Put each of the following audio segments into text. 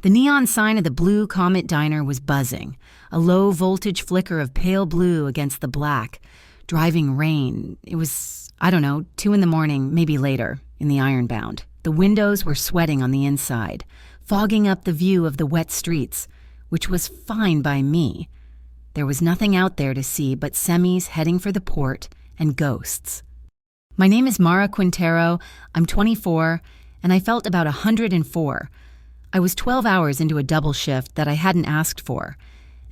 The neon sign of the Blue Comet Diner was buzzing, a low-voltage flicker of pale blue against the black. Driving rain. It was, 2 in the morning, maybe later, in the Ironbound. The windows were sweating on the inside, fogging up the view of the wet streets, which was fine by me. There was nothing out there to see but semis heading for the port and ghosts. My name is Mara Quintero, I'm 24, and I felt about 104. I was 12 hours into a double shift that I hadn't asked for,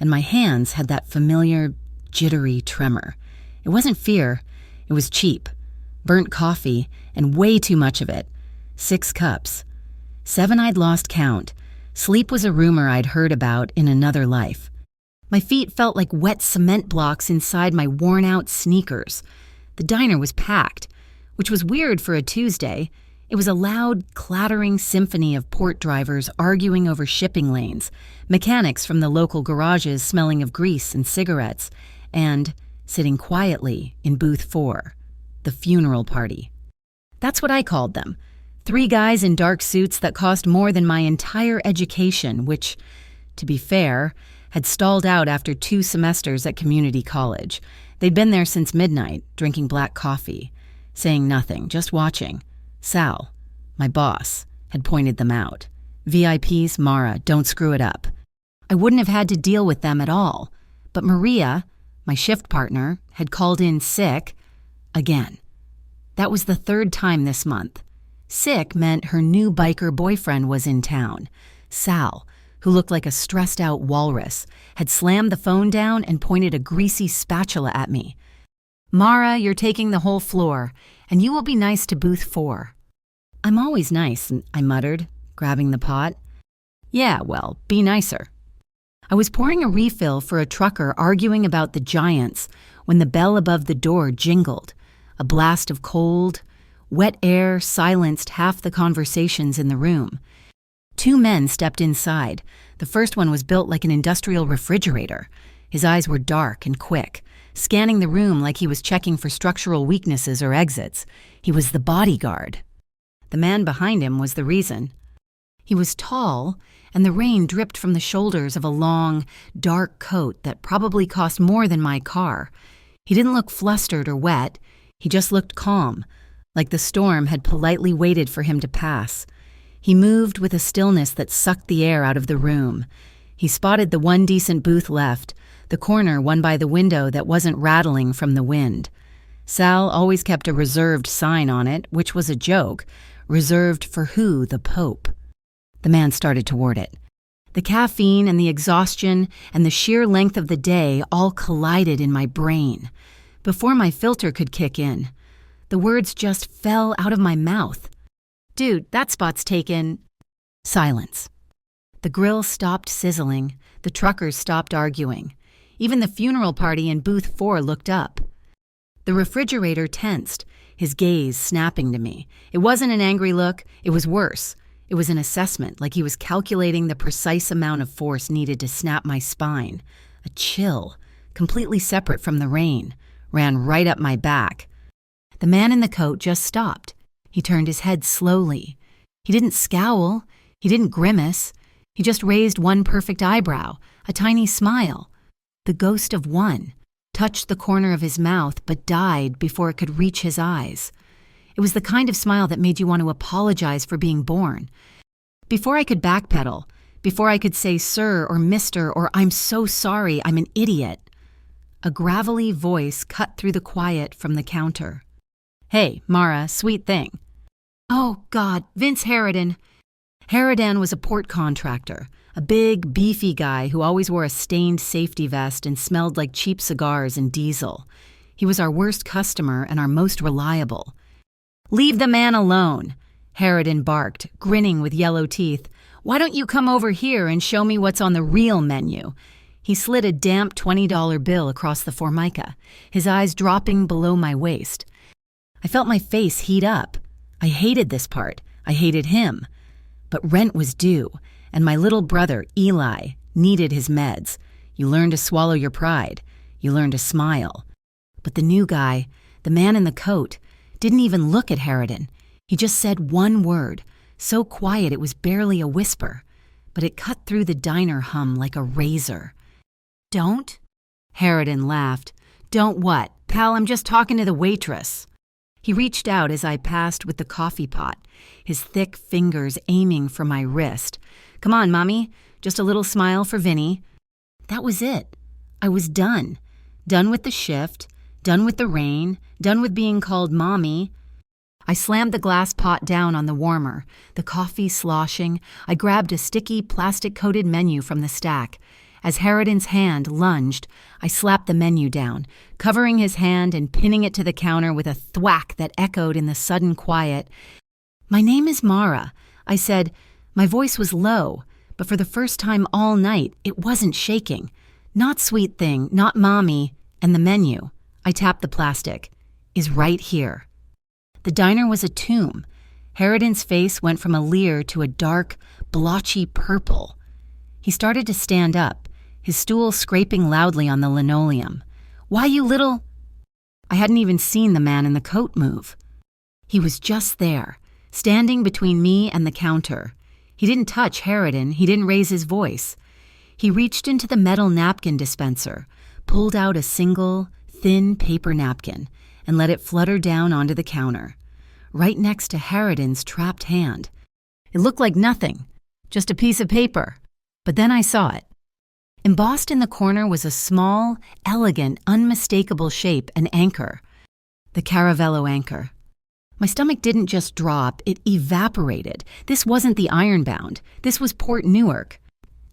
and my hands had that familiar, jittery tremor. It wasn't fear, it was cheap. Burnt coffee, and way too much of it. 6 cups. 7 I'd lost count. Sleep was a rumor I'd heard about in another life. My feet felt like wet cement blocks inside my worn-out sneakers. The diner was packed, which was weird for a Tuesday. It was a loud, clattering symphony of port drivers arguing over shipping lanes, mechanics from the local garages smelling of grease and cigarettes, and, sitting quietly in booth 4, the funeral party. That's what I called them. 3 guys in dark suits that cost more than my entire education, which, to be fair, had stalled out after 2 semesters at community college. They'd been there since midnight, drinking black coffee, saying nothing, just watching. Sal, my boss, had pointed them out. VIPs, Mara, don't screw it up. I wouldn't have had to deal with them at all. But Maria, my shift partner, had called in sick again. That was the 3rd time this month. Sick meant her new biker boyfriend was in town. Sal, who looked like a stressed-out walrus, had slammed the phone down and pointed a greasy spatula at me. Mara, you're taking the whole floor, and you will be nice to booth 4. I'm always nice, I muttered, grabbing the pot. Yeah, well, be nicer. I was pouring a refill for a trucker arguing about the Giants when the bell above the door jingled. A blast of cold, wet air silenced half the conversations in the room. 2 men stepped inside. The first one was built like an industrial refrigerator. His eyes were dark and quick, scanning the room like he was checking for structural weaknesses or exits. He was the bodyguard. The man behind him was the reason. He was tall, and the rain dripped from the shoulders of a long, dark coat that probably cost more than my car. He didn't look flustered or wet. He just looked calm, like the storm had politely waited for him to pass. He moved with a stillness that sucked the air out of the room. He spotted the one decent booth left, the corner one by the window that wasn't rattling from the wind. Sal always kept a reserved sign on it, which was a joke. Reserved for who? The Pope. The man started toward it. The caffeine and the exhaustion and the sheer length of the day all collided in my brain. Before my filter could kick in, the words just fell out of my mouth. Dude, that spot's taken. Silence. The grill stopped sizzling. The truckers stopped arguing. Even the funeral party in booth 4 looked up. The refrigerator tensed, his gaze snapping to me. It wasn't an angry look. It was worse. It was an assessment, like he was calculating the precise amount of force needed to snap my spine. A chill, completely separate from the rain, ran right up my back. The man in the coat just stopped. He turned his head slowly. He didn't scowl. He didn't grimace. He just raised one perfect eyebrow, a tiny smile. The ghost of one touched the corner of his mouth but died before it could reach his eyes. It was the kind of smile that made you want to apologize for being born. Before I could backpedal, before I could say sir or mister or I'm so sorry, I'm an idiot, a gravelly voice cut through the quiet from the counter. Hey, Mara, sweet thing. Oh, God, Vince Harridan. Harridan was a port contractor, a big, beefy guy who always wore a stained safety vest and smelled like cheap cigars and diesel. He was our worst customer and our most reliable. Leave the man alone, Harridan barked, grinning with yellow teeth. Why don't you come over here and show me what's on the real menu? He slid a damp $20 bill across the formica, his eyes dropping below my waist. I felt my face heat up. I hated this part. I hated him. But rent was due, and my little brother, Eli, needed his meds. You learn to swallow your pride. You learn to smile. But the new guy, the man in the coat, didn't even look at Harridan. He just said one word, so quiet it was barely a whisper. but it cut through the diner hum like a razor. "Don't?" Harridan laughed. "Don't what? Pal, I'm just talking to the waitress." He reached out as I passed with the coffee pot, his thick fingers aiming for my wrist. "Come on, Mommy. Just a little smile for Vinny." That was it. I was done. Done with the shift, done with the rain, done with being called Mommy. I slammed the glass pot down on the warmer, the coffee sloshing. I grabbed a sticky, plastic-coated menu from the stack. As Harridan's hand lunged, I slapped the menu down, covering his hand and pinning it to the counter with a thwack that echoed in the sudden quiet. "My name is Mara," I said. My voice was low, but for the first time all night, it wasn't shaking. Not sweet thing, not Mommy, and the menu, I tapped the plastic, is right here. The diner was a tomb. Harridan's face went from a leer to a dark, blotchy purple. He started to stand up, his stool scraping loudly on the linoleum. "Why, you little—" I hadn't even seen the man in the coat move. He was just there, standing between me and the counter. He didn't touch Harridan, he didn't raise his voice. He reached into the metal napkin dispenser, pulled out a single, thin paper napkin, and let it flutter down onto the counter, right next to Harridan's trapped hand. It looked like nothing, just a piece of paper. But then I saw it. Embossed in the corner was a small, elegant, unmistakable shape, an anchor. The Caravello anchor. My stomach didn't just drop, it evaporated. This wasn't the Ironbound. This was Port Newark.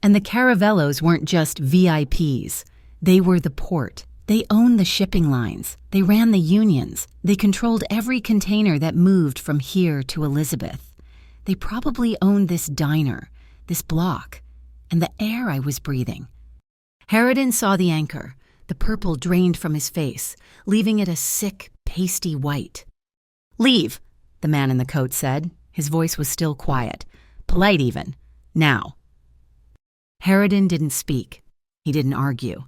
And the Caravellos weren't just VIPs. They were the port. They owned the shipping lines. They ran the unions. They controlled every container that moved from here to Elizabeth. They probably owned this diner, this block, and the air I was breathing. Harridan saw the anchor. The purple drained from his face, leaving it a sick, pasty white. "Leave," the man in the coat said. His voice was still quiet, polite even. "Now." Harridan didn't speak. He didn't argue.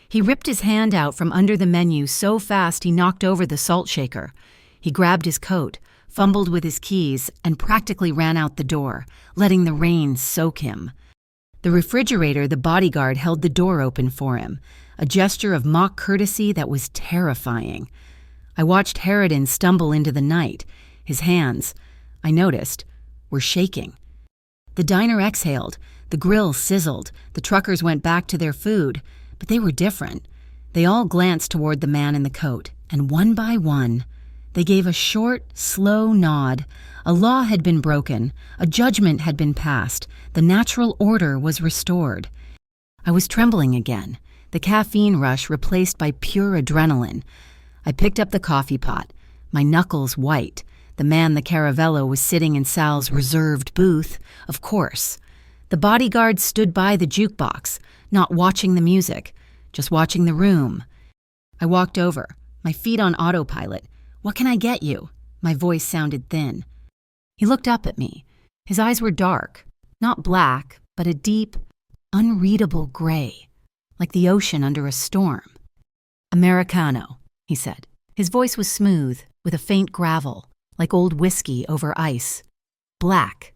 He ripped his hand out from under the menu so fast he knocked over the salt shaker. He grabbed his coat, fumbled with his keys, and practically ran out the door, letting the rain soak him. The refrigerator, the bodyguard held the door open for him, a gesture of mock courtesy that was terrifying. I watched Harridan stumble into the night. His hands, I noticed, were shaking. The diner exhaled, the grill sizzled, the truckers went back to their food, but they were different. They all glanced toward the man in the coat, and one by one, they gave a short, slow nod. A law had been broken, a judgment had been passed, the natural order was restored. I was trembling again, the caffeine rush replaced by pure adrenaline. I picked up the coffee pot, my knuckles white. The man, the Caravello, was sitting in Sal's reserved booth, of course. The bodyguard stood by the jukebox, not watching the music, just watching the room. I walked over, my feet on autopilot. "What can I get you?" My voice sounded thin. He looked up at me. His eyes were dark, not black, but a deep, unreadable gray, like the ocean under a storm. "Americano," he said. His voice was smooth, with a faint gravel, like old whiskey over ice. "Black."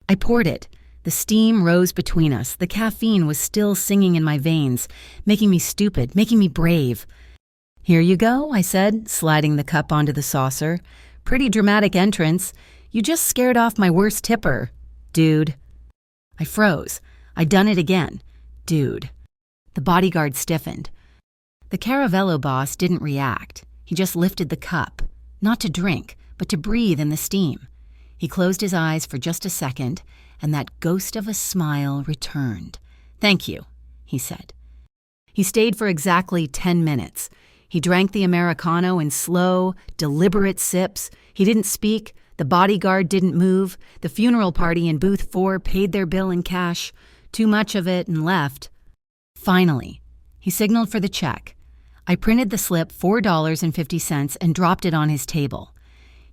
I poured it. The steam rose between us. The caffeine was still singing in my veins, making me stupid, making me brave. "Here you go," I said, sliding the cup onto the saucer. "Pretty dramatic entrance. You just scared off my worst tipper, dude." I froze. I'd done it again. Dude. The bodyguard stiffened. The Caravello boss didn't react. He just lifted the cup, not to drink, but to breathe in the steam. He closed his eyes for just a second, and that ghost of a smile returned. "Thank you," he said. He stayed for exactly 10 minutes. He drank the Americano in slow, deliberate sips. He didn't speak. The bodyguard didn't move. The funeral party in booth 4 paid their bill in cash, too much of it, and left. Finally, he signaled for the check. I printed the slip, $4.50, and dropped it on his table.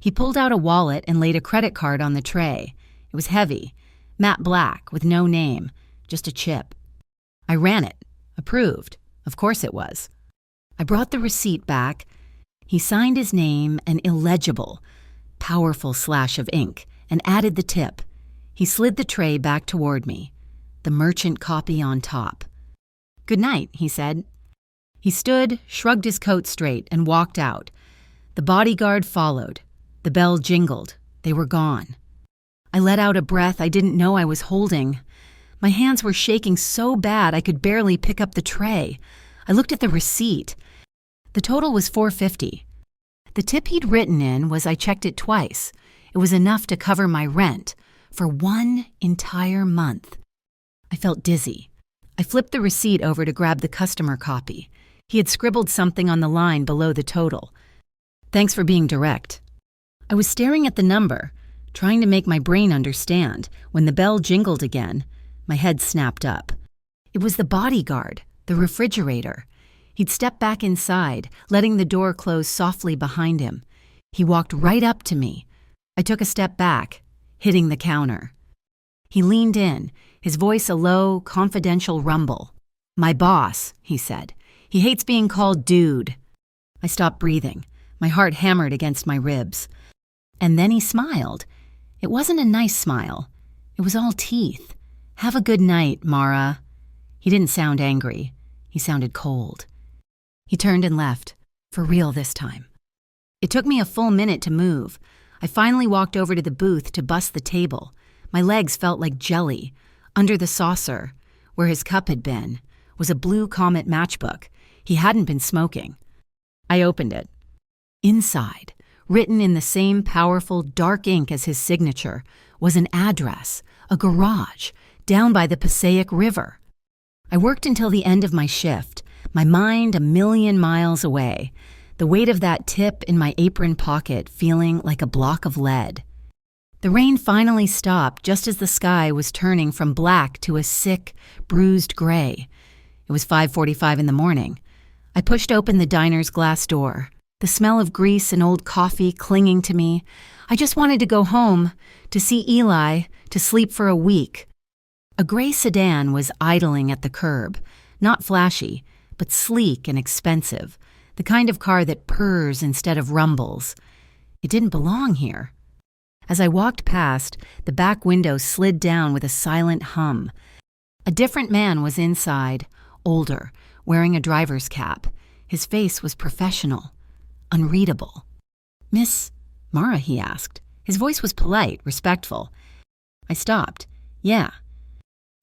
He pulled out a wallet and laid a credit card on the tray. It was heavy, matte black, with no name, just a chip. I ran it. Approved. Of course it was. I brought the receipt back. He signed his name, an illegible, powerful slash of ink, and added the tip. He slid the tray back toward me. the merchant copy on top. "Good night," he said. He stood, shrugged his coat straight, and walked out. The bodyguard followed. The bell jingled. They were gone. I let out a breath I didn't know I was holding. My hands were shaking so bad I could barely pick up the tray. I looked at the receipt. The total was $4.50. The tip he'd written in was I checked it twice. It was enough to cover my rent for 1 entire month. I felt dizzy. I flipped the receipt over to grab the customer copy. He had scribbled something on the line below the total. "Thanks for being direct." I was staring at the number, trying to make my brain understand. When the bell jingled again, my head snapped up. It was the bodyguard, the refrigerator. He'd stepped back inside, letting the door close softly behind him. He walked right up to me. I took a step back, hitting the counter. He leaned in, his voice a low, confidential rumble. "My boss," he said. "He hates being called dude." I stopped breathing. My heart hammered against my ribs. And then he smiled. It wasn't a nice smile. It was all teeth. "Have a good night, Mara." He didn't sound angry. He sounded cold. He turned and left, for real this time. It took me a full minute to move. I finally walked over to the booth to bust the table. My legs felt like jelly. Under the saucer, where his cup had been, was a blue Comet matchbook. He hadn't been smoking. I opened it. Inside, written in the same powerful dark ink as his signature, was an address, a garage, down by the Passaic River. I worked until the end of my shift, my mind a million miles away, the weight of that tip in my apron pocket feeling like a block of lead. The rain finally stopped just as the sky was turning from black to a sick, bruised gray. It was 5:45 in the morning. I pushed open the diner's glass door, the smell of grease and old coffee clinging to me. I just wanted to go home, to see Eli, to sleep for a week. A gray sedan was idling at the curb, not flashy, but sleek and expensive, the kind of car that purrs instead of rumbles. It didn't belong here. As I walked past, the back window slid down with a silent hum. A different man was inside, older, wearing a driver's cap. His face was professional, unreadable. "Miss Mara?" he asked. His voice was polite, respectful. I stopped. "Yeah."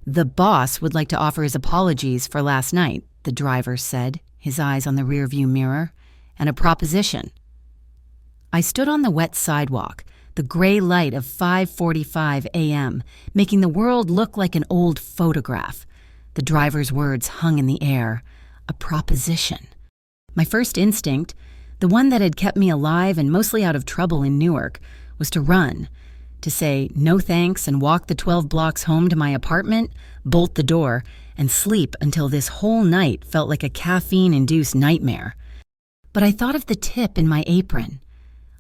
"The boss would like to offer his apologies for last night," the driver said, his eyes on the rearview mirror, "and a proposition." I stood on the wet sidewalk, the gray light of 5:45 a.m., making the world look like an old photograph. The driver's words hung in the air. A proposition. My first instinct, the one that had kept me alive and mostly out of trouble in Newark, was to run, to say no thanks and walk the 12 blocks home to my apartment, bolt the door, and sleep until this whole night felt like a caffeine-induced nightmare. But I thought of the tip in my apron.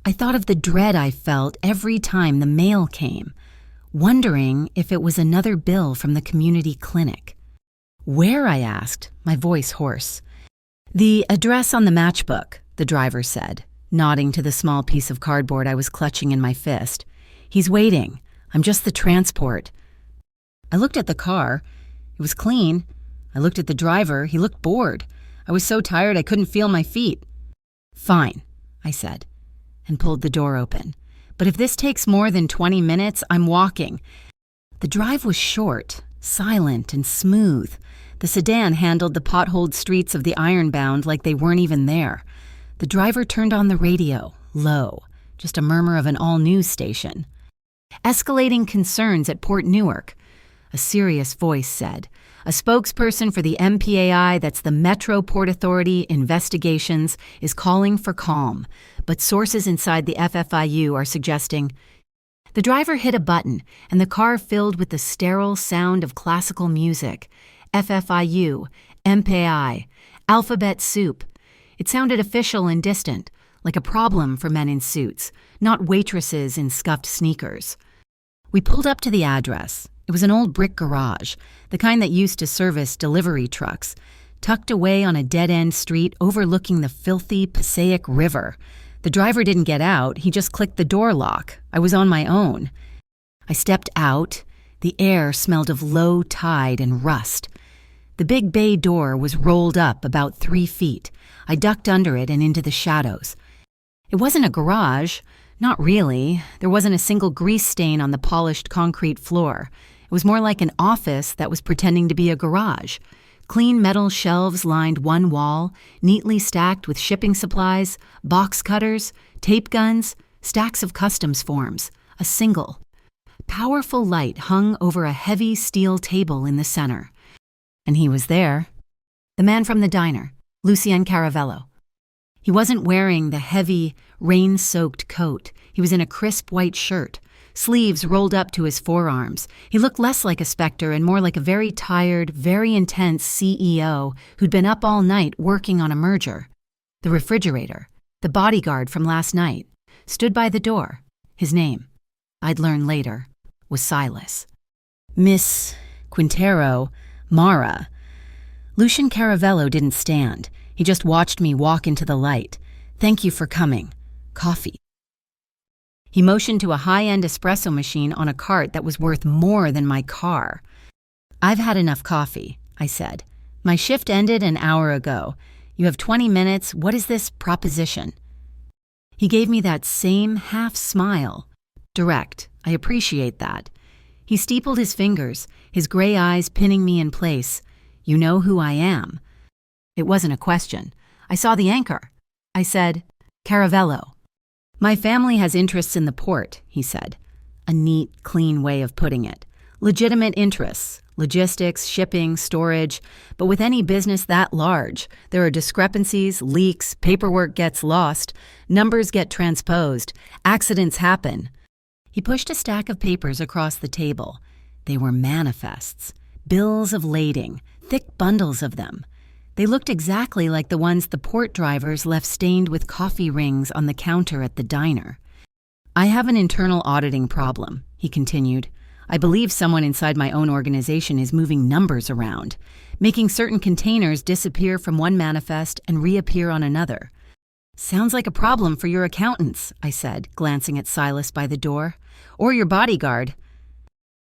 I thought of the dread I felt every time the mail came, wondering if it was another bill from the community clinic. "Where?" I asked, my voice hoarse. "The address on the matchbook," the driver said, nodding to the small piece of cardboard I was clutching in my fist. "He's waiting. I'm just the transport." I looked at the car. It was clean. I looked at the driver. He looked bored. I was so tired I couldn't feel my feet. "Fine," I said, and pulled the door open. "But if this takes more than 20 minutes, I'm walking." The drive was short, silent, and smooth. The sedan handled the potholed streets of the Ironbound like they weren't even there. The driver turned on the radio, low, just a murmur of an all-news station. "Escalating concerns at Port Newark," a serious voice said. "A spokesperson for the MPAI, that's the Metro Port Authority Investigations, is calling for calm, but sources inside the FFIU are suggesting—" The driver hit a button, and the car filled with the sterile sound of classical music. FFIU, MPAI, alphabet soup. It sounded official and distant, like a problem for men in suits, not waitresses in scuffed sneakers. We pulled up to the address. It was an old brick garage, the kind that used to service delivery trucks, tucked away on a dead-end street overlooking the filthy Passaic River. The driver didn't get out, he just clicked the door lock. I was on my own. I stepped out, The air smelled of low tide and rust. The big bay door was rolled up about 3 feet. I ducked under it and into the shadows. It wasn't a garage. Not really. There wasn't a single grease stain on the polished concrete floor. It was more like an office that was pretending to be a garage. Clean metal shelves lined one wall, neatly stacked with shipping supplies, box cutters, tape guns, stacks of customs forms. A single, powerful light hung over a heavy steel table in the center. And he was there. The man from the diner, Lucien Caravello. He wasn't wearing the heavy, rain-soaked coat. He was in a crisp white shirt, sleeves rolled up to his forearms. He looked less like a specter and more like a very tired, very intense CEO who'd been up all night working on a merger. The refrigerator, the bodyguard from last night, stood by the door. His name, I'd learn later, was Silas. Miss Quintero, Mara. Lucien Caravello didn't stand. He just watched me walk into the light. Thank you for coming. Coffee. He motioned to a high-end espresso machine on a cart that was worth more than my car. I've had enough coffee, I said. My shift ended an hour ago. You have 20 minutes. What is this proposition? He gave me that same half-smile. Direct. I appreciate that. He steepled his fingers, his gray eyes pinning me in place. You know who I am. It wasn't a question. I saw the anchor. I said, Caravello. My family has interests in the port, he said. A neat, clean way of putting it. Legitimate interests, logistics, shipping, storage. But with any business that large, there are discrepancies, leaks, paperwork gets lost, numbers get transposed, accidents happen. He pushed a stack of papers across the table. They were manifests, bills of lading, thick bundles of them. They looked exactly like the ones the port drivers left stained with coffee rings on the counter at the diner. I have an internal auditing problem, he continued. I believe someone inside my own organization is moving numbers around, making certain containers disappear from one manifest and reappear on another. Sounds like a problem for your accountants, I said, glancing at Silas by the door. Or your bodyguard.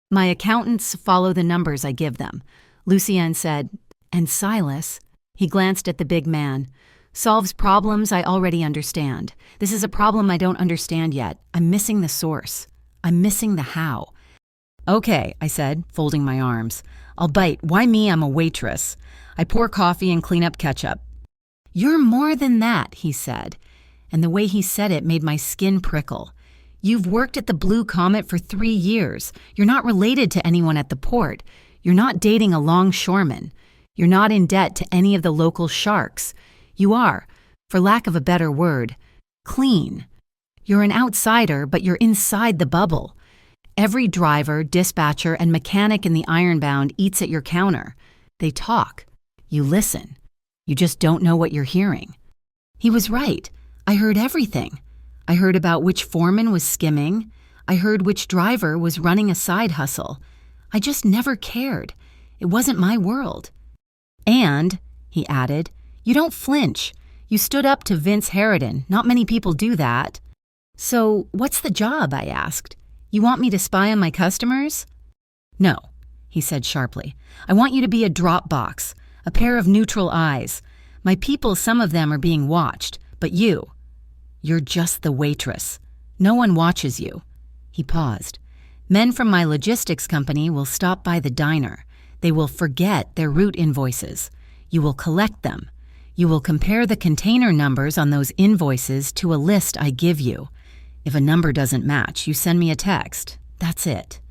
My accountants follow the numbers I give them. Lucien said, and Silas, he glanced at the big man, solves problems I already understand. This is a problem I don't understand yet. I'm missing the source. I'm missing the how. Okay, I said, folding my arms. I'll bite. Why me? I'm a waitress. I pour coffee and clean up ketchup. You're more than that, he said, and the way he said it made my skin prickle. You've worked at the Blue Comet for 3 years. You're not related to anyone at the port. You're not dating a longshoreman. You're not in debt to any of the local sharks. You are, for lack of a better word, clean. You're an outsider, but you're inside the bubble. Every driver, dispatcher, and mechanic in the Ironbound eats at your counter. They talk. You listen. You just don't know what you're hearing. He was right. I heard everything. I heard about which foreman was skimming. I heard which driver was running a side hustle. I just never cared. It wasn't my world. And, he added, you don't flinch. You stood up to Vince Harridan. Not many people do that. So, what's the job? I asked. You want me to spy on my customers? No, he said sharply. I want you to be a drop box, a pair of neutral eyes. My people, some of them are being watched, but you're just the waitress. No one watches you. He paused. Men from my logistics company will stop by the diner. They will forget their route invoices. You will collect them. You will compare the container numbers on those invoices to a list I give you. If a number doesn't match, you send me a text. That's it.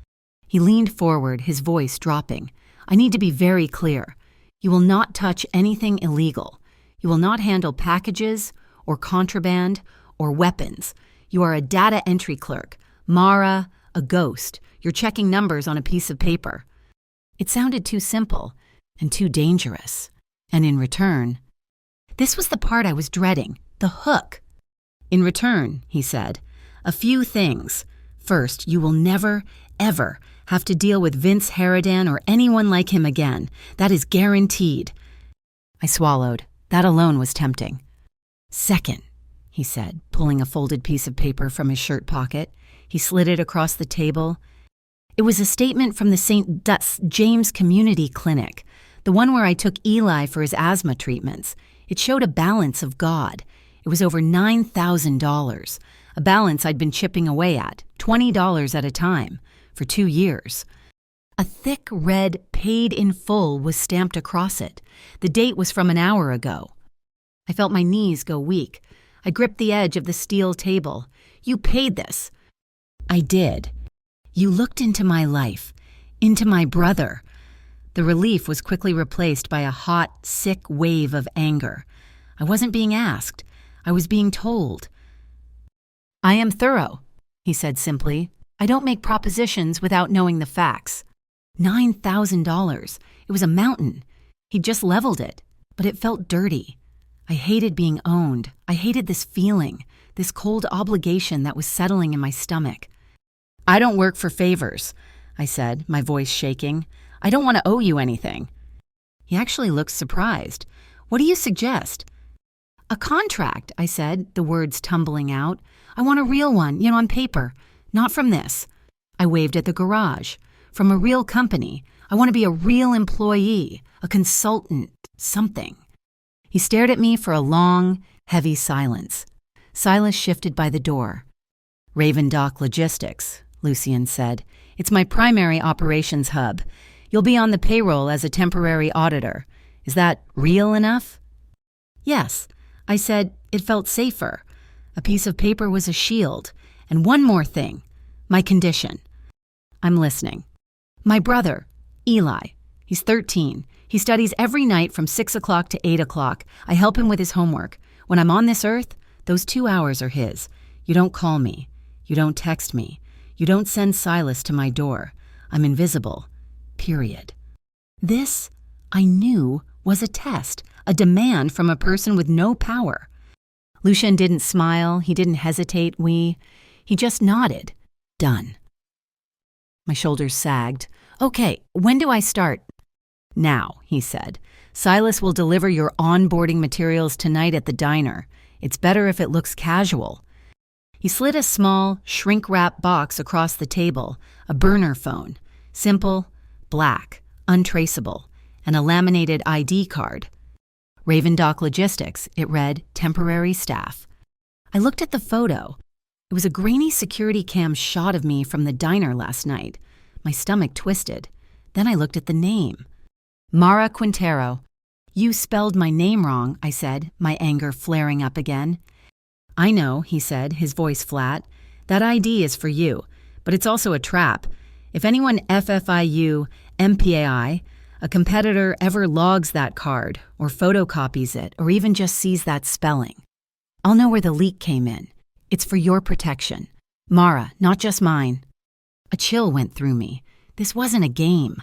He leaned forward, his voice dropping. I need to be very clear. You will not touch anything illegal. You will not handle packages or contraband or weapons. You are a data entry clerk. Mara, a ghost. You're checking numbers on a piece of paper. It sounded too simple and too dangerous. And in return, this was the part I was dreading, the hook. In return, he said, a few things. First, you will never, ever have to deal with Vince Harridan or anyone like him again. That is guaranteed. I swallowed. That alone was tempting. Second, he said, pulling a folded piece of paper from his shirt pocket. He slid it across the table. It was a statement from the St. James Community Clinic, the one where I took Eli for his asthma treatments. It showed a balance of God. It was over $9,000, a balance I'd been chipping away at, $20 at a time, for 2 years. A thick red "paid in full" was stamped across it. The date was from an hour ago. I felt my knees go weak. I gripped the edge of the steel table. "You paid this." "I did. You looked into my life, into my brother." The relief was quickly replaced by a hot, sick wave of anger. I wasn't being asked. I was being told. "I am thorough," he said simply. "I don't make propositions without knowing the facts." $9,000. It was a mountain. He'd just leveled it, but it felt dirty. I hated being owned. I hated this feeling, this cold obligation that was settling in my stomach. "I don't work for favors," I said, my voice shaking. "I don't want to owe you anything." He actually looked surprised. "What do you suggest?" "A contract," I said, the words tumbling out. "I want a real one, on paper, not from this." I waved at the garage. "From a real company. I want to be a real employee, a consultant, something." He stared at me for a long, heavy silence. Silas shifted by the door. "Raven Dock Logistics," Lucian said. "It's my primary operations hub. You'll be on the payroll as a temporary auditor. Is that real enough?" "Yes," I said. It felt safer. A piece of paper was a shield. "And one more thing. My condition." "I'm listening." "My brother, Eli. He's 13. He studies every night from 6 o'clock to 8 o'clock. I help him with his homework. When I'm on this earth, those 2 hours are his. You don't call me. You don't text me. You don't send Silas to my door. I'm invisible. Period." This, I knew, was a test, a demand from a person with no power. Lucian didn't smile. He didn't hesitate. He just nodded. "Done." My shoulders sagged. "Okay, when do I start?" "Now," he said. "Silas will deliver your onboarding materials tonight at the diner. It's better if it looks casual." He slid a small, shrink-wrap box across the table, a burner phone. Simple, black, untraceable, and a laminated ID card. "Raven Dock Logistics," it read, "temporary staff." I looked at the photo. It was a grainy security cam shot of me from the diner last night. My stomach twisted. Then I looked at the name. Mara Quintero. "You spelled my name wrong," I said, my anger flaring up again. "I know," he said, his voice flat. "That ID is for you, but it's also a trap. If anyone FFIU, MPAI, a competitor ever logs that card, or photocopies it, or even just sees that spelling, I'll know where the leak came in. It's for your protection. Mara, not just mine." A chill went through me. This wasn't a game.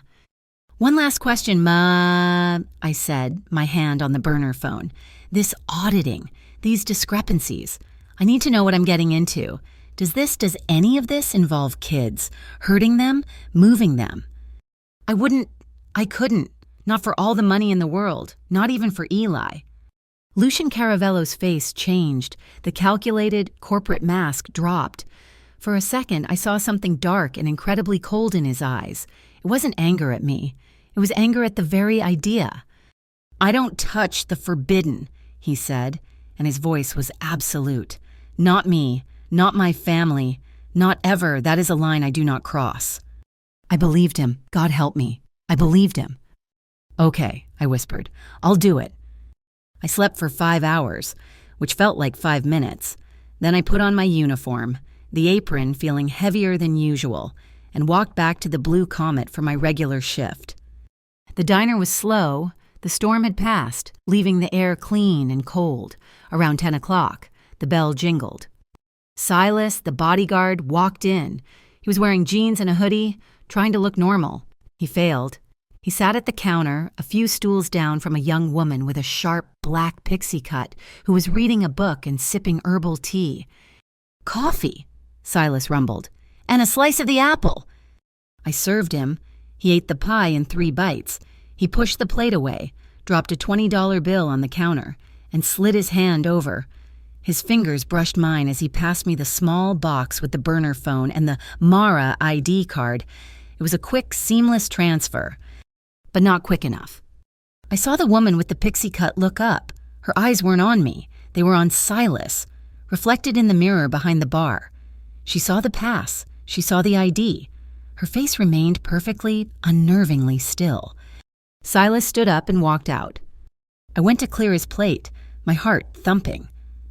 "One last question, Ma," I said, my hand on the burner phone. "This auditing, these discrepancies. I need to know what I'm getting into. Does any of this involve kids? Hurting them? Moving them?" I couldn't. Not for all the money in the world. Not even for Eli. Lucian Caravello's face changed. The calculated, corporate mask dropped. For a second, I saw something dark and incredibly cold in his eyes. It wasn't anger at me. It was anger at the very idea. "I don't touch the forbidden," he said, and his voice was absolute. "Not me, not my family, not ever. That is a line I do not cross." I believed him. God help me. I believed him. "Okay," I whispered. "I'll do it." I slept for 5 hours, which felt like 5 minutes. Then I put on my uniform, the apron feeling heavier than usual, and walked back to the Blue Comet for my regular shift. The diner was slow. The storm had passed, leaving the air clean and cold. Around 10 o'clock, the bell jingled. Silas, the bodyguard, walked in. He was wearing jeans and a hoodie, trying to look normal. He failed. He sat at the counter, a few stools down from a young woman with a sharp black pixie cut who was reading a book and sipping herbal tea. "Coffee," Silas rumbled, "and a slice of the apple." I served him. He ate the pie in 3 bites. He pushed the plate away, dropped a $20 bill on the counter, and slid his hand over. His fingers brushed mine as he passed me the small box with the burner phone and the Mara ID card. It was a quick, seamless transfer, but not quick enough. I saw the woman with the pixie cut look up. Her eyes weren't on me. They were on Silas, reflected in the mirror behind the bar. She saw the pass. She saw the ID. Her face remained perfectly, unnervingly still. Silas stood up and walked out. I went to clear his plate, my heart thumping.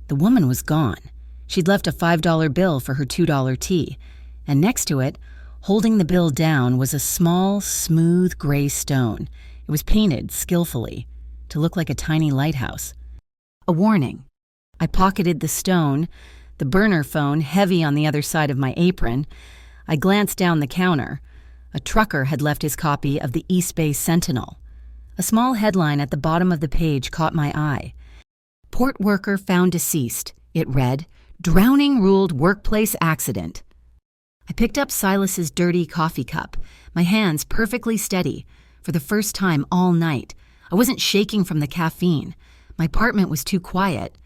The woman was gone. She'd left a $5 bill for her $2 tea, and next to it, holding the bill down, was a small, smooth gray stone. It was painted skillfully to look like a tiny lighthouse. A warning. I pocketed the stone, the burner phone heavy on the other side of my apron. I glanced down the counter. A trucker had left his copy of the East Bay Sentinel. A small headline at the bottom of the page caught my eye. Port worker found deceased. It read, "Drowning ruled workplace accident." I picked up Silas's dirty coffee cup, my hands perfectly steady. For the first time all night, I wasn't shaking from the caffeine. My apartment was too quiet.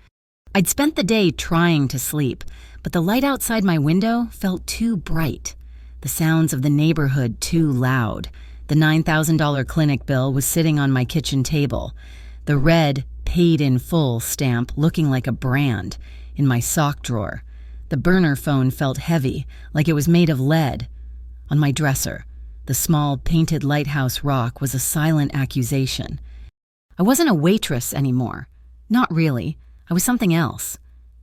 I'd spent the day trying to sleep, but the light outside my window felt too bright. The sounds of the neighborhood too loud. The $9,000 clinic bill was sitting on my kitchen table. The red, paid in full stamp looking like a brand in my sock drawer. The burner phone felt heavy, like it was made of lead. On my dresser, the small painted lighthouse rock was a silent accusation. I wasn't a waitress anymore. Not really. I was something else.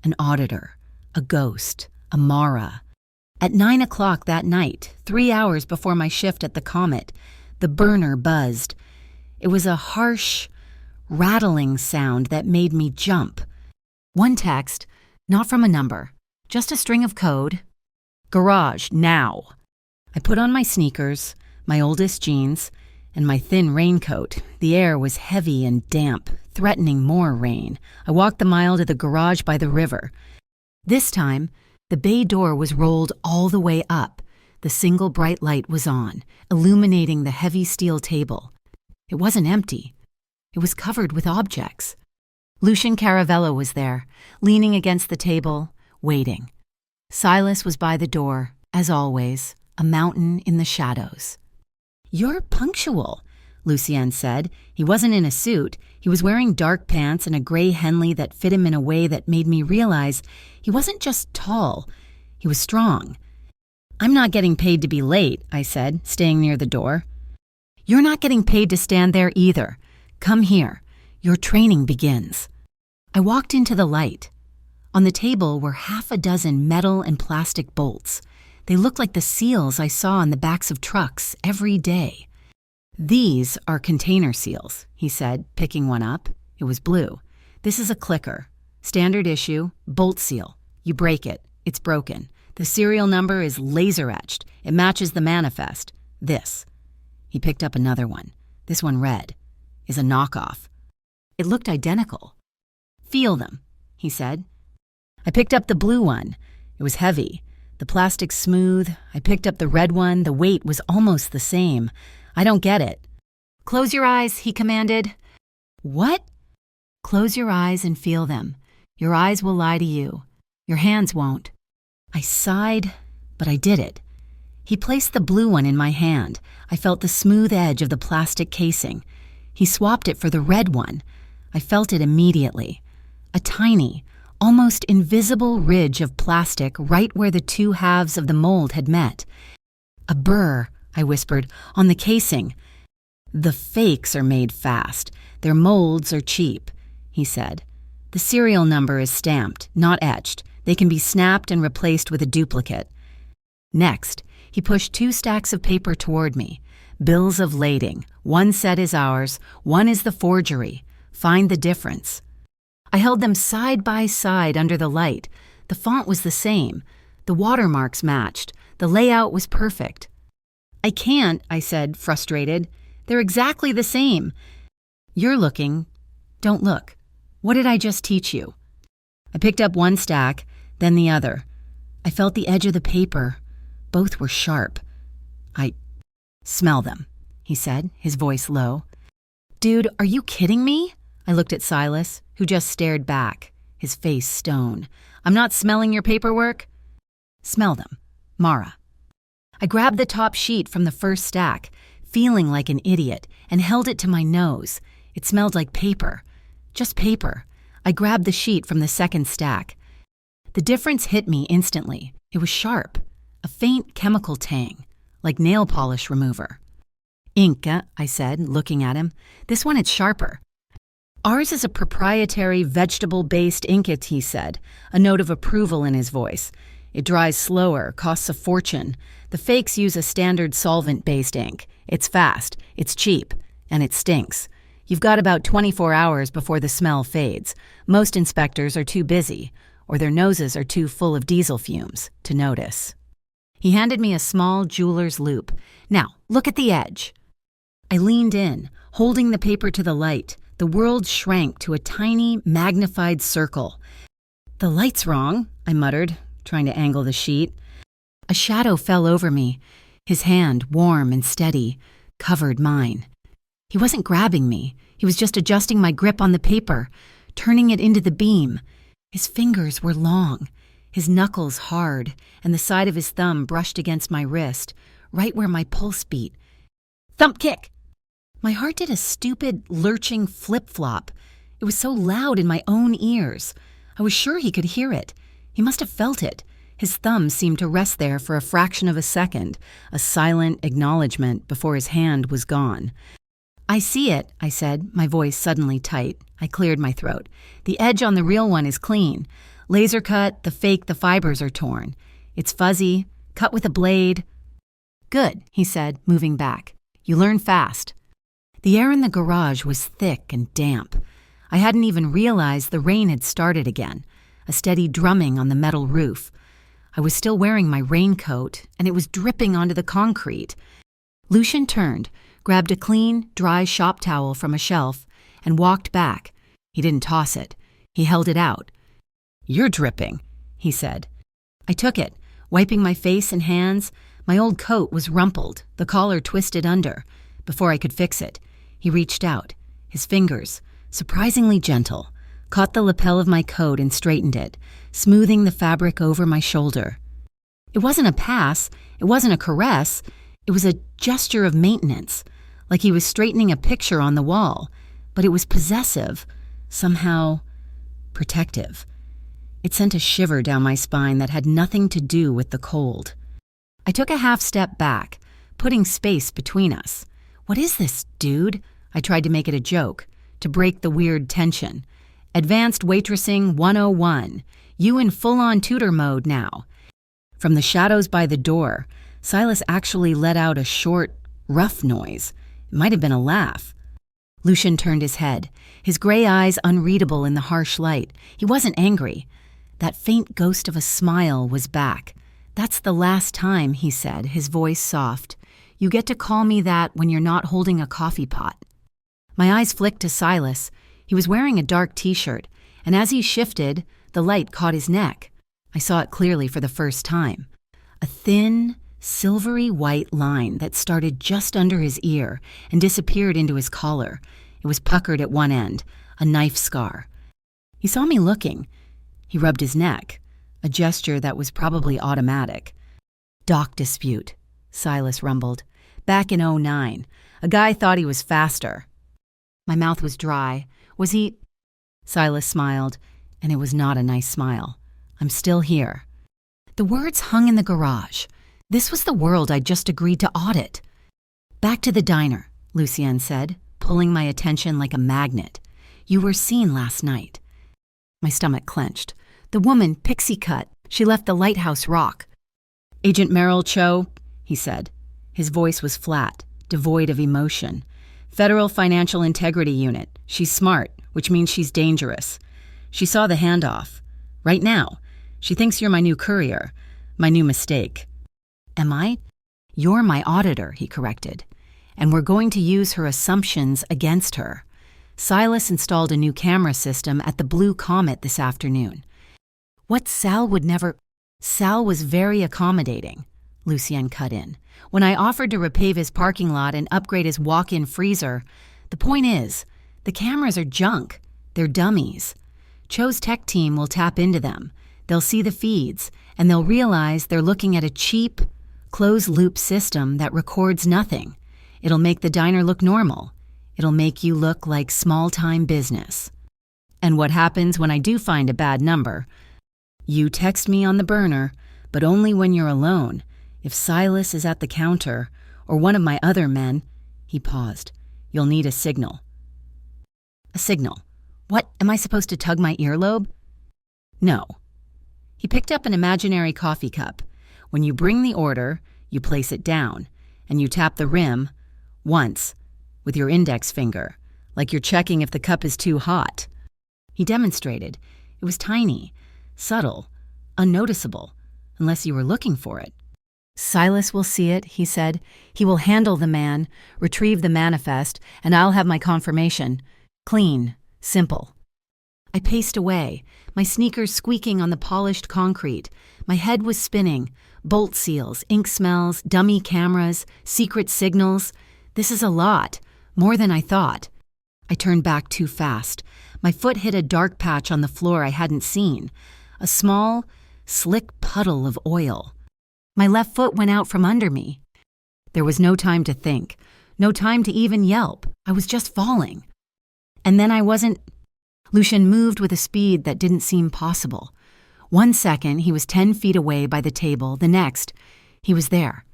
An auditor, a ghost, a Mara. At 9 o'clock that night, 3 hours before my shift at the Comet, the burner buzzed. It was a harsh, rattling sound that made me jump. One text, not from a number, just a string of code. Garage, now. I put on my sneakers, my oldest jeans, and my thin raincoat. The air was heavy and damp, threatening more rain. I walked the mile to the garage by the river. This time, the bay door was rolled all the way up. The single bright light was on, illuminating the heavy steel table. It wasn't empty. It was covered with objects. Lucian Caravello was there, leaning against the table, waiting. Silas was by the door, as always, a mountain in the shadows. "You're punctual," Lucienne said. He wasn't in a suit. He was wearing dark pants and a gray Henley that fit him in a way that made me realize he wasn't just tall. He was strong. "I'm not getting paid to be late," I said, staying near the door. "You're not getting paid to stand there either. Come here. Your training begins." I walked into the light. On the table were half a dozen metal and plastic bolts. They looked like the seals I saw on the backs of trucks every day. "These are container seals," he said, picking one up. It was blue. "This is a clicker. Standard issue, bolt seal. You break it. It's broken. The serial number is laser etched. It matches the manifest. This." He picked up another one. This one red. Is a knockoff. It looked identical. "Feel them," he said. I picked up the blue one. It was heavy. The plastic smooth. I picked up the red one. The weight was almost the same. I don't get it. "Close your eyes," he commanded. "What?" "Close your eyes and feel them. Your eyes will lie to you. Your hands won't." I sighed, but I did it. He placed the blue one in my hand. I felt the smooth edge of the plastic casing. He swapped it for the red one. I felt it immediately. A tiny, almost invisible ridge of plastic right where the two halves of the mold had met. "A burr," I whispered, "on the casing." "The fakes are made fast. Their molds are cheap," he said. "The serial number is stamped, not etched. They can be snapped and replaced with a duplicate." Next, he pushed 2 stacks of paper toward me. "Bills of lading. One set is ours. One is the forgery. Find the difference." I held them side by side under the light. The font was the same. The watermarks matched. The layout was perfect. "I can't," I said, frustrated. "They're exactly the same." "You're looking. Don't look. What did I just teach you?" I picked up one stack, then the other. I felt the edge of the paper. Both were sharp. "I smell them," he said, his voice low. "Dude, are you kidding me?" I looked at Silas, who just stared back, his face stone. "I'm not smelling your paperwork." "Smell them. Mara." I grabbed the top sheet from the first stack, feeling like an idiot, and held it to my nose. It smelled like paper. Just paper. I grabbed the sheet from the second stack. The difference hit me instantly. It was sharp, a faint chemical tang, like nail polish remover. Ink, I said, looking at him. This one, it's sharper. Ours is a proprietary vegetable-based inket, he said, a note of approval in his voice. It dries slower, costs a fortune. The fakes use a standard solvent-based ink. It's fast, it's cheap, and it stinks. You've got about 24 hours before the smell fades. Most inspectors are too busy, or their noses are too full of diesel fumes, to notice. He handed me a small jeweler's loupe. Now, look at the edge. I leaned in, holding the paper to the light. The world shrank to a tiny, magnified circle. The light's wrong, I muttered, trying to angle the sheet. A shadow fell over me. His hand, warm and steady, covered mine. He wasn't grabbing me. He was just adjusting my grip on the paper, turning it into the beam. His fingers were long, his knuckles hard, and the side of his thumb brushed against my wrist, right where my pulse beat. Thump kick! My heart did a stupid, lurching flip-flop. It was so loud in my own ears. I was sure he could hear it. He must have felt it. His thumb seemed to rest there for a fraction of a second, a silent acknowledgement before his hand was gone. I see it, I said, my voice suddenly tight. I cleared my throat. The edge on the real one is clean. Laser cut, the fake, the fibers are torn. It's fuzzy, cut with a blade. Good, he said, moving back. You learn fast. The air in the garage was thick and damp. I hadn't even realized the rain had started again, a steady drumming on the metal roof. I was still wearing my raincoat, and it was dripping onto the concrete. Lucian turned, grabbed a clean, dry shop towel from a shelf, and walked back. He didn't toss it. He held it out. You're dripping, he said. I took it, wiping my face and hands. My old coat was rumpled, the collar twisted under. Before I could fix it, he reached out. His fingers, surprisingly gentle, caught the lapel of my coat and straightened it, smoothing the fabric over my shoulder. It wasn't a pass. It wasn't a caress. It was a gesture of maintenance, like he was straightening a picture on the wall, but it was possessive, somehow protective. It sent a shiver down my spine that had nothing to do with the cold. I took a half step back, putting space between us. What is this, dude? I tried to make it a joke, to break the weird tension. Advanced Waitressing 101. You in full-on tutor mode now. From the shadows by the door, Silas actually let out a short, rough noise. It might have been a laugh. Lucian turned his head, his gray eyes unreadable in the harsh light. He wasn't angry. That faint ghost of a smile was back. That's the last time, he said, his voice soft. You get to call me that when you're not holding a coffee pot. My eyes flicked to Silas. He was wearing a dark t-shirt, and as he shifted, the light caught his neck. I saw it clearly for the first time. A thin, silvery white line that started just under his ear and disappeared into his collar. It was puckered at one end, a knife scar. He saw me looking. He rubbed his neck, a gesture that was probably automatic. Dock dispute, Silas rumbled. Back in '09, a guy thought he was faster. My mouth was dry. Was he? Silas smiled, and it was not a nice smile. I'm still here. The words hung in the garage. This was the world I'd just agreed to audit. Back to the diner, Lucienne said, pulling my attention like a magnet. You were seen last night. My stomach clenched. The woman, pixie cut. She left the Lighthouse Rock. Agent Merrill Cho, he said. His voice was flat, devoid of emotion. Federal Financial Integrity Unit. She's smart, which means she's dangerous. She saw the handoff. Right now. She thinks you're my new courier. My new mistake. Am I? You're my auditor, he corrected. And we're going to use her assumptions against her. Silas installed a new camera system at the Blue Comet this afternoon. What Sal would never... Sal was very accommodating, Lucienne cut in. When I offered to repave his parking lot and upgrade his walk-in freezer, the point is, the cameras are junk. They're dummies. Cho's tech team will tap into them. They'll see the feeds, and they'll realize they're looking at a cheap, closed-loop system that records nothing. It'll make the diner look normal. It'll make you look like small-time business. And what happens when I do find a bad number? You text me on the burner, but only when you're alone. If Silas is at the counter, or one of my other men, he paused. You'll need a signal. A signal? What, am I supposed to tug my earlobe? No. He picked up an imaginary coffee cup. When you bring the order, you place it down, and you tap the rim once with your index finger, like you're checking if the cup is too hot. He demonstrated. It was tiny, subtle, unnoticeable, unless you were looking for it. Silas will see it, he said. He will handle the man, retrieve the manifest, and I'll have my confirmation. Clean, simple. I paced away, my sneakers squeaking on the polished concrete. My head was spinning. Bolt seals, ink smells, dummy cameras, secret signals. This is a lot, more than I thought. I turned back too fast. My foot hit a dark patch on the floor I hadn't seen. A small, slick puddle of oil. My left foot went out from under me. There was no time to think, no time to even yelp. I was just falling. And then I wasn't. Lucien moved with a speed that didn't seem possible. 1 second, he was 10 feet away by the table. The next, he was there.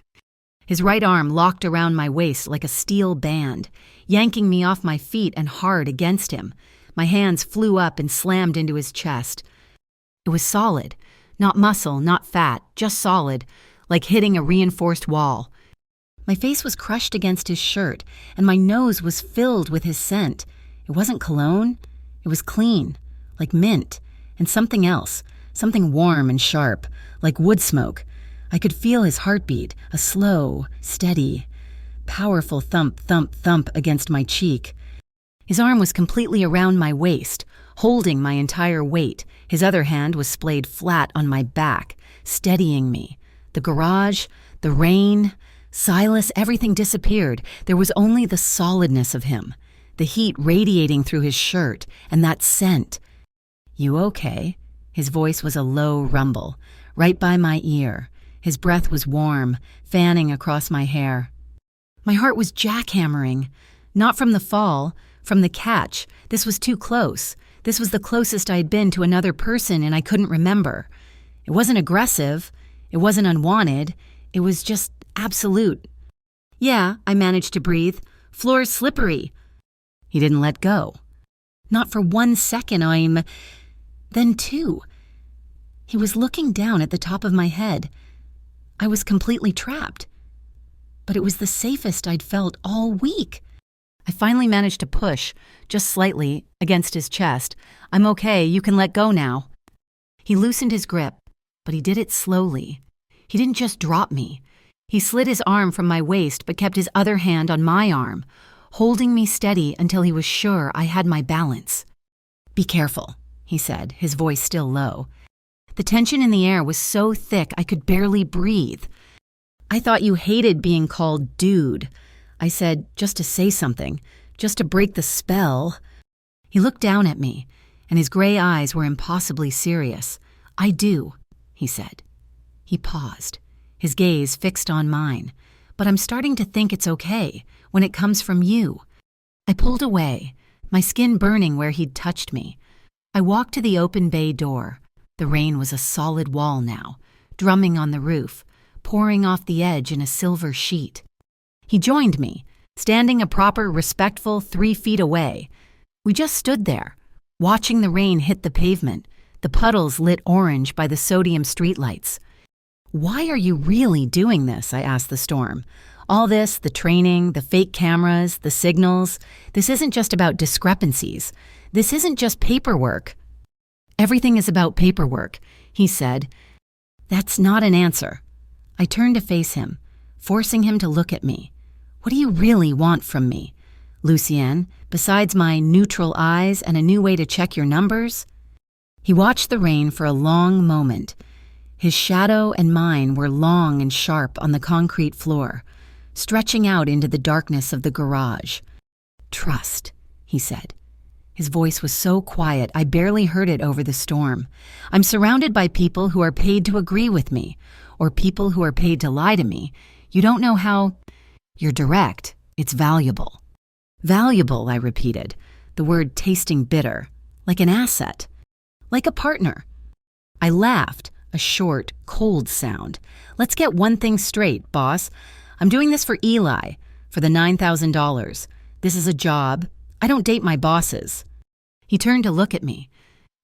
His right arm locked around my waist like a steel band, yanking me off my feet and hard against him. My hands flew up and slammed into his chest. It was solid, not muscle, not fat, just solid, like hitting a reinforced wall. My face was crushed against his shirt, and my nose was filled with his scent. It wasn't cologne. It was clean, like mint, and something else, something warm and sharp, like wood smoke. I could feel his heartbeat, a slow, steady, powerful thump, thump, thump against my cheek. His arm was completely around my waist, holding my entire weight. His other hand was splayed flat on my back, steadying me. The garage, the rain, Silas, everything disappeared. There was only the solidness of him, the heat radiating through his shirt, and that scent. You okay? His voice was a low rumble, right by my ear. His breath was warm, fanning across my hair. My heart was jackhammering, not from the fall, from the catch. This was too close. This was the closest I'd been to another person, and I couldn't remember. It wasn't aggressive. It wasn't unwanted. It was just absolute. Yeah, I managed to breathe. Floor's slippery. He didn't let go. Not for 1 second. Then 2. He was looking down at the top of my head. I was completely trapped. But it was the safest I'd felt all week. I finally managed to push, just slightly, against his chest. I'm okay, you can let go now. He loosened his grip, but he did it slowly. He didn't just drop me. He slid his arm from my waist but kept his other hand on my arm, holding me steady until he was sure I had my balance. Be careful, he said, his voice still low. The tension in the air was so thick I could barely breathe. I thought you hated being called dude. I said, just to say something, just to break the spell. He looked down at me, and his gray eyes were impossibly serious. I do, he said. He paused, his gaze fixed on mine. But I'm starting to think it's okay when it comes from you. I pulled away, my skin burning where he'd touched me. I walked to the open bay door. The rain was a solid wall now, drumming on the roof, pouring off the edge in a silver sheet. He joined me, standing a proper, respectful 3 feet away. We just stood there, watching the rain hit the pavement, the puddles lit orange by the sodium streetlights. Why are you really doing this? I asked the storm. All this, the training, the fake cameras, the signals, this isn't just about discrepancies. This isn't just paperwork. Everything is about paperwork, he said. That's not an answer. I turned to face him, forcing him to look at me. What do you really want from me, Lucien, besides my neutral eyes and a new way to check your numbers? He watched the rain for a long moment. His shadow and mine were long and sharp on the concrete floor, stretching out into the darkness of the garage. Trust, he said. His voice was so quiet, I barely heard it over the storm. I'm surrounded by people who are paid to agree with me, or people who are paid to lie to me. You don't know how. You're direct. It's valuable. Valuable, I repeated, the word tasting bitter, like an asset, like a partner. I laughed, a short, cold sound. Let's get one thing straight, boss. I'm doing this for Eli, for the $9,000. This is a job. I don't date my bosses. He turned to look at me.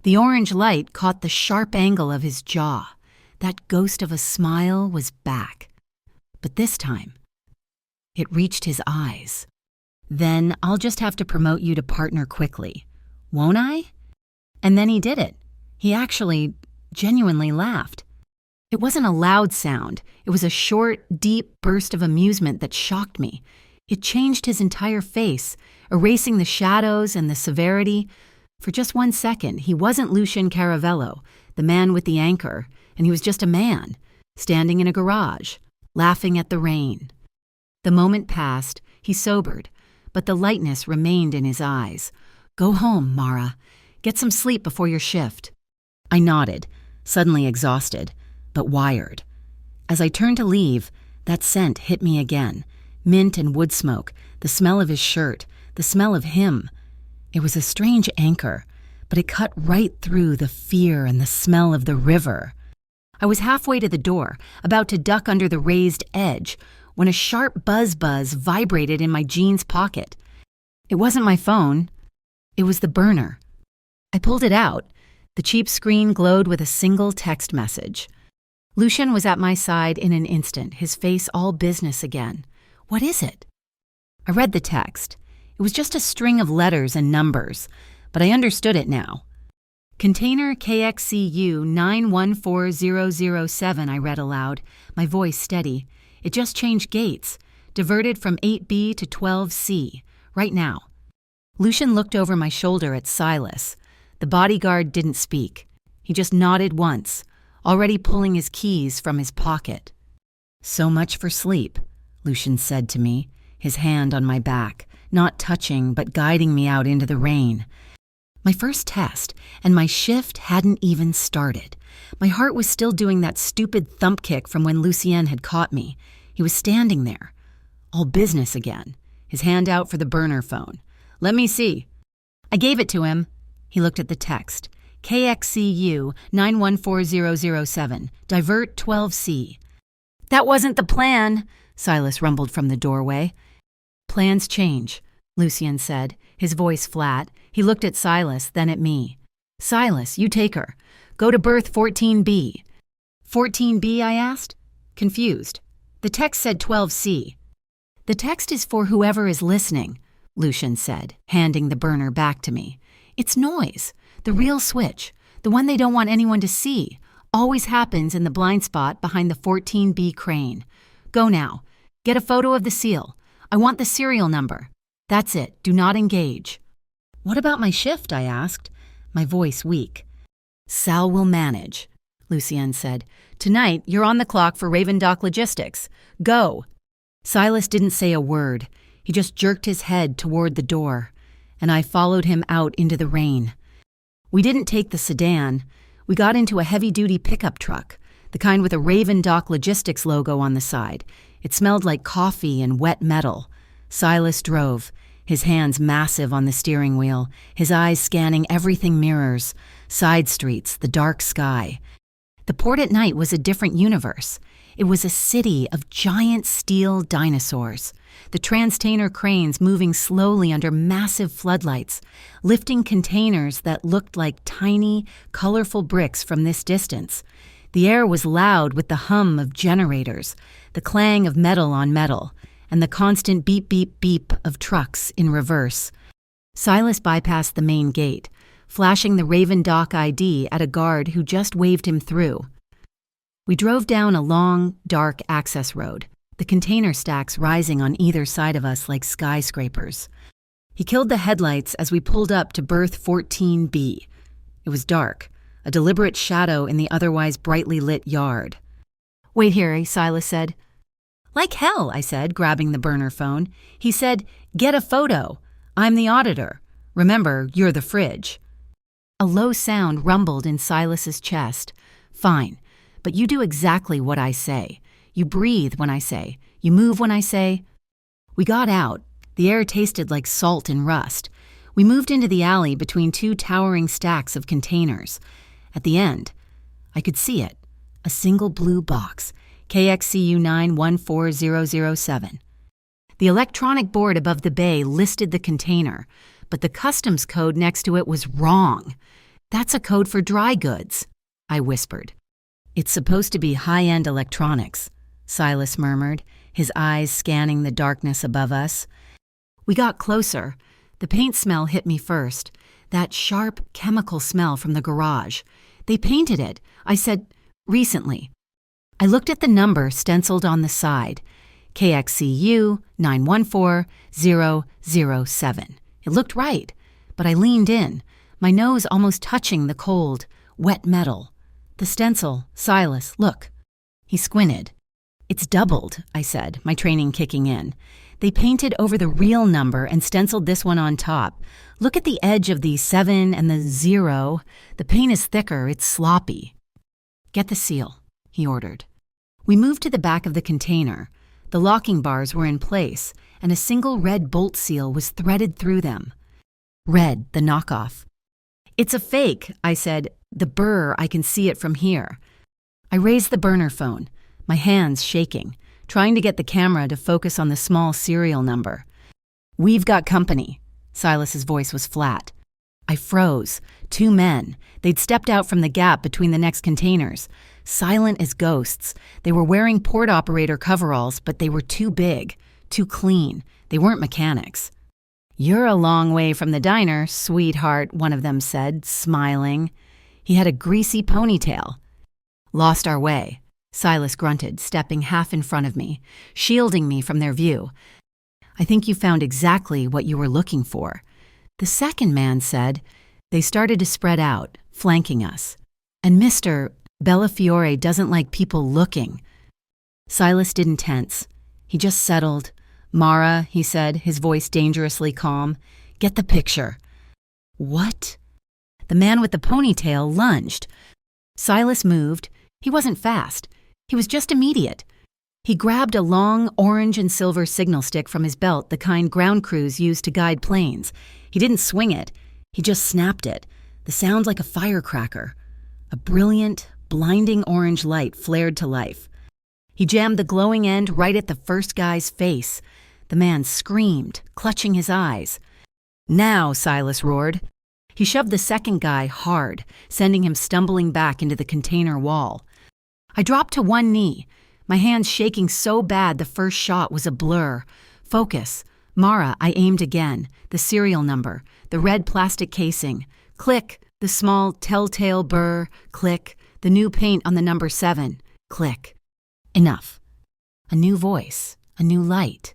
The orange light caught the sharp angle of his jaw. That ghost of a smile was back. But this time, it reached his eyes. Then I'll just have to promote you to partner quickly, won't I? And then he did it. He actually genuinely laughed. It wasn't a loud sound. It was a short, deep burst of amusement that shocked me. It changed his entire face, erasing the shadows and the severity. For just 1 second, he wasn't Lucian Caravello, the man with the anchor, and he was just a man, standing in a garage, laughing at the rain. The moment passed, he sobered, but the lightness remained in his eyes. Go home, Mara. Get some sleep before your shift. I nodded, suddenly exhausted, but wired. As I turned to leave, that scent hit me again. Mint and wood smoke, the smell of his shirt, the smell of him. It was a strange anchor, but it cut right through the fear and the smell of the river. I was halfway to the door, about to duck under the raised edge, when a sharp buzz vibrated in my jeans pocket. It wasn't my phone. It was the burner. I pulled it out. The cheap screen glowed with a single text message. Lucian was at my side in an instant, his face all business again. What is it? I read the text. It was just a string of letters and numbers, but I understood it now. Container KXCU 914007, I read aloud, my voice steady. It just changed gates, diverted from 8B to 12C, right now. Lucian looked over my shoulder at Silas. The bodyguard didn't speak. He just nodded once, already pulling his keys from his pocket. So much for sleep, Lucian said to me, his hand on my back, not touching but guiding me out into the rain. My first test, and my shift hadn't even started. My heart was still doing that stupid thump kick from when Lucien had caught me. He was standing there, all business again, his hand out for the burner phone. Let me see. I gave it to him. He looked at the text. KXCU 914007, divert 12C. That wasn't the plan, Silas rumbled from the doorway. Plans change, Lucien said, his voice flat. He looked at Silas, then at me. Silas, you take her. Go to berth 14B. 14B, I asked, confused. The text said 12C. The text is for whoever is listening, Lucian said, handing the burner back to me. It's noise, the real switch, the one they don't want anyone to see, always happens in the blind spot behind the 14B crane. Go now. Get a photo of the seal. I want the serial number. That's it. Do not engage. What about my shift? I asked, my voice weak. Sal will manage, Lucien said. Tonight, you're on the clock for Raven Dock Logistics. Go. Silas didn't say a word. He just jerked his head toward the door, and I followed him out into the rain. We didn't take the sedan. We got into a heavy-duty pickup truck, the kind with a Raven Dock Logistics logo on the side. It smelled like coffee and wet metal. Silas drove, his hands massive on the steering wheel, his eyes scanning everything mirrors, side streets, the dark sky. The port at night was a different universe. It was a city of giant steel dinosaurs. The transtainer cranes moving slowly under massive floodlights, lifting containers that looked like tiny, colorful bricks from this distance. The air was loud with the hum of generators, the clang of metal on metal, and the constant beep, beep, beep of trucks in reverse. Silas bypassed the main gate, flashing the Raven Dock ID at a guard who just waved him through. We drove down a long, dark access road, the container stacks rising on either side of us like skyscrapers. He killed the headlights as we pulled up to berth 14B. It was dark, a deliberate shadow in the otherwise brightly lit yard. Wait here, Silas said. Like hell, I said, grabbing the burner phone. He said, get a photo. I'm the auditor. Remember, you're the fridge." A low sound rumbled in Silas's chest. "Fine, but you do exactly what I say. You breathe when I say. You move when I say." We got out. The air tasted like salt and rust. We moved into the alley between two towering stacks of containers. At the end, I could see it. A single blue box, KXCU 914007. The electronic board above the bay listed the container, but the customs code next to it was wrong. "That's a code for dry goods," I whispered. "It's supposed to be high-end electronics," Silas murmured, his eyes scanning the darkness above us. We got closer. The paint smell hit me first, that sharp chemical smell from the garage. "They painted it," I said, "recently." I looked at the number stenciled on the side, KXCU 914007. It looked right, but I leaned in, my nose almost touching the cold, wet metal. "The stencil, Silas, look." He squinted. "It's doubled," I said, my training kicking in. "They painted over the real number and stenciled this one on top. Look at the edge of the 7 and the 0. The paint is thicker, it's sloppy." "Get the seal," he ordered. We moved to the back of the container. The locking bars were in place, and a single red bolt seal was threaded through them. Red, the knockoff. "It's a fake," I said. "The burr, I can see it from here." I raised the burner phone, my hands shaking, trying to get the camera to focus on the small serial number. "We've got company." Silas's voice was flat. I froze. 2 men. They'd stepped out from the gap between the next containers. Silent as ghosts. They were wearing port operator coveralls, but they were too big, too clean. They weren't mechanics. "You're a long way from the diner, sweetheart," one of them said, smiling. He had a greasy ponytail. "Lost our way," Silas grunted, stepping half in front of me, shielding me from their view. "I think you found exactly what you were looking for." The second man said. They started to spread out, flanking us. "And Mr. Bellafiore doesn't like people looking." Silas didn't tense. He just settled. "Mara," he said, his voice dangerously calm, "get the picture." "What?" The man with the ponytail lunged. Silas moved. He wasn't fast. He was just immediate. He grabbed a long orange and silver signal stick from his belt, the kind ground crews use to guide planes. He didn't swing it. He just snapped it, the sound like a firecracker. A brilliant, blinding orange light flared to life. He jammed the glowing end right at the first guy's face. The man screamed, clutching his eyes. "Now," Silas roared. He shoved the second guy hard, sending him stumbling back into the container wall. I dropped to one knee, my hands shaking so bad the first shot was a blur. "Focus." "Mara," I aimed again. The serial number, the red plastic casing. Click, the small telltale burr. Click, the new paint on the number 7. Click. Enough. A new voice, a new light.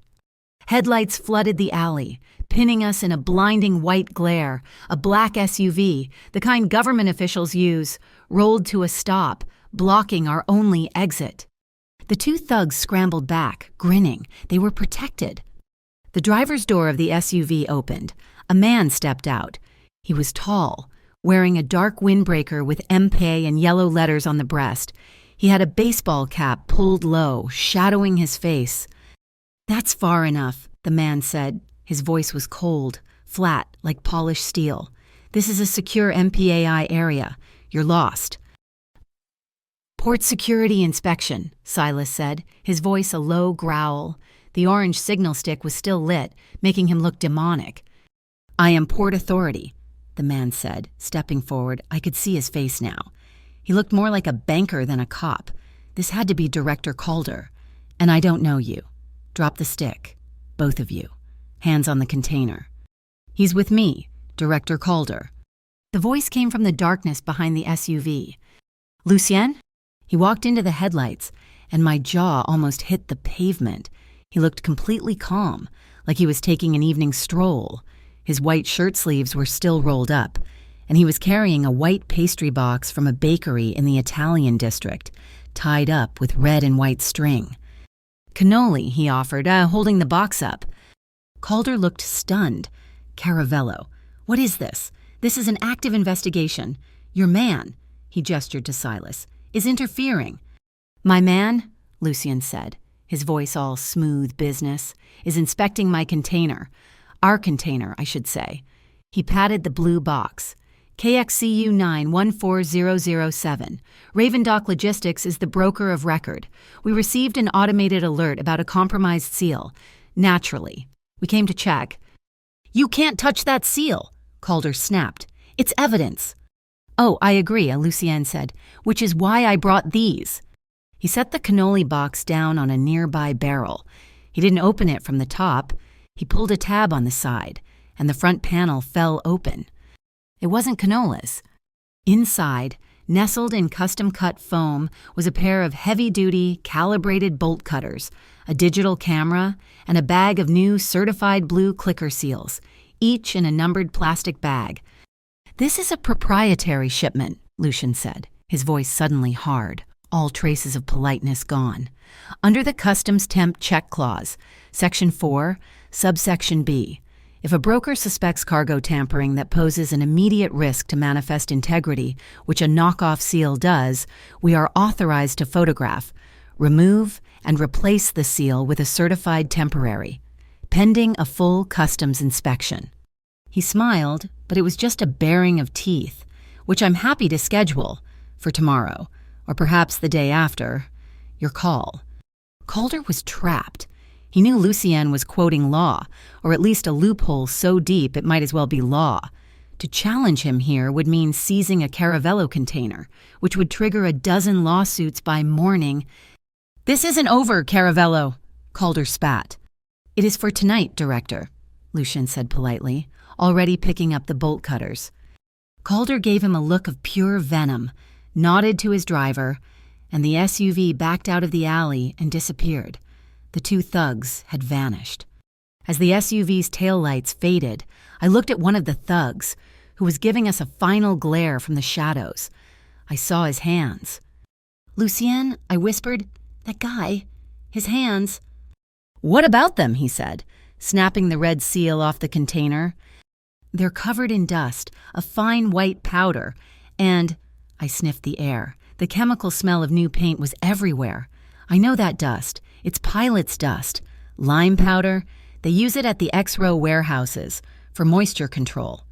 Headlights flooded the alley, pinning us in a blinding white glare. A black SUV, the kind government officials use, rolled to a stop, blocking our only exit. The 2 thugs scrambled back, grinning. They were protected. The driver's door of the SUV opened. A man stepped out. He was tall, wearing a dark windbreaker with MP and yellow letters on the breast. He had a baseball cap pulled low, shadowing his face. "That's far enough," the man said. His voice was cold, flat, like polished steel. "This is a secure MPAI area. You're lost." "Port security inspection," Silas said, his voice a low growl. The orange signal stick was still lit, making him look demonic. "I am Port Authority," the man said, stepping forward. I could see his face now. He looked more like a banker than a cop. This had to be Director Calder. "And I don't know you. Drop the stick. Both of you. Hands on the container." "He's with me, Director Calder." The voice came from the darkness behind the SUV. "Lucien?" He walked into the headlights, and my jaw almost hit the pavement. He looked completely calm, like he was taking an evening stroll. His white shirt sleeves were still rolled up, and he was carrying a white pastry box from a bakery in the Italian district, tied up with red and white string. "Cannoli," he offered, holding the box up. Calder looked stunned. "Caravello. What is this? This is an active investigation. Your man," he gestured to Silas, "is interfering." "My man," Lucien said, his voice all smooth business, "is inspecting my container. Our container, I should say." He patted the blue box. "KXCU 914007. Raven Dock Logistics is the broker of record. We received an automated alert about a compromised seal. Naturally. We came to check." "You can't touch that seal," Calder snapped. "It's evidence." "Oh, I agree," Lucien said, "which is why I brought these." He set the cannoli box down on a nearby barrel. He didn't open it from the top. He pulled a tab on the side, and the front panel fell open. It wasn't cannolis. Inside, nestled in custom-cut foam, was a pair of heavy-duty, calibrated bolt cutters, a digital camera, and a bag of new certified blue clicker seals, each in a numbered plastic bag. "This is a proprietary shipment," Lucien said, his voice suddenly hard, all traces of politeness gone. "Under the Customs Temp Check Clause, Section 4, Subsection B. If a broker suspects cargo tampering that poses an immediate risk to manifest integrity, which a knockoff seal does, we are authorized to photograph, remove, and replace the seal with a certified temporary, pending a full customs inspection." He smiled, but it was just a baring of teeth, "which I'm happy to schedule for tomorrow, or perhaps the day after. Your call." Calder was trapped. He knew Lucien was quoting law, or at least a loophole so deep it might as well be law. To challenge him here would mean seizing a Caravello container, which would trigger a dozen lawsuits by morning. "This isn't over, Caravello," Calder spat. "It is for tonight, Director," Lucien said politely, already picking up the bolt cutters. Calder gave him a look of pure venom, nodded to his driver, and the SUV backed out of the alley and disappeared. The two thugs had vanished. As the SUV's taillights faded, I looked at one of the thugs, who was giving us a final glare from the shadows. I saw his hands. "Lucien," I whispered, "that guy, his hands." "What about them?" he said, snapping the red seal off the container. "They're covered in dust, a fine white powder, and—" I sniffed the air. The chemical smell of new paint was everywhere. "I know that dust. It's pilot's dust. Lime powder. They use it at the X-Row warehouses for moisture control."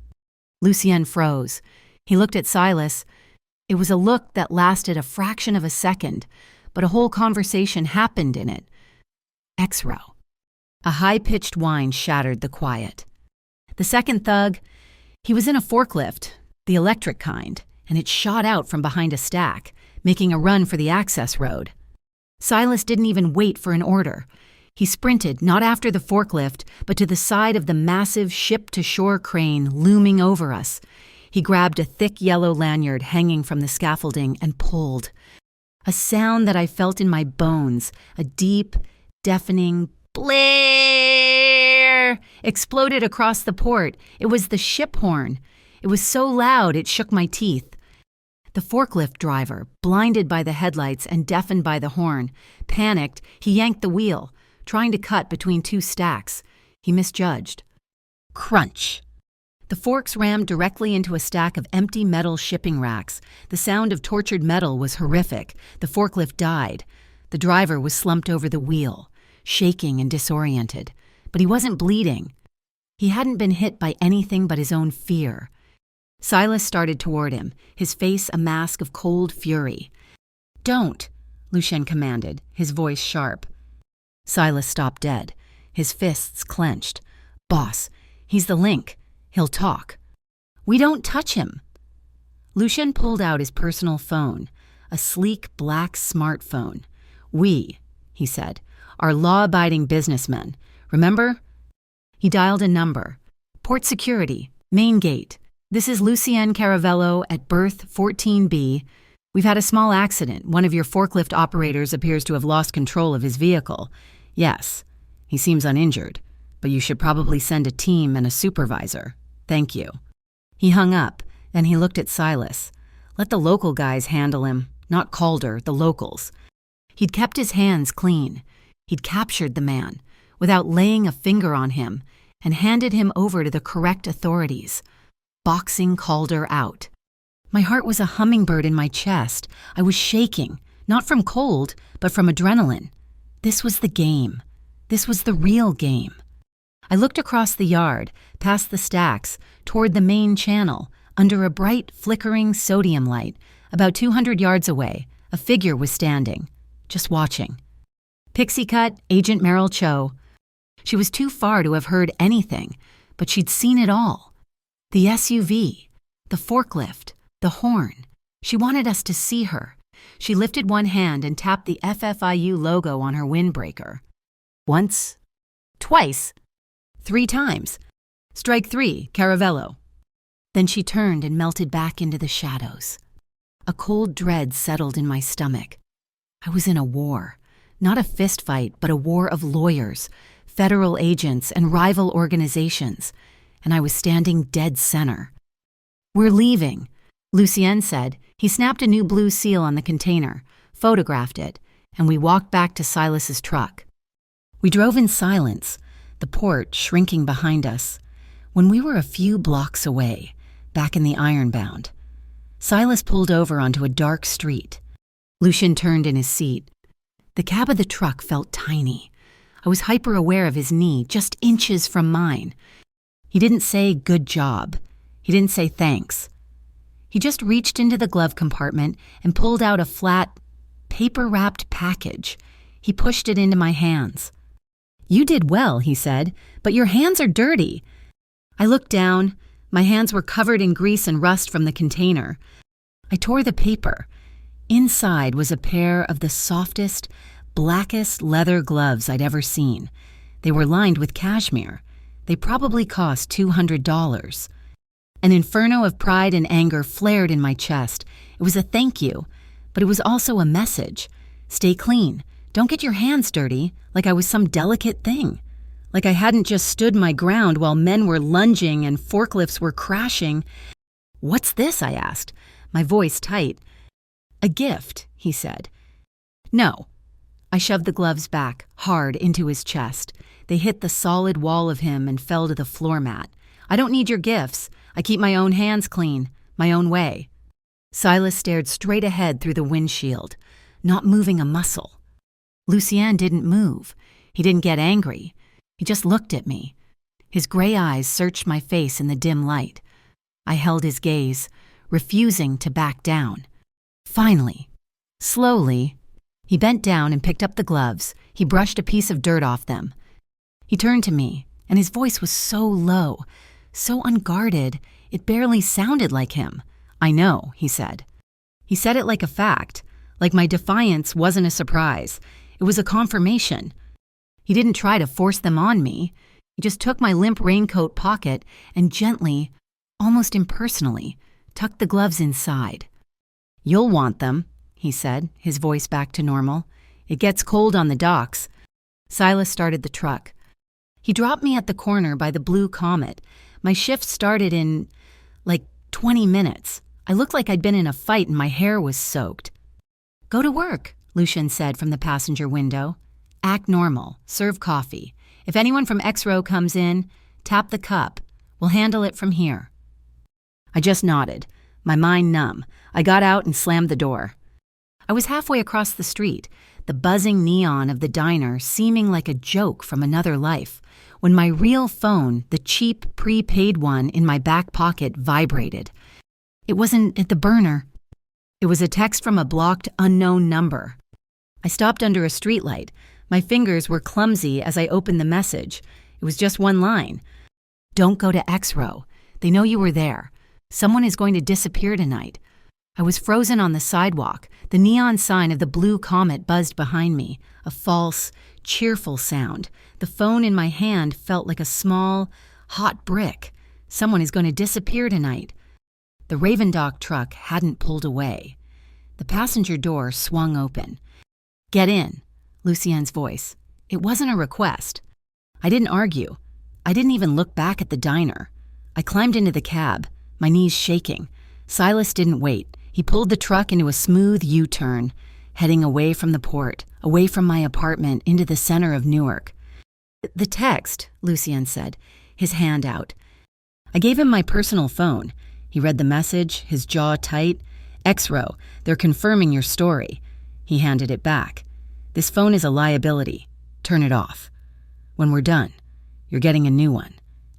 Lucien froze. He looked at Silas. It was a look that lasted a fraction of a second, but a whole conversation happened in it. X-Row. A high-pitched whine shattered the quiet. The second thug, he was in a forklift, the electric kind, and it shot out from behind a stack, making a run for the access road. Silas didn't even wait for an order. He sprinted, not after the forklift, but to the side of the massive ship-to-shore crane looming over us. He grabbed a thick yellow lanyard hanging from the scaffolding and pulled. A sound that I felt in my bones, a deep, deafening blare, exploded across the port. It was the ship horn. It was so loud it shook my teeth. The forklift driver, blinded by the headlights and deafened by the horn, panicked. He yanked the wheel, trying to cut between two stacks. He misjudged. Crunch! The forks rammed directly into a stack of empty metal shipping racks. The sound of tortured metal was horrific. The forklift died. The driver was slumped over the wheel, shaking and disoriented. But he wasn't bleeding. He hadn't been hit by anything but his own fear. Silas started toward him, his face a mask of cold fury. "Don't," Lucien commanded, his voice sharp. Silas stopped dead, his fists clenched. "Boss, he's the link. He'll talk." "We don't touch him." Lucien pulled out his personal phone, a sleek black smartphone. "We," he said, "are law-abiding businessmen. Remember?" He dialed a number. "Port security, main gate. This is Lucien Caravello at berth 14B. We've had a small accident. One of your forklift operators appears to have lost control of his vehicle. Yes, he seems uninjured, but you should probably send a team and a supervisor. Thank you." He hung up, and he looked at Silas. Let the local guys handle him, not Calder, the locals. He'd kept his hands clean. He'd captured the man, without laying a finger on him, and handed him over to the correct authorities. Boxing called her out. My heart was a hummingbird in my chest. I was shaking, not from cold, but from adrenaline. This was the game. This was the real game. I looked across the yard, past the stacks, toward the main channel. Under a bright, flickering sodium light, about 200 yards away, a figure was standing, just watching. Pixie cut, Agent Merrill Cho. She was too far to have heard anything, but she'd seen it all. The SUV, the forklift, the horn. She wanted us to see her. She lifted one hand and tapped the FFIU logo on her windbreaker. Once, twice, 3 times. Strike 3, Caravello. Then she turned and melted back into the shadows. A cold dread settled in my stomach. I was in a war. Not a fist fight, but a war of lawyers, federal agents, and rival organizations. And I was standing dead center. "We're leaving," Lucien said. He snapped a new blue seal on the container, photographed it, and we walked back to Silas's truck. We drove in silence, the port shrinking behind us. When we were a few blocks away, back in the Ironbound, Silas pulled over onto a dark street. Lucien turned in his seat. The cab of the truck felt tiny. I was hyper-aware of his knee, just inches from mine. He didn't say good job. He didn't say thanks. He just reached into the glove compartment and pulled out a flat, paper-wrapped package. He pushed it into my hands. "You did well," he said, "but your hands are dirty." I looked down. My hands were covered in grease and rust from the container. I tore the paper. Inside was a pair of the softest, blackest leather gloves I'd ever seen. They were lined with cashmere. They probably cost $200. An inferno of pride and anger flared in my chest. It was a thank you, but it was also a message. Stay clean. Don't get your hands dirty, like I was some delicate thing. Like I hadn't just stood my ground while men were lunging and forklifts were crashing. "What's this?" I asked, my voice tight. "A gift," he said. "No." I shoved the gloves back, hard, into his chest. They hit the solid wall of him and fell to the floor mat. "I don't need your gifts. I keep my own hands clean, my own way." Silas stared straight ahead through the windshield, not moving a muscle. Lucien didn't move. He didn't get angry. He just looked at me. His gray eyes searched my face in the dim light. I held his gaze, refusing to back down. Finally, slowly, he bent down and picked up the gloves. He brushed a piece of dirt off them. He turned to me, and his voice was so low, so unguarded, it barely sounded like him. "I know," he said. He said it like a fact, like my defiance wasn't a surprise. It was a confirmation. He didn't try to force them on me. He just took my limp raincoat pocket and gently, almost impersonally, tucked the gloves inside. "You'll want them," he said, his voice back to normal. "It gets cold on the docks." Silas started the truck. He dropped me at the corner by the Blue Comet. My shift started in, 20 minutes. I looked like I'd been in a fight and my hair was soaked. "Go to work," Lucien said from the passenger window. "Act normal. Serve coffee. If anyone from X-Row comes in, tap the cup. We'll handle it from here." I just nodded, my mind numb. I got out and slammed the door. I was halfway across the street, the buzzing neon of the diner seeming like a joke from another life, when my real phone, the cheap, prepaid one in my back pocket, vibrated. It wasn't at the burner. It was a text from a blocked, unknown number. I stopped under a streetlight. My fingers were clumsy as I opened the message. It was just one line. "Don't go to X-Row. They know you were there. Someone is going to disappear tonight." I was frozen on the sidewalk. The neon sign of the Blue Comet buzzed behind me, a false, cheerful sound. The phone in my hand felt like a small, hot brick. Someone is going to disappear tonight. The Ravendock truck hadn't pulled away. The passenger door swung open. "Get in," Lucien's voice. It wasn't a request. I didn't argue. I didn't even look back at the diner. I climbed into the cab, my knees shaking. Silas didn't wait. He pulled the truck into a smooth U-turn, heading away from the port, away from my apartment, into the center of Newark. "The text," Lucien said, his hand out. I gave him my personal phone. He read the message, his jaw tight. X-Row, they're confirming your story. He handed it back. This phone is a liability. Turn it off. When we're done, you're getting a new one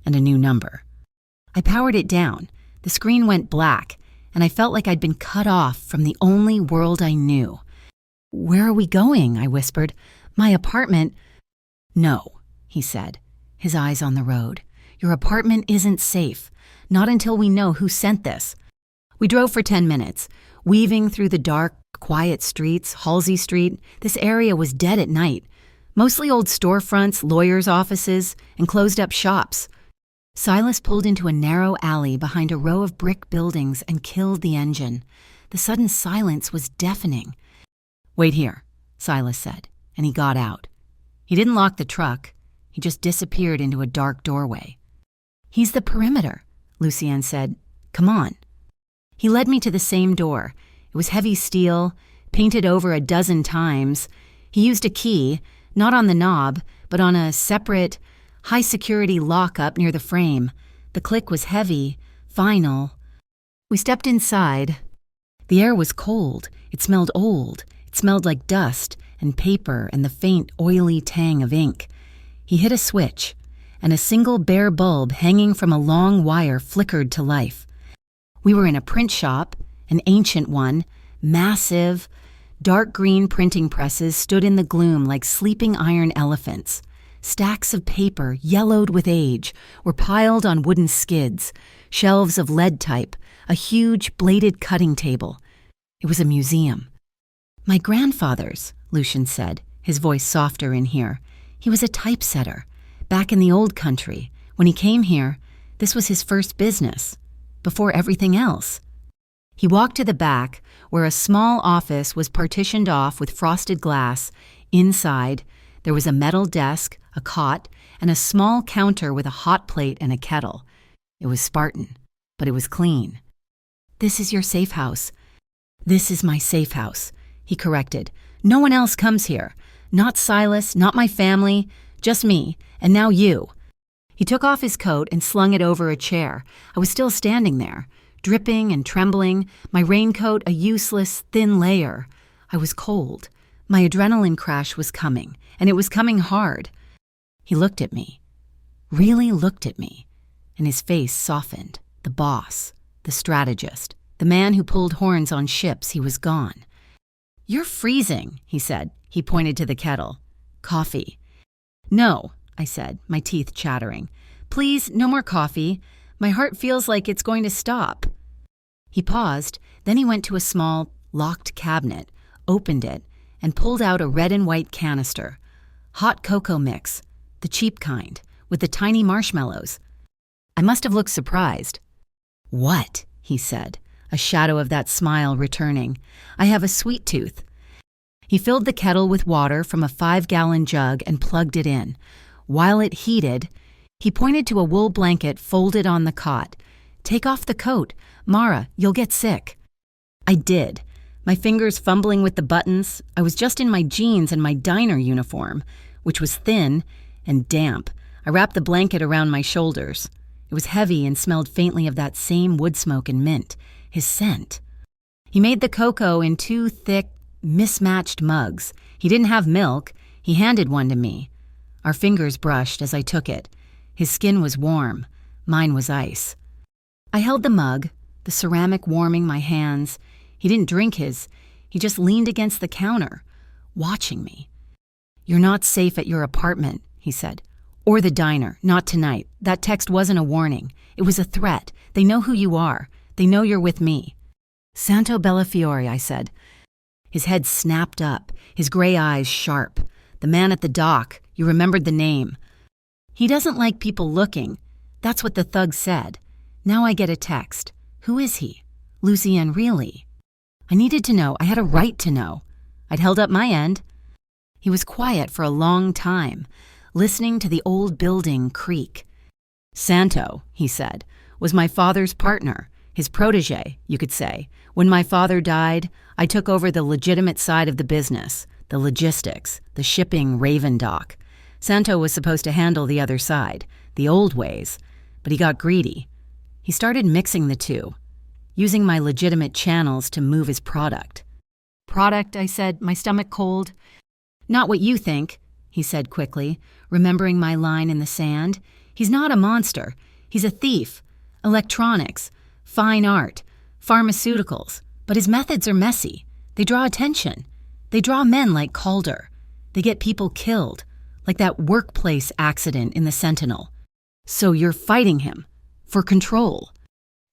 and a new number. I powered it down. The screen went black, and I felt like I'd been cut off from the only world I knew. Where are we going? I whispered. My apartment. No, he said, his eyes on the road. Your apartment isn't safe. Not until we know who sent this. We drove for 10 minutes, weaving through the dark, quiet streets, Halsey Street. This area was dead at night. Mostly old storefronts, lawyers' offices, and closed-up shops. Silas pulled into a narrow alley behind a row of brick buildings and killed the engine. The sudden silence was deafening. Wait here, Silas said, and he got out. He didn't lock the truck. He just disappeared into a dark doorway. He's the perimeter, Lucienne said. Come on. He led me to the same door. It was heavy steel, painted over a dozen times. He used a key, not on the knob, but on a separate, high-security lock-up near the frame. The click was heavy, final. We stepped inside. The air was cold. It smelled old. It smelled like dust and paper and the faint, oily tang of ink. He hit a switch, and a single bare bulb hanging from a long wire flickered to life. We were in a print shop, an ancient one, massive. Dark green printing presses stood in the gloom like sleeping iron elephants. Stacks of paper, yellowed with age, were piled on wooden skids, shelves of lead type, a huge bladed cutting table. It was a museum. My grandfather's, Lucian said, his voice softer in here. He was a typesetter. Back in the old country, when he came here, this was his first business, before everything else. He walked to the back, where a small office was partitioned off with frosted glass. Inside, there was a metal desk, a cot, and a small counter with a hot plate and a kettle. It was Spartan, but it was clean. This is your safe house. This is my safe house, he corrected. No one else comes here. Not Silas, not my family, just me, and now you. He took off his coat and slung it over a chair. I was still standing there, dripping and trembling, my raincoat a useless, thin layer. I was cold. My adrenaline crash was coming, and it was coming hard. He looked at me, really looked at me, and his face softened. The boss, the strategist, the man who pulled horns on ships. He was gone. You're freezing, he said. He pointed to the kettle. Coffee. No, I said, my teeth chattering. Please, no more coffee. My heart feels like it's going to stop. He paused, then he went to a small, locked cabinet, opened it, and pulled out a red and white canister. Hot cocoa mix, the cheap kind, with the tiny marshmallows. I must have looked surprised. What? He said, a shadow of that smile returning. I have a sweet tooth. He filled the kettle with water from a 5-gallon jug and plugged it in. While it heated, he pointed to a wool blanket folded on the cot. Take off the coat. Mara, you'll get sick. I did, my fingers fumbling with the buttons. I was just in my jeans and my diner uniform, which was thin and damp. I wrapped the blanket around my shoulders. It was heavy and smelled faintly of that same wood smoke and mint, his scent. He made the cocoa in 2 thick, mismatched mugs. He didn't have milk. He handed one to me. Our fingers brushed as I took it. His skin was warm. Mine was ice. I held the mug, the ceramic warming my hands. He didn't drink his. He just leaned against the counter, watching me. You're not safe at your apartment, he said. Or the diner. Not tonight. That text wasn't a warning. It was a threat. They know who you are. They know you're with me. Santo Bellafiore, I said. His head snapped up, his gray eyes sharp. The man at the dock. You remembered the name. He doesn't like people looking. That's what the thug said. Now I get a text. Who is he? Lucienne, really? I needed to know. I had a right to know. I'd held up my end. He was quiet for a long time, listening to the old building creak. Santo, he said, was my father's partner, his protege, you could say. When my father died, I took over the legitimate side of the business, the logistics, the shipping Raven dock. Santo was supposed to handle the other side, the old ways, but he got greedy. He started mixing the two, using my legitimate channels to move his product. Product, I said, my stomach cold. Not what you think, he said quickly, remembering my line in the sand. He's not a monster. He's a thief. Electronics, fine art, pharmaceuticals. But his methods are messy. They draw attention. They draw men like Calder. They get people killed, like that workplace accident in the Sentinel. So you're fighting him, for control.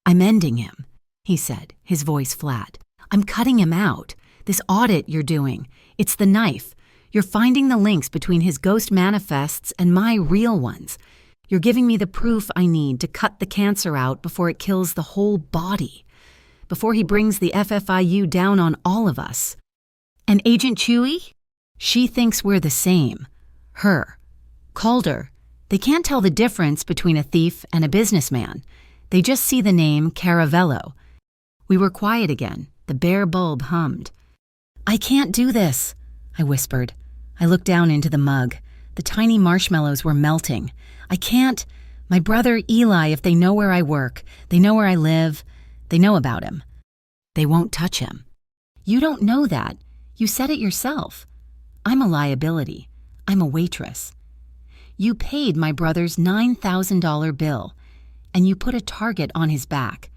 I'm ending him, he said, his voice flat. I'm cutting him out. This audit you're doing, it's the knife. You're finding the links between his ghost manifests and my real ones. You're giving me the proof I need to cut the cancer out before it kills the whole body, before he brings the FFIU down on all of us. And Agent Chewie? She thinks we're the same. Her. Calder. They can't tell the difference between a thief and a businessman. They just see the name Caravello. We were quiet again. The bare bulb hummed. I can't do this, I whispered. I looked down into the mug. The tiny marshmallows were melting. I can't. My brother, Eli, if they know where I work, they know where I live, they know about him. They won't touch him. You don't know that. You said it yourself. I'm a liability. I'm a waitress. You paid my brother's $9,000 bill, and you put a target on his back.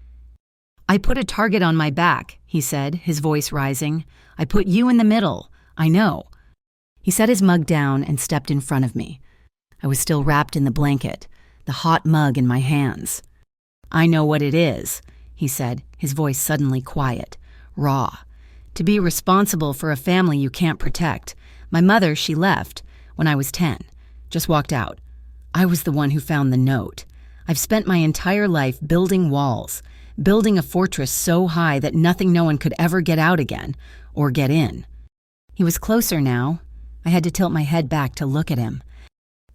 I put a target on my back, he said, his voice rising. I put you in the middle. I know. He set his mug down and stepped in front of me. I was still wrapped in the blanket, the hot mug in my hands. I know what it is, he said, his voice suddenly quiet, raw. To be responsible for a family you can't protect. My mother, she left when I was 10, just walked out. I was the one who found the note. I've spent my entire life building walls, building a fortress so high that nothing no one could ever get out again, or get in. He was closer now. I had to tilt my head back to look at him.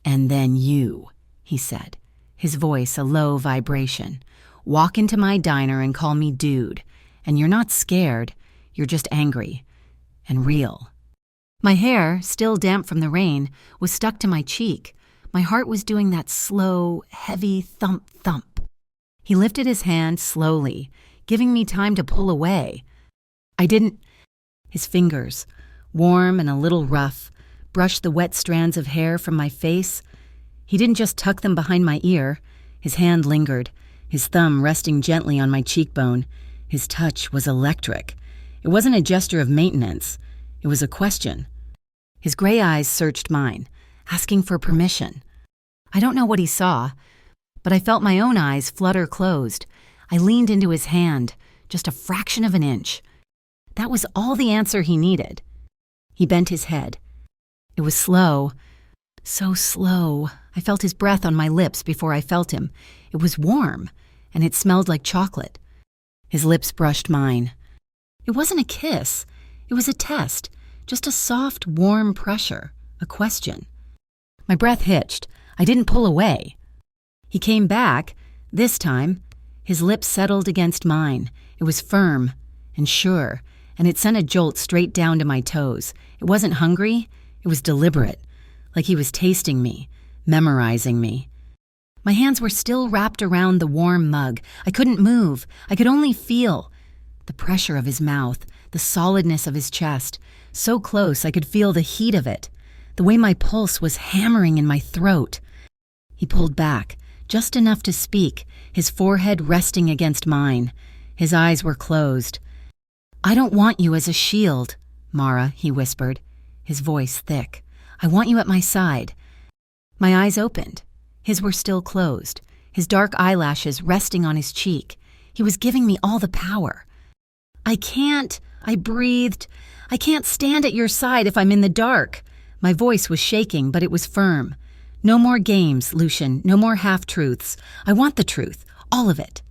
And then you, he said, his voice a low vibration. Walk into my diner and call me dude. And you're not scared, you're just angry. And real. My hair, still damp from the rain, was stuck to my cheek. My heart was doing that slow, heavy thump-thump. He lifted his hand slowly, giving me time to pull away. I didn't. His fingers, warm and a little rough, brushed the wet strands of hair from my face. He didn't just tuck them behind my ear. His hand lingered, his thumb resting gently on my cheekbone. His touch was electric. It wasn't a gesture of maintenance. It was a question. His gray eyes searched mine, asking for permission. I don't know what he saw, but I felt my own eyes flutter closed. I leaned into his hand, just a fraction of an inch. That was all the answer he needed. He bent his head. It was slow, so slow. I felt his breath on my lips before I felt him. It was warm, and it smelled like chocolate. His lips brushed mine. It wasn't a kiss. It was a test, just a soft, warm pressure, a question. My breath hitched. I didn't pull away. He came back, this time. His lips settled against mine. It was firm and sure, and it sent a jolt straight down to my toes. It wasn't hungry. It was deliberate, like he was tasting me, memorizing me. My hands were still wrapped around the warm mug. I couldn't move. I could only feel the pressure of his mouth, the solidness of his chest. So close I could feel the heat of it, the way my pulse was hammering in my throat. He pulled back, just enough to speak, his forehead resting against mine. His eyes were closed. I don't want you as a shield, Mara, he whispered, his voice thick. I want you at my side. My eyes opened. His were still closed, his dark eyelashes resting on his cheek. He was giving me all the power. I can't, I breathed. I can't stand at your side if I'm in the dark. My voice was shaking, but it was firm. No more games, Lucian, no more half-truths. I want the truth, all of it.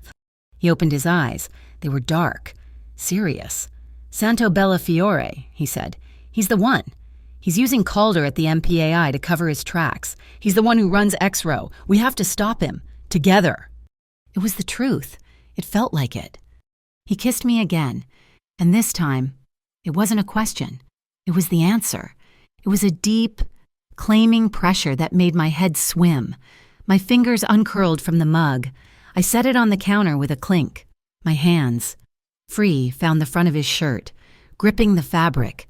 He opened his eyes. They were dark, serious. Santo Bellafiore, he said. He's the one. He's using Calder at the MPAI to cover his tracks. He's the one who runs X-Row. We have to stop him. Together. It was the truth. It felt like it. He kissed me again, and this time, it wasn't a question. It was the answer. It was a deep, claiming pressure that made my head swim. My fingers uncurled from the mug. I set it on the counter with a clink. My hands, free, found the front of his shirt, gripping the fabric.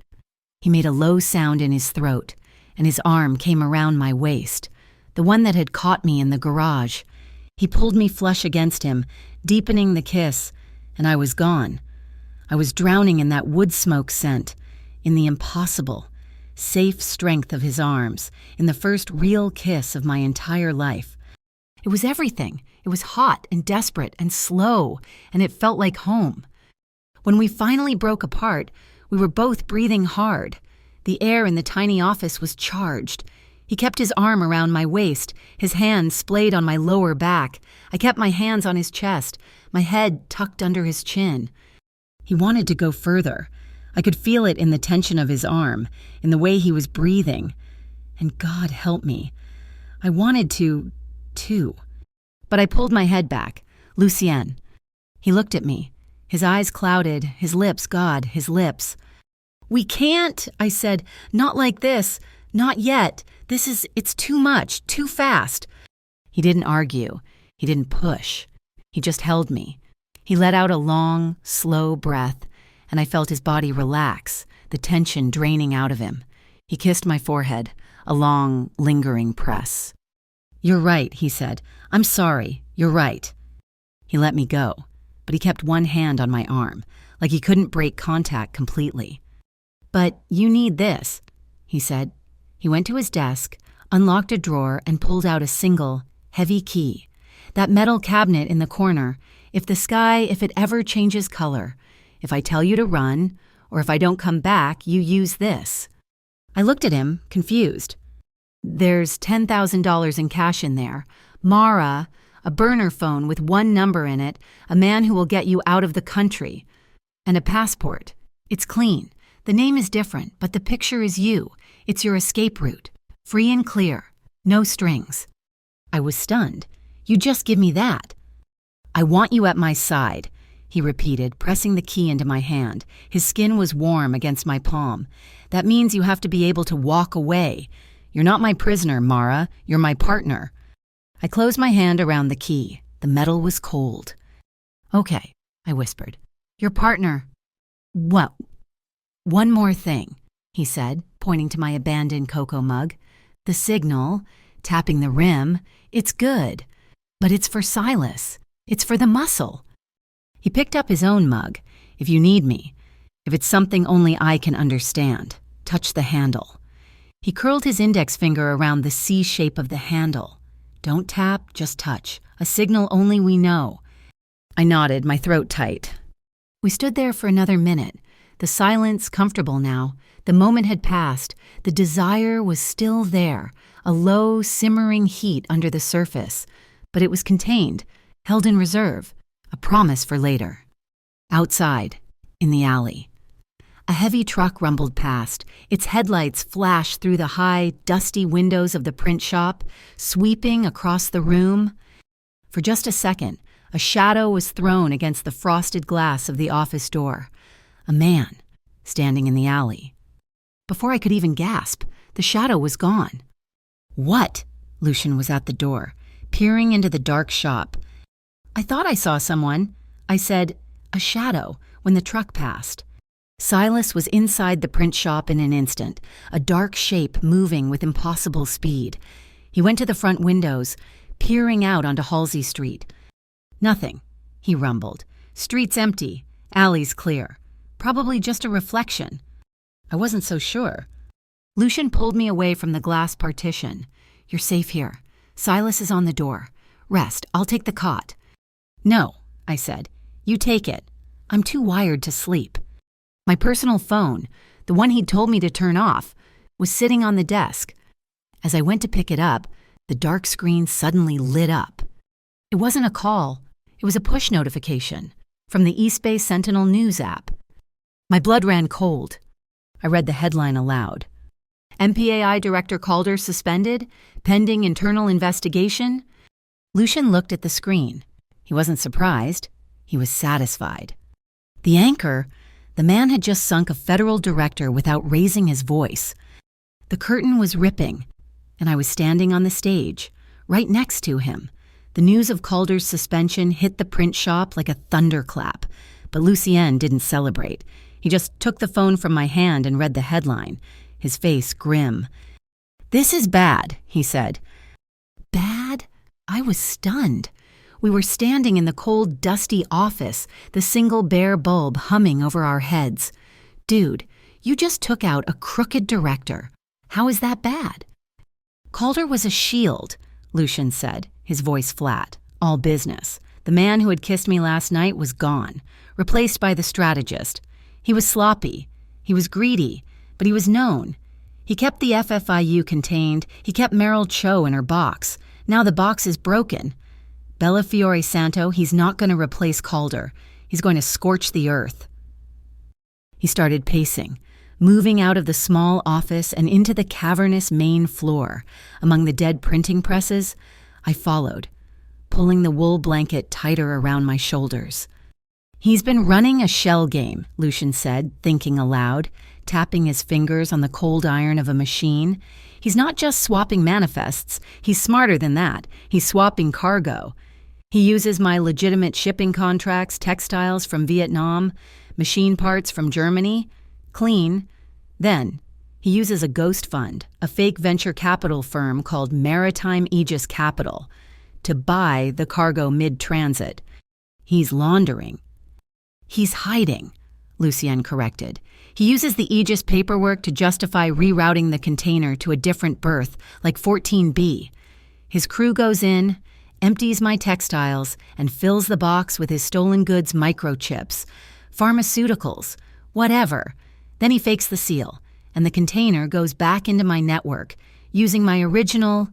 He made a low sound in his throat, and his arm came around my waist, the one that had caught me in the garage. He pulled me flush against him, deepening the kiss, and I was gone. I was drowning in that wood smoke scent, in the impossible, safe strength of his arms, in the first real kiss of my entire life. It was everything. It was hot and desperate and slow, and it felt like home. When we finally broke apart, we were both breathing hard. The air in the tiny office was charged. He kept his arm around my waist, his hand splayed on my lower back. I kept my hands on his chest, my head tucked under his chin. He wanted to go further. I could feel it in the tension of his arm, in the way he was breathing. And God help me. I wanted to, too. But I pulled my head back. Lucien. He looked at me. His eyes clouded, his lips, God, his lips. "We can't," I said. "Not like this. Not yet. It's too much, too fast." He didn't argue. He didn't push. He just held me. He let out a long, slow breath, and I felt his body relax, the tension draining out of him. He kissed my forehead, a long, lingering press. "You're right," he said. "I'm sorry. You're right." He let me go, but he kept one hand on my arm, like he couldn't break contact completely. "But you need this," he said. He went to his desk, unlocked a drawer, and pulled out a single, heavy key. "That metal cabinet in the corner. If it ever changes color, if I tell you to run, or if I don't come back, you use this." I looked at him, confused. "There's $10,000 in cash in there. Mara, a burner phone with one number in it, a man who will get you out of the country, and a passport. It's clean. The name is different, but the picture is you. It's your escape route. Free and clear. No strings." I was stunned. "You just give me that." "I want you at my side," he repeated, pressing the key into my hand. His skin was warm against my palm. "That means you have to be able to walk away. You're not my prisoner, Mara. You're my partner." I closed my hand around the key. The metal was cold. "Okay," I whispered. "Your partner." "What?" "One more thing," he said, pointing to my abandoned cocoa mug. "The signal, tapping the rim, it's good. But it's for Silas. It's for the muscle." He picked up his own mug. "If you need me, if it's something only I can understand, touch the handle." He curled his index finger around the C shape of the handle. "Don't tap, just touch. A signal only we know." I nodded, my throat tight. We stood there for another minute. The silence comfortable now. The moment had passed. The desire was still there, a low, simmering heat under the surface. But it was contained, held in reserve, a promise for later. Outside, in the alley. A heavy truck rumbled past. Its headlights flashed through the high, dusty windows of the print shop, sweeping across the room. For just a second, a shadow was thrown against the frosted glass of the office door. A man, standing in the alley. Before I could even gasp, the shadow was gone. "What?" Lucien was at the door, peering into the dark shop. "I thought I saw someone." I said, "A shadow," when the truck passed. Silas was inside the print shop in an instant, a dark shape moving with impossible speed. He went to the front windows, peering out onto Halsey Street. "Nothing," he rumbled. "Street's empty, alley's clear. Probably just a reflection." I wasn't so sure. Lucien pulled me away from the glass partition. "You're safe here. Silas is on the door. Rest, I'll take the cot." "No," I said. "You take it. I'm too wired to sleep." My personal phone, the one he'd told me to turn off, was sitting on the desk. As I went to pick it up, the dark screen suddenly lit up. It wasn't a call. It was a push notification from the East Bay Sentinel News app. My blood ran cold. I read the headline aloud. "MPAI Director Calder suspended, pending internal investigation." Lucien looked at the screen. He wasn't surprised. He was satisfied. The anchor, the man had just sunk a federal director without raising his voice. The curtain was ripping, and I was standing on the stage, right next to him. The news of Calder's suspension hit the print shop like a thunderclap, but Lucien didn't celebrate. He just took the phone from my hand and read the headline, his face grim. "This is bad," he said. Bad? I was stunned. We were standing in the cold, dusty office, the single bare bulb humming over our heads. "Dude, you just took out a crooked director. How is that bad?" "Calder was a shield," Lucien said, his voice flat. "All business. The man who had kissed me last night was gone, replaced by the strategist. He was sloppy. He was greedy, but he was known. He kept the FFIU contained. He kept Meryl Cho in her box. Now the box is broken. Bellafiore Santo, he's not going to replace Calder. He's going to scorch the earth." He started pacing, moving out of the small office and into the cavernous main floor. Among the dead printing presses, I followed, pulling the wool blanket tighter around my shoulders. "He's been running a shell game," Lucien said, thinking aloud, tapping his fingers on the cold iron of a machine. "He's not just swapping manifests. He's smarter than that. He's swapping cargo. He uses my legitimate shipping contracts, textiles from Vietnam, machine parts from Germany, clean. Then he uses a ghost fund, a fake venture capital firm called Maritime Aegis Capital, to buy the cargo mid-transit. He's laundering." "He's hiding," Lucien corrected. "He uses the Aegis paperwork to justify rerouting the container to a different berth, like 14B. His crew goes in, empties my textiles, and fills the box with his stolen goods microchips, pharmaceuticals, whatever. Then he fakes the seal, and the container goes back into my network, using my original,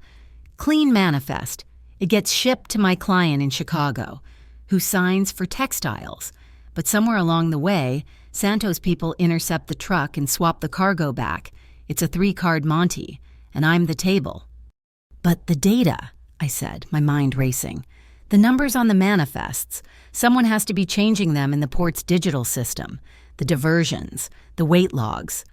clean manifest. It gets shipped to my client in Chicago, who signs for textiles. But somewhere along the way, Santos people intercept the truck and swap the cargo back. It's a 3-card Monte, and I'm the table." "But the data," I said, my mind racing. "The numbers on the manifests. Someone has to be changing them in the port's digital system. The diversions, the weight logs."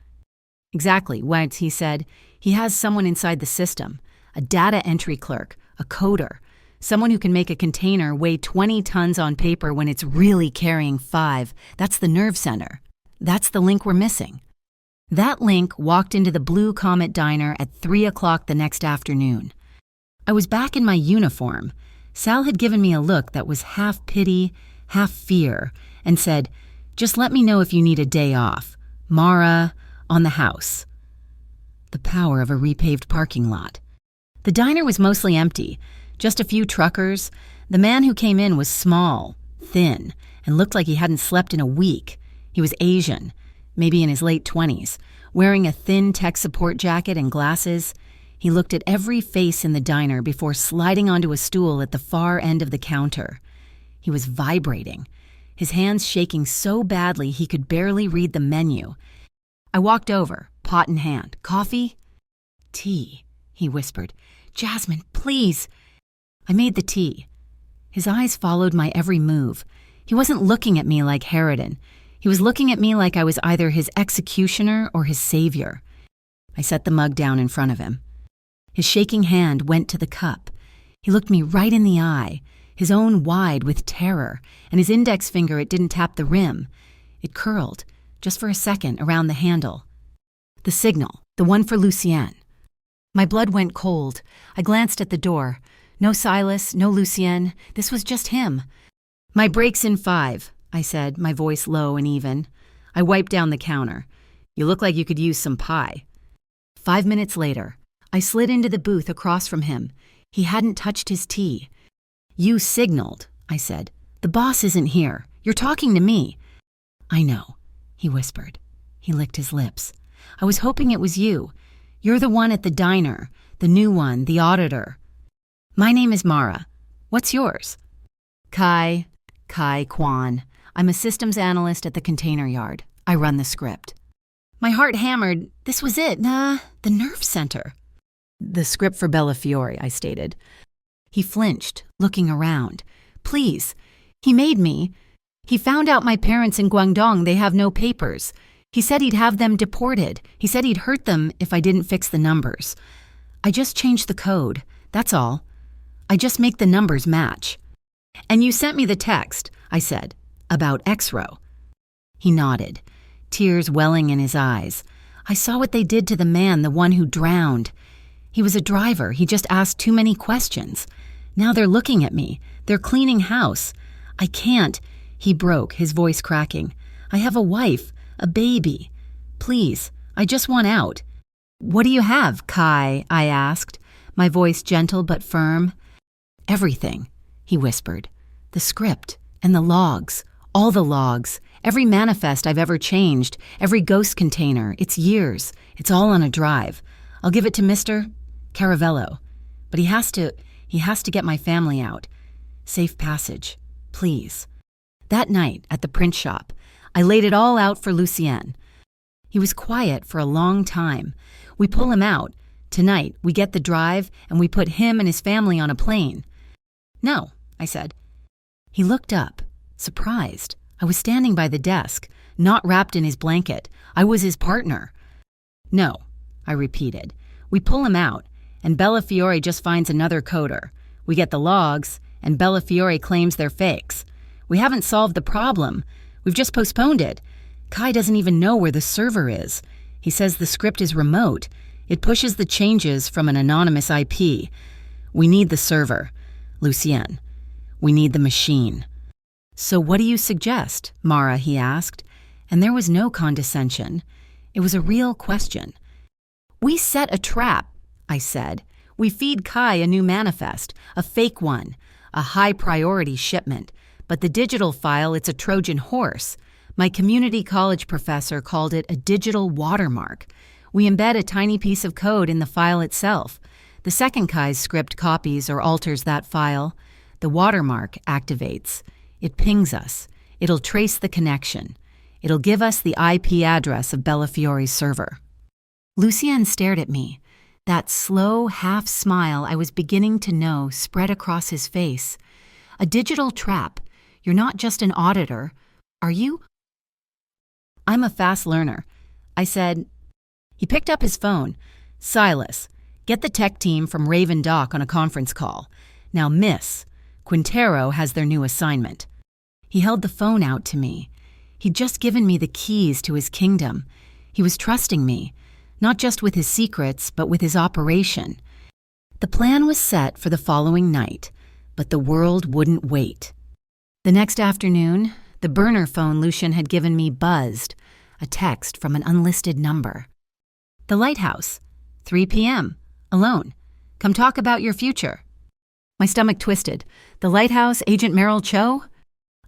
"Exactly," White, he said. "He has someone inside the system, a data entry clerk, a coder, someone who can make a container weigh 20 tons on paper when it's really carrying 5. That's the nerve center. That's the link we're missing." That link walked into the Blue Comet Diner at 3 o'clock the next afternoon. I was back in my uniform. Sal had given me a look that was half pity, half fear, and said, "Just let me know if you need a day off. Mara, on the house." The power of a repaved parking lot. The diner was mostly empty. Just a few truckers. The man who came in was small, thin, and looked like he hadn't slept in a week. He was Asian, maybe in his late 20s, wearing a thin tech support jacket and glasses. He looked at every face in the diner before sliding onto a stool at the far end of the counter. He was vibrating, his hands shaking so badly he could barely read the menu. I walked over, pot in hand. "Coffee?" "Tea," he whispered. "Jasmine, please." I made the tea. His eyes followed my every move. He wasn't looking at me like Harridan. He was looking at me like I was either his executioner or his savior. I set the mug down in front of him. His shaking hand went to the cup. He looked me right in the eye, his own wide with terror, and his index finger, it didn't tap the rim. It curled, just for a second, around the handle. The signal, the one for Lucien. My blood went cold. I glanced at the door. No Silas, no Lucien. This was just him. "My break's in 5, I said, my voice low and even. I wiped down the counter. "You look like you could use some pie." 5 minutes later, I slid into the booth across from him. He hadn't touched his tea. "You signaled," I said. "The boss isn't here. You're talking to me." "I know," he whispered. He licked his lips. "I was hoping it was you. You're the one at the diner, the new one, the auditor." "My name is Mara. What's yours?" Kai Kwan. I'm a systems analyst at the container yard. I run the script." My heart hammered. This was it. The nerve center. "The script for Bellafiore," I stated. He flinched, looking around. "Please. He made me. He found out my parents in Guangdong, they have no papers. He said he'd have them deported. He said he'd hurt them if I didn't fix the numbers. I just changed the code. That's all." I just make the numbers match. And you sent me the text, I said, about X-Row. He nodded, tears welling in his eyes. I saw what they did to the man, the one who drowned. He was a driver. He just asked too many questions. Now they're looking at me. They're cleaning house. I can't. He broke, his voice cracking. I have a wife, a baby. Please, I just want out. What do you have, Kai? I asked, my voice gentle but firm. Everything, he whispered. The script and the logs, all the logs, every manifest I've ever changed, every ghost container. It's years. It's all on a drive. I'll give it to Mr. Caravello. But he has to get my family out. Safe passage, please. That night at the print shop, I laid it all out for Lucien. He was quiet for a long time. We pull him out. Tonight, we get the drive and we put him and his family on a plane. No, I said. He looked up, surprised. I was standing by the desk, not wrapped in his blanket. I was his partner. No, I repeated. We pull him out, and Bellafiore just finds another coder. We get the logs, and Bellafiore claims they're fakes. We haven't solved the problem. We've just postponed it. Kai doesn't even know where the server is. He says the script is remote. It pushes the changes from an anonymous IP. We need the server. Lucien. We need the machine. So what do you suggest, Mara, he asked, and there was no condescension. It was a real question. We set a trap, I said. We feed Kai a new manifest, a fake one, a high-priority shipment. But the digital file, it's a Trojan horse. My community college professor called it a digital watermark. We embed a tiny piece of code in the file itself. The second Kai's script copies or alters that file. The watermark activates. It pings us. It'll trace the connection. It'll give us the IP address of Bellafiore's server. Lucien stared at me. That slow half smile I was beginning to know spread across his face. A digital trap. You're not just an auditor. Are you? I'm a fast learner. I said. He picked up his phone. Silas, get the tech team from Raven Dock on a conference call. Now, Miss, Quintero has their new assignment. He held the phone out to me. He'd just given me the keys to his kingdom. He was trusting me, not just with his secrets, but with his operation. The plan was set for the following night, but the world wouldn't wait. The next afternoon, the burner phone Lucien had given me buzzed, a text from an unlisted number. The Lighthouse, 3 p.m., alone. Come talk about your future. My stomach twisted. The Lighthouse, Agent Merrill Cho?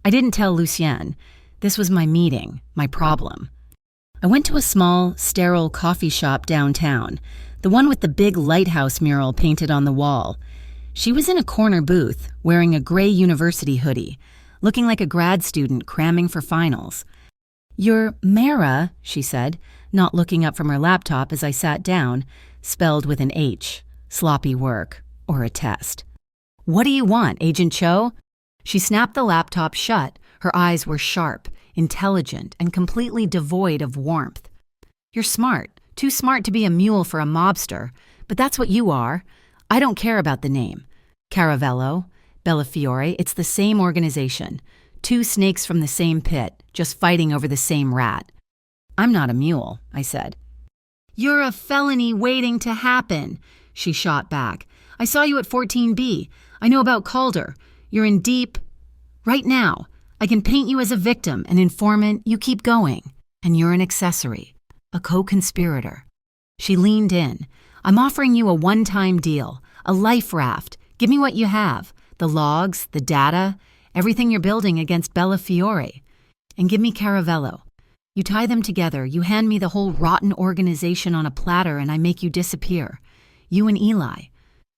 I didn't tell Lucien. This was my meeting, my problem. I went to a small, sterile coffee shop downtown, the one with the big lighthouse mural painted on the wall. She was in a corner booth, wearing a gray university hoodie, looking like a grad student cramming for finals. You're Mara, she said, not looking up from her laptop as I sat down, spelled with an H, sloppy work, or a test. What do you want, Agent Cho? She snapped the laptop shut. Her eyes were sharp, intelligent, and completely devoid of warmth. You're smart, too smart to be a mule for a mobster, but that's what you are. I don't care about the name. Caravello, Bellafiore, it's the same organization. Two snakes from the same pit, just fighting over the same rat. I'm not a mule, I said. You're a felony waiting to happen, she shot back. I saw you at 14B. I know about Calder. You're in deep. Right now, I can paint you as a victim, an informant. You keep going. And you're an accessory, a co-conspirator. She leaned in. I'm offering you a one-time deal, a life raft. Give me what you have, the logs, the data, everything you're building against Bellafiore. And give me Caravello. You tie them together, you hand me the whole rotten organization on a platter, and I make you disappear. You and Eli.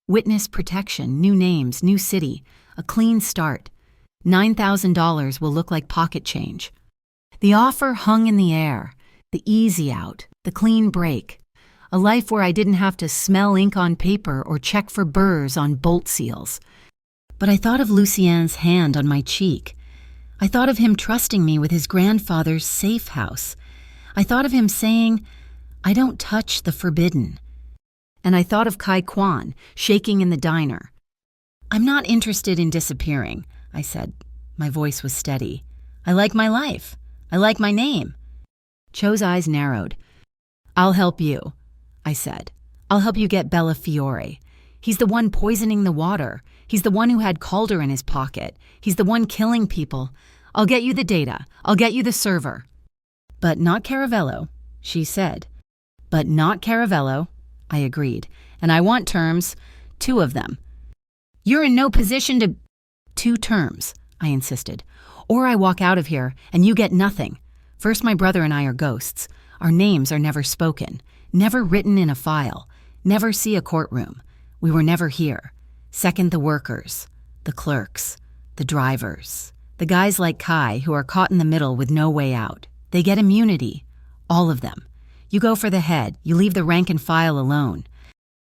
Witness protection, new names, new city, a clean start. $9,000 will look like pocket change. The offer hung in the air, the easy out, the clean break. A life where I didn't have to smell ink on paper or check for burrs on bolt seals. But I thought of Lucien's hand on my cheek. I thought of him trusting me with his grandfather's safe house. I thought of him saying, I don't touch the forbidden. And I thought of Kai Kwan shaking in the diner. I'm not interested in disappearing, I said. My voice was steady. I like my life. I like my name. Cho's eyes narrowed. I'll help you, I said. I'll help you get Bellafiore. He's the one poisoning the water. He's the one who had Calder in his pocket. He's the one killing people. I'll get you the data. I'll get you the server. But not Caravello, she said. But not Caravello, I agreed. And I want terms, 2 of them. You're in no position to... 2 terms, I insisted. Or I walk out of here and you get nothing. First, my brother and I are ghosts. Our names are never spoken, never written in a file, never see a courtroom. We were never here. Second, the workers, the clerks, the drivers, the guys like Kai who are caught in the middle with no way out. They get immunity, all of them. You go for the head, you leave the rank and file alone.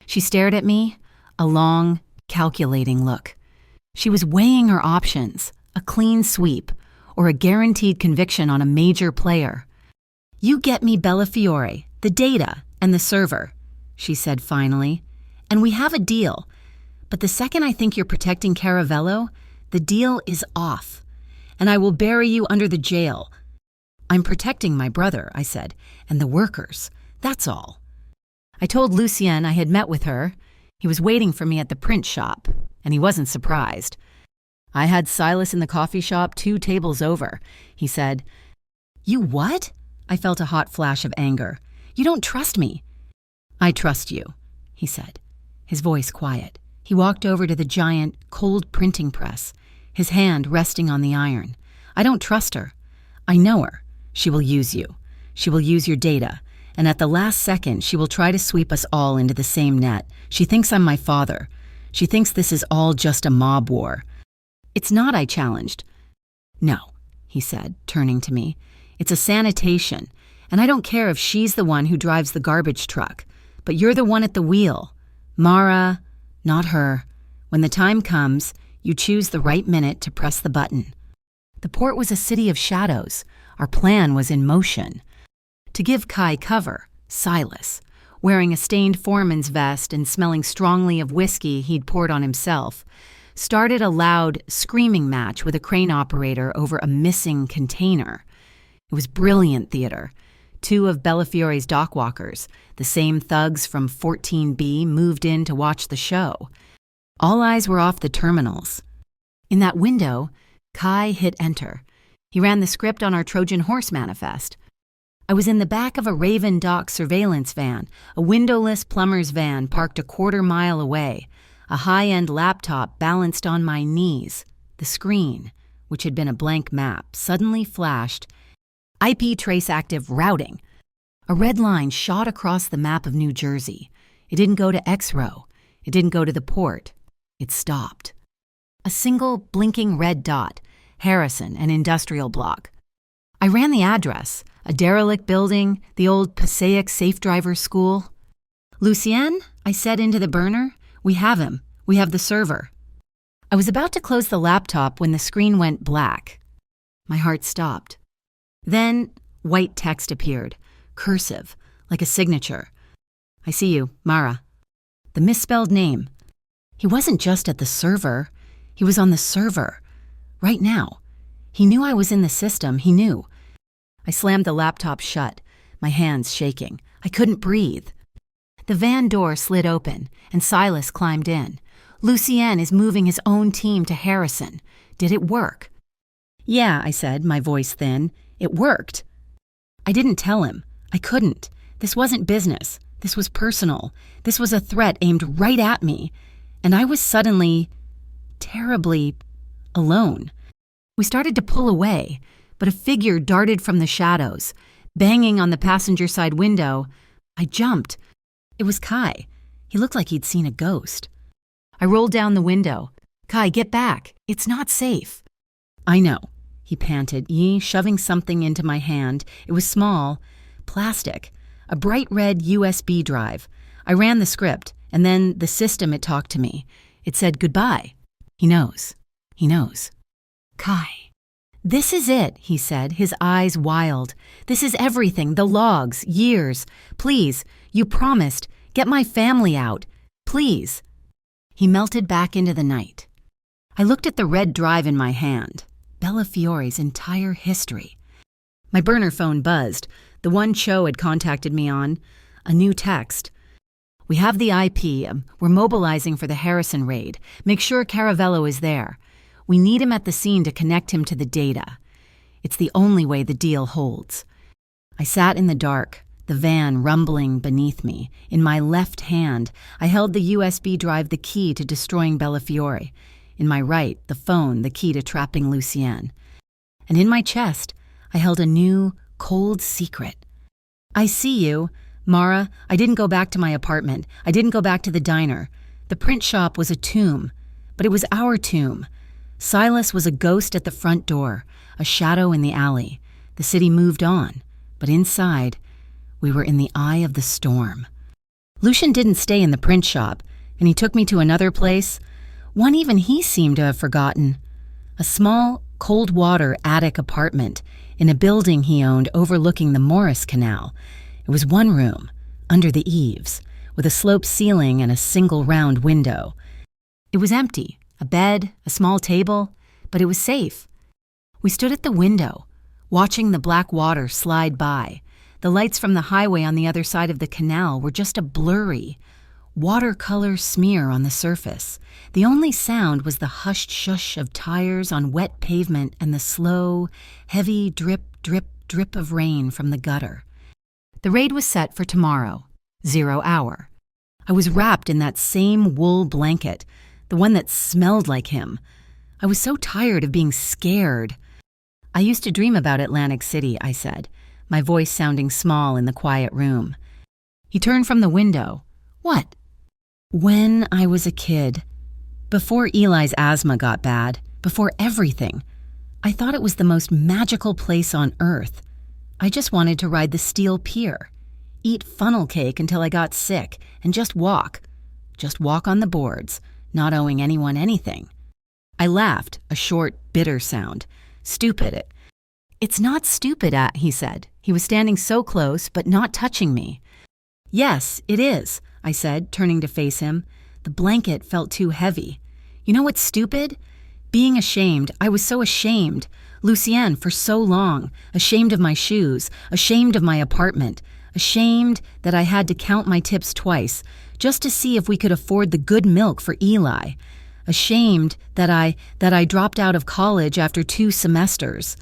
She stared at me, a long, calculating look. She was weighing her options, a clean sweep, or a guaranteed conviction on a major player. You get me Bellafiore, the data, and the server, she said finally, and we have a deal. But the second I think you're protecting Caravello, the deal is off, and I will bury you under the jail. I'm protecting my brother, I said, and the workers, that's all. I told Lucien I had met with her. He was waiting for me at the print shop, and he wasn't surprised. I had Silas in the coffee shop 2 tables over. He said, You what? I felt a hot flash of anger. You don't trust me. I trust you, he said, his voice quiet. He walked over to the giant, cold printing press, his hand resting on the iron. I don't trust her. I know her. She will use you. She will use your data. And at the last second, she will try to sweep us all into the same net. She thinks I'm my father. She thinks this is all just a mob war. It's not, I challenged. No, he said, turning to me. It's a sanitation, and I don't care if she's the one who drives the garbage truck, but you're the one at the wheel. Mara, not her. When the time comes, you choose the right minute to press the button. The port was a city of shadows. Our plan was in motion. To give Kai cover, Silas, wearing a stained foreman's vest and smelling strongly of whiskey he'd poured on himself, started a loud, screaming match with a crane operator over a missing container. It was brilliant theater. 2 of Bellafiore's dockwalkers, the same thugs from 14B, moved in to watch the show. All eyes were off the terminals. In that window, Kai hit enter. He ran the script on our Trojan Horse manifest. I was in the back of a Raven Dock surveillance van, a windowless plumber's van parked a 1/4 mile away. A high-end laptop balanced on my knees. The screen, which had been a blank map, suddenly flashed, IP trace active routing. A red line shot across the map of New Jersey. It didn't go to X-Row. It didn't go to the port. It stopped. A single blinking red dot, Harrison, an industrial block. I ran the address, a derelict building, the old Passaic safe driver school. Lucien, I said into the burner, we have him. We have the server. I was about to close the laptop when the screen went black. My heart stopped. Then white text appeared, cursive, like a signature. I see you, Mara. The misspelled name. He wasn't just at the server. He was on the server. Right now. He knew I was in the system. He knew. I slammed the laptop shut, my hands shaking. I couldn't breathe. The van door slid open, and Silas climbed in. Lucien is moving his own team to Harrison. Did it work? Yeah, I said, my voice thin. It worked. I didn't tell him. I couldn't. This wasn't business. This was personal. This was a threat aimed right at me. And I was suddenly, terribly, alone. We started to pull away, but a figure darted from the shadows. Banging on the passenger side window, I jumped. It was Kai. He looked like he'd seen a ghost. I rolled down the window. Kai, get back. It's not safe. I know, he panted, shoving something into my hand. It was small, plastic, a bright red USB drive. I ran the script, and then the system it talked to me. It said goodbye. He knows. He knows. Kai. This is it, he said, his eyes wild. This is everything, the logs, years. Please, you promised. Get my family out. Please. He melted back into the night. I looked at the red drive in my hand, Bella Fiore's entire history. My burner phone buzzed, the one Cho had contacted me on, a new text. We have the IP. We're mobilizing for the Harrison raid. Make sure Caravello is there. We need him at the scene to connect him to the data. It's the only way the deal holds. I sat in the dark, the van rumbling beneath me. In my left hand, I held the USB drive, the key to destroying Bella Fiore. In my right, the phone, the key to trapping Lucienne. And in my chest, I held a new, cold secret. I see you. Mara, I didn't go back to my apartment. I didn't go back to the diner. The print shop was a tomb, but it was our tomb. Silas was a ghost at the front door, a shadow in the alley. The city moved on, but inside, we were in the eye of the storm. Lucian didn't stay in the print shop, and he took me to another place, one even he seemed to have forgotten. A small, cold-water attic apartment in a building he owned overlooking the Morris Canal. It was one room, under the eaves, with a sloped ceiling and a single round window. It was empty, a bed, a small table, but it was safe. We stood at the window, watching the black water slide by. The lights from the highway on the other side of the canal were just a blurry, watercolor smear on the surface. The only sound was the hushed shush of tires on wet pavement and the slow, heavy drip, drip, drip of rain from the gutter. The raid was set for tomorrow, 0 hour. I was wrapped in that same wool blanket, the one that smelled like him. I was so tired of being scared. I used to dream about Atlantic City, I said, my voice sounding small in the quiet room. He turned from the window. What? When I was a kid, before Eli's asthma got bad, before everything, I thought it was the most magical place on earth. I just wanted to ride the steel pier, eat funnel cake until I got sick, and just walk on the boards, not owing anyone anything. I laughed, a short, bitter sound. Stupid. It's not stupid, he said. He was standing so close, but not touching me. Yes, it is, I said, turning to face him. The blanket felt too heavy. You know what's stupid? Being ashamed. I was so ashamed. Lucienne, for so long. Ashamed of my shoes. Ashamed of my apartment. Ashamed that I had to count my tips twice, just to see if we could afford the good milk for Eli. Ashamed that I dropped out of college after 2 semesters.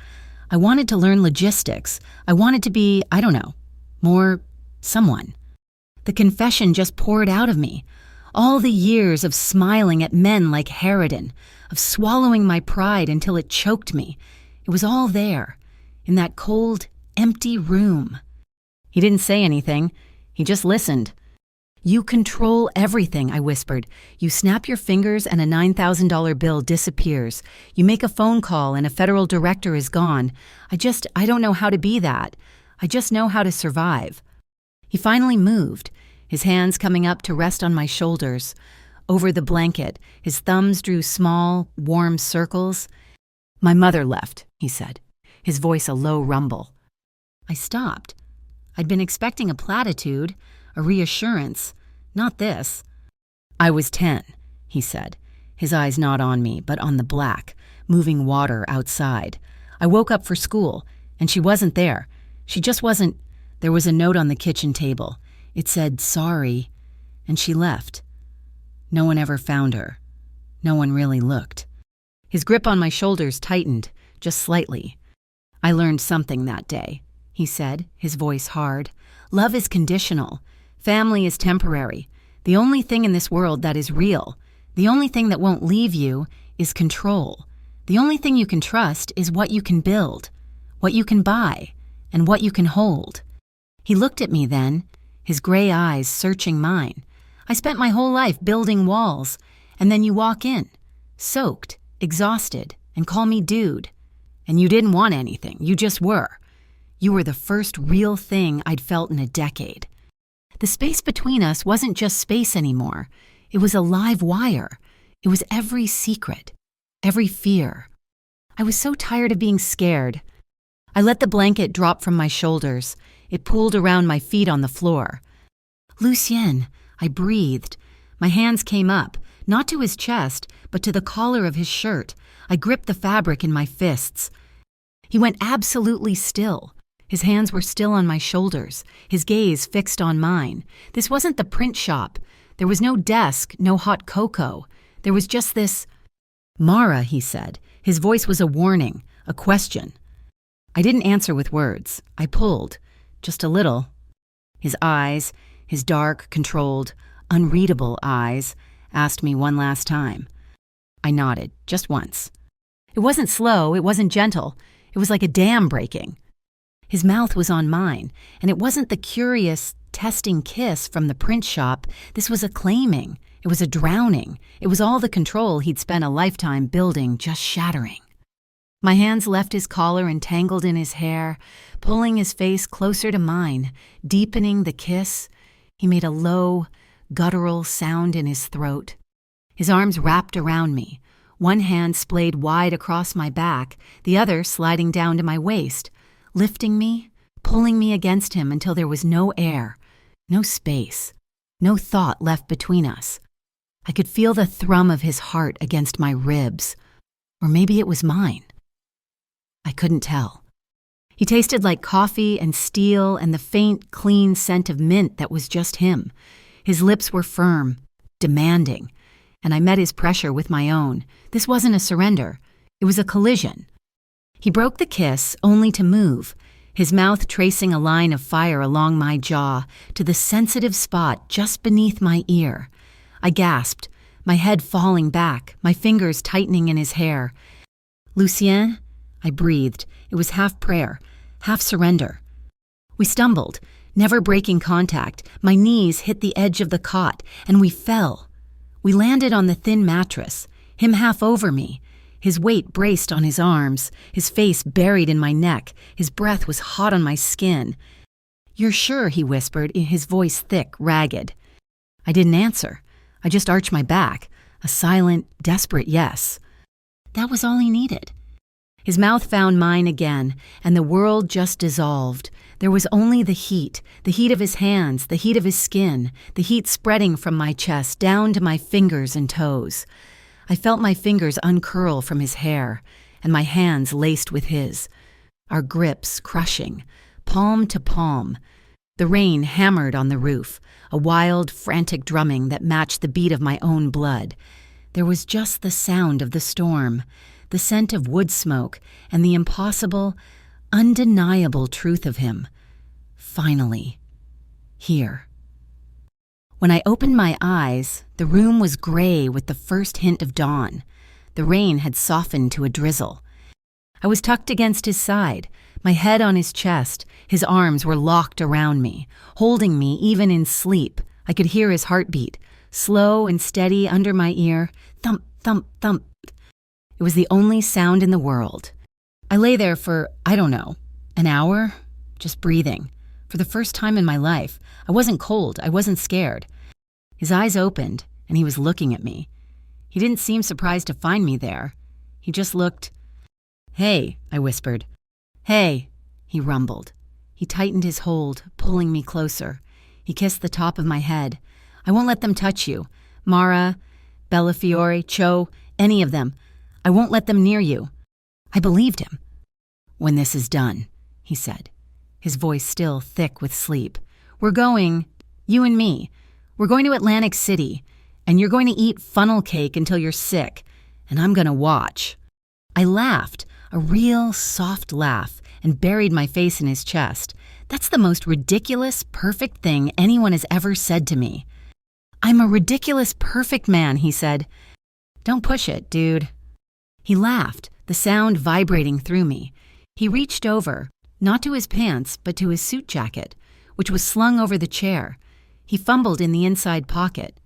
I wanted to learn logistics. I wanted to be, I don't know, more someone. The confession just poured out of me. All the years of smiling at men like Harridan, of swallowing my pride until it choked me. It was all there, in that cold, empty room. He didn't say anything. He just listened. You control everything, I whispered. You snap your fingers and a $9,000 bill disappears. You make a phone call and a federal director is gone. I don't know how to be that. I just know how to survive. He finally moved, his hands coming up to rest on my shoulders. Over the blanket, his thumbs drew small, warm circles. My mother left, he said, his voice a low rumble. I stopped. I'd been expecting a platitude, a reassurance. Not this. I was 10, he said, his eyes not on me, but on the black, moving water outside. I woke up for school, and she wasn't there. She just wasn't. There was a note on the kitchen table. It said, sorry, and she left. No one ever found her. No one really looked. His grip on my shoulders tightened, just slightly. I learned something that day, he said, his voice hard. Love is conditional. Family is temporary. The only thing in this world that is real, the only thing that won't leave you, is control. The only thing you can trust is what you can build, what you can buy, and what you can hold. He looked at me then, his gray eyes searching mine. I spent my whole life building walls, and then you walk in, soaked, exhausted, and call me dude. And you didn't want anything, you just were. You were the first real thing I'd felt in a decade. The space between us wasn't just space anymore. It was a live wire. It was every secret, every fear. I was so tired of being scared. I let the blanket drop from my shoulders. It pooled around my feet on the floor. Lucienne, I breathed. My hands came up, not to his chest, but to the collar of his shirt. I gripped the fabric in my fists. He went absolutely still. His hands were still on my shoulders, his gaze fixed on mine. This wasn't the print shop. There was no desk, no hot cocoa. There was just this. "Mara," he said. His voice was a warning, a question. I didn't answer with words. I pulled, just a little. His eyes, his dark, controlled, unreadable eyes, asked me one last time. I nodded, just once. It wasn't slow, it wasn't gentle. It was like a dam breaking. His mouth was on mine, and it wasn't the curious, testing kiss from the print shop. This was a claiming. It was a drowning. It was all the control he'd spent a lifetime building just shattering. My hands left his collar and tangled in his hair, pulling his face closer to mine, deepening the kiss. He made a low, guttural sound in his throat. His arms wrapped around me, one hand splayed wide across my back, the other sliding down to my waist, lifting me, pulling me against him until there was no air, no space, no thought left between us. I could feel the thrum of his heart against my ribs, or maybe it was mine. I couldn't tell. He tasted like coffee and steel and the faint, clean scent of mint that was just him. His lips were firm, demanding, and I met his pressure with my own. This wasn't a surrender. It was a collision. He broke the kiss only to move, his mouth tracing a line of fire along my jaw to the sensitive spot just beneath my ear. I gasped, my head falling back, my fingers tightening in his hair. "Lucien?" I breathed. It was half prayer, half surrender. We stumbled, never breaking contact. My knees hit the edge of the cot, and we fell. We landed on the thin mattress, him half over me. His weight braced on his arms, his face buried in my neck. His breath was hot on my skin. "You're sure?" he whispered, his voice thick, ragged. I didn't answer. I just arched my back, a silent, desperate yes. That was all he needed. His mouth found mine again, and the world just dissolved. There was only the heat of his hands, the heat of his skin, the heat spreading from my chest down to my fingers and toes. I felt my fingers uncurl from his hair, and my hands laced with his. Our grips crushing, palm to palm. The rain hammered on the roof, a wild, frantic drumming that matched the beat of my own blood. There was just the sound of the storm, the scent of wood smoke, and the impossible, undeniable truth of him. Finally, here. When I opened my eyes, the room was gray with the first hint of dawn. The rain had softened to a drizzle. I was tucked against his side, my head on his chest. His arms were locked around me, holding me even in sleep. I could hear his heartbeat, slow and steady under my ear, thump, thump, thump. It was the only sound in the world. I lay there for, I don't know, an hour, just breathing. For the first time in my life, I wasn't cold, I wasn't scared. His eyes opened, and he was looking at me. He didn't seem surprised to find me there. He just looked. "Hey," I whispered. "Hey," he rumbled. He tightened his hold, pulling me closer. He kissed the top of my head. "I won't let them touch you. Mara, Bellafiore, Cho, any of them. I won't let them near you." I believed him. "When this is done," he said, his voice still thick with sleep. "We're going, you and me, we're going to Atlantic City, and you're going to eat funnel cake until you're sick, and I'm going to watch." I laughed, a real soft laugh, and buried my face in his chest. That's the most ridiculous, perfect thing anyone has ever said to me. "I'm a ridiculous, perfect man," he said. "Don't push it, dude." He laughed, the sound vibrating through me. He reached over, not to his pants, but to his suit jacket, which was slung over the chair. He fumbled in the inside pocket.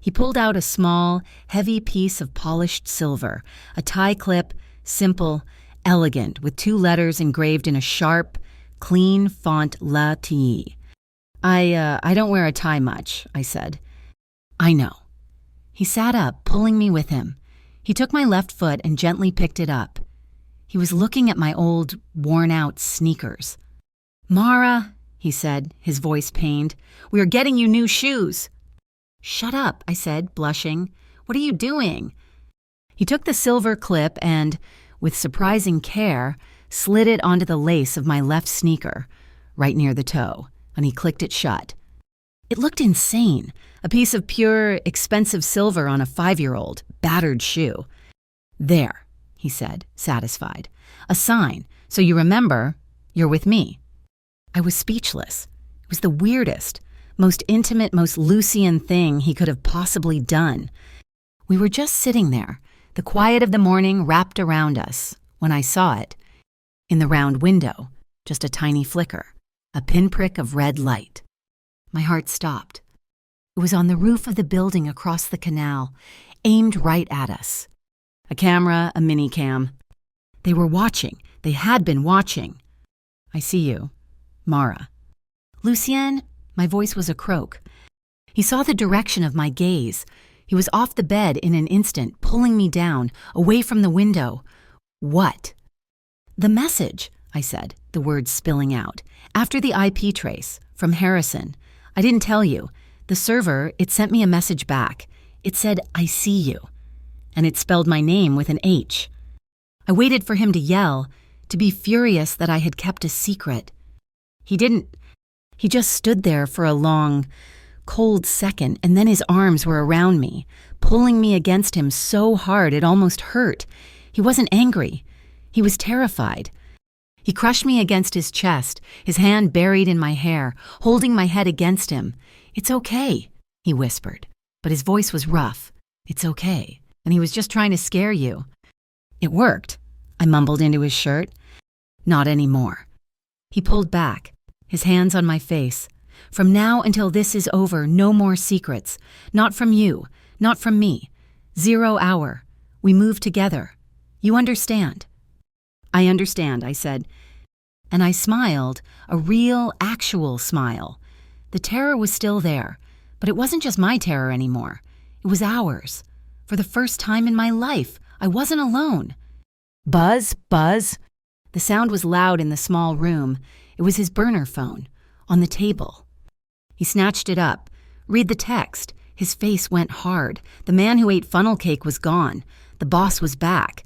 He pulled out a small, heavy piece of polished silver, a tie clip, simple, elegant, with 2 letters engraved in a sharp, clean font La T. I don't wear a tie much," I said. "I know." He sat up, pulling me with him. He took my left foot and gently picked it up. He was looking at my old, worn-out sneakers. "Mara," he said, his voice pained, "we are getting you new shoes." "Shut up," I said, blushing. What are you doing?" He took the silver clip and, with surprising care, slid it onto the lace of my left sneaker, right near the toe, and he clicked it shut. It looked insane, a piece of pure, expensive silver on a 5-year-old, battered shoe. "There," he said, satisfied. "A sign, so you remember you're with me." I was speechless. It was the weirdest, most intimate, most Lucian thing he could have possibly done. We were just sitting there, the quiet of the morning wrapped around us, when I saw it. In the round window, just a tiny flicker, a pinprick of red light. My heart stopped. It was on the roof of the building across the canal, aimed right at us. A camera, a mini-cam. They were watching. They had been watching. "I see you. Mara." "Lucien?" My voice was a croak. He saw the direction of my gaze. He was off the bed in an instant, pulling me down, away from the window. "What?" "The message," I said, the words spilling out. "After the IP trace, from Harrison. I didn't tell you. The server, it sent me a message back. It said, 'I see you.' And it spelled my name with an H. I waited for him to yell, to be furious that I had kept a secret. He didn't. He just stood there for a long, cold second, and then his arms were around me, pulling me against him so hard it almost hurt. He wasn't angry. He was terrified. He crushed me against his chest, his hand buried in my hair, holding my head against him. "It's okay," he whispered, but his voice was rough. "It's okay, and he was just trying to scare you." "It worked," I mumbled into his shirt. "Not anymore." He pulled back, his hands on my face. "From now until this is over, no more secrets. Not from you, not from me. 0 hour. We move together. You understand?" "I understand," I said. And I smiled, a real, actual smile. The terror was still there, but it wasn't just my terror anymore. It was ours. For the first time in my life, I wasn't alone. "Buzz, buzz." The sound was loud in the small room. It was his burner phone, on the table. He snatched it up. "Read the text." His face went hard. The man who ate funnel cake was gone. The boss was back.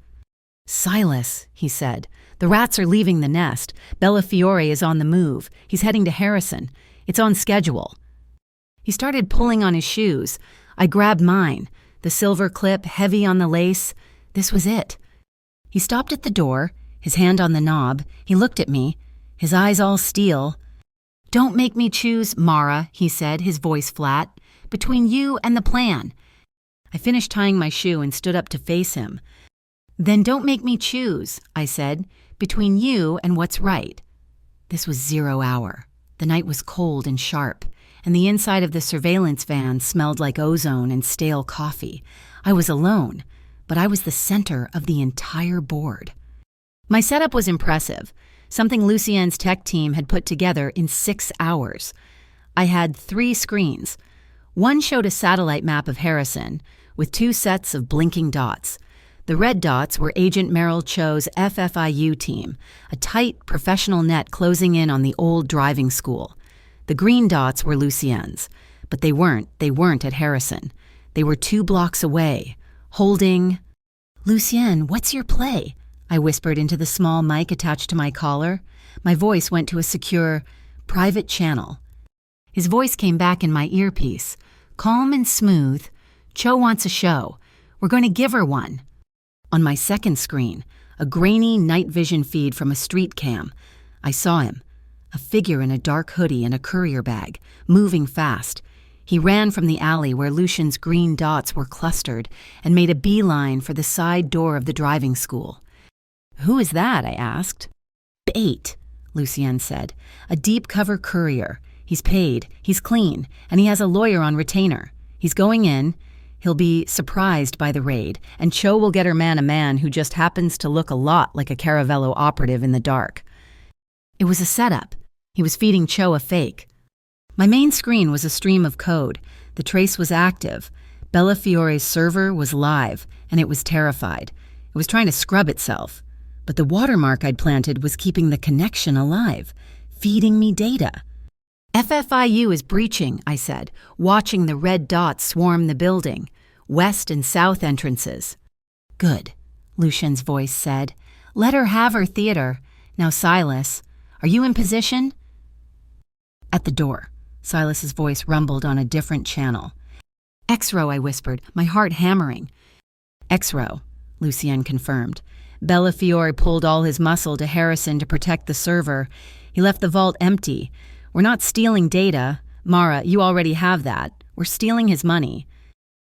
"Silas," he said, "the rats are leaving the nest. Bellafiore is on the move. He's heading to Harrison. It's on schedule." He started pulling on his shoes. I grabbed mine, the silver clip heavy on the lace. This was it. He stopped at the door, his hand on the knob. He looked at me, his eyes all steel. "Don't make me choose, Mara," he said, his voice flat. "Between you and the plan." I finished tying my shoe and stood up to face him. "Then don't make me choose," I said, "between you and what's right." This was 0 hour. The night was cold and sharp, and the inside of the surveillance van smelled like ozone and stale coffee. I was alone, but I was the center of the entire board. My setup was impressive, something Lucien's tech team had put together in 6 hours. I had 3 screens. One showed a satellite map of Harrison, with 2 sets of blinking dots. The red dots were Agent Merrill Cho's FFIU team, a tight, professional net closing in on the old driving school. The green dots were Lucien's, but they weren't at Harrison. They were 2 blocks away, holding... "Lucien, what's your play?" I whispered into the small mic attached to my collar. My voice went to a secure, private channel. His voice came back in my earpiece, calm and smooth. "Cho wants a show. We're going to give her one." On my second screen, a grainy night vision feed from a street cam. I saw him, a figure in a dark hoodie and a courier bag, moving fast. He ran from the alley where Lucien's green dots were clustered and made a beeline for the side door of the driving school. "Who is that?" I asked. "Bait," Lucien said. "A deep-cover courier. He's paid, he's clean, and he has a lawyer on retainer. He's going in. He'll be surprised by the raid, and Cho will get her man a man who just happens to look a lot like a Caravello operative in the dark." It was a setup. He was feeding Cho a fake. My main screen was a stream of code. The trace was active. Bellafiore's server was live, and it was terrified. It was trying to scrub itself. But the watermark I'd planted was keeping the connection alive, feeding me data. "FFIU is breaching," I said, watching the red dots swarm the building. west and south entrances. Good, Lucien's voice said. Let her have her theater. Now, Silas, are you in position? At the door, Silas's voice rumbled on a different channel. X-row, I whispered, my heart hammering. X-row, Lucien confirmed. Bellafiore pulled all his muscle to Harrison to protect the server. He left the vault empty. We're not stealing data. Mara, you already have that. We're stealing his money.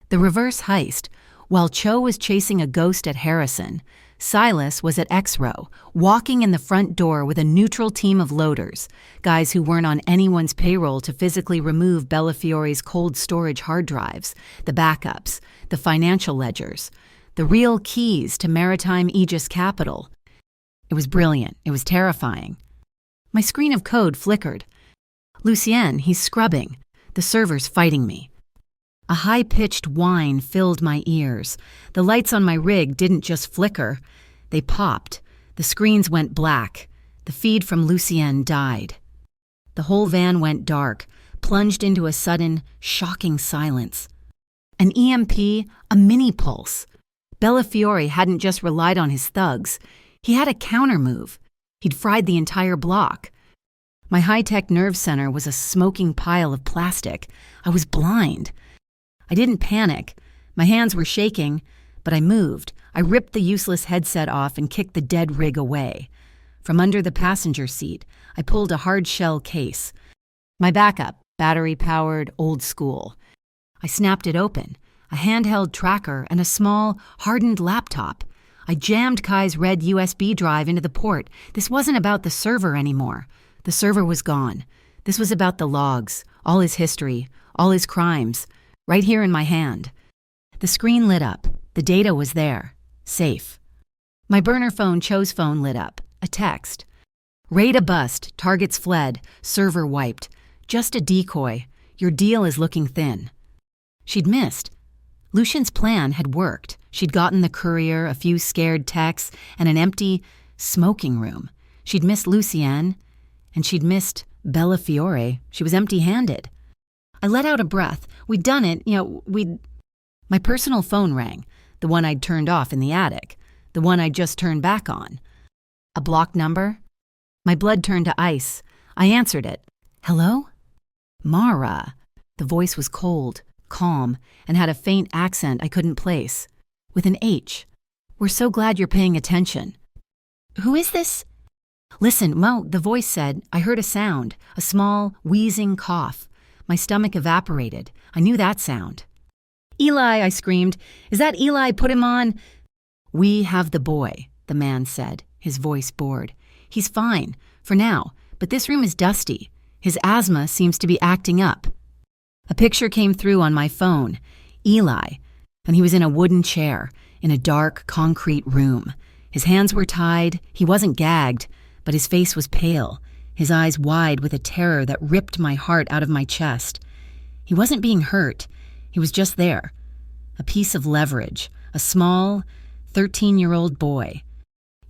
The reverse heist. While Cho was chasing a ghost at Harrison, Silas was at X-row, walking in the front door with a neutral team of loaders, guys who weren't on anyone's payroll to physically remove Bellafiore's cold storage hard drives, the backups, the financial ledgers, the real keys to maritime Aegis capital. It was brilliant. It was terrifying. My screen of code flickered. Lucien, he's scrubbing. The server's fighting me. A high-pitched whine filled my ears. The lights on my rig didn't just flicker. They popped. The screens went black. The feed from Lucien died. The whole van went dark, plunged into a sudden, shocking silence. An EMP, a mini-pulse. Bellafiore hadn't just relied on his thugs. He had a counter-move. He'd fried the entire block. My high-tech nerve center was a smoking pile of plastic. I was blind. I didn't panic. My hands were shaking, but I moved. I ripped the useless headset off and kicked the dead rig away. From under the passenger seat, I pulled a hard-shell case. My backup, battery-powered, old school. I snapped it open, a handheld tracker and a small, hardened laptop. I jammed Kai's red USB drive into the port. This wasn't about the server anymore. The server was gone. This was about the logs, all his history, all his crimes, right here in my hand. The screen lit up. The data was there. Safe. My burner phone, Cho's phone, lit up. A text. Raid a bust. Targets fled. Server wiped. Just a decoy. Your deal is looking thin. She'd missed. Lucien's plan had worked. She'd gotten the courier, a few scared techs, and an empty smoking room. She'd missed Lucien, and she'd missed Bellafiore. She was empty-handed. I let out a breath. We'd done it, My personal phone rang, the one I'd turned off in the attic, the one I'd just turned back on. A blocked number? My blood turned to ice. I answered it. Hello? Mara. The voice was cold, calm, and had a faint accent I couldn't place. With an H. We're so glad you're paying attention. Who is this? Listen, the voice said. I heard a sound, a small, wheezing cough. My stomach evaporated. I knew that sound. Eli, I screamed. Is that Eli? Put him on. We have the boy, the man said, his voice bored. He's fine, for now, but this room is dusty. His asthma seems to be acting up. A picture came through on my phone. Eli, and he was in a wooden chair, in a dark, concrete room. His hands were tied. He wasn't gagged, but his face was pale, his eyes wide with a terror that ripped my heart out of my chest. He wasn't being hurt. He was just there. A piece of leverage. A small, 13-year-old boy.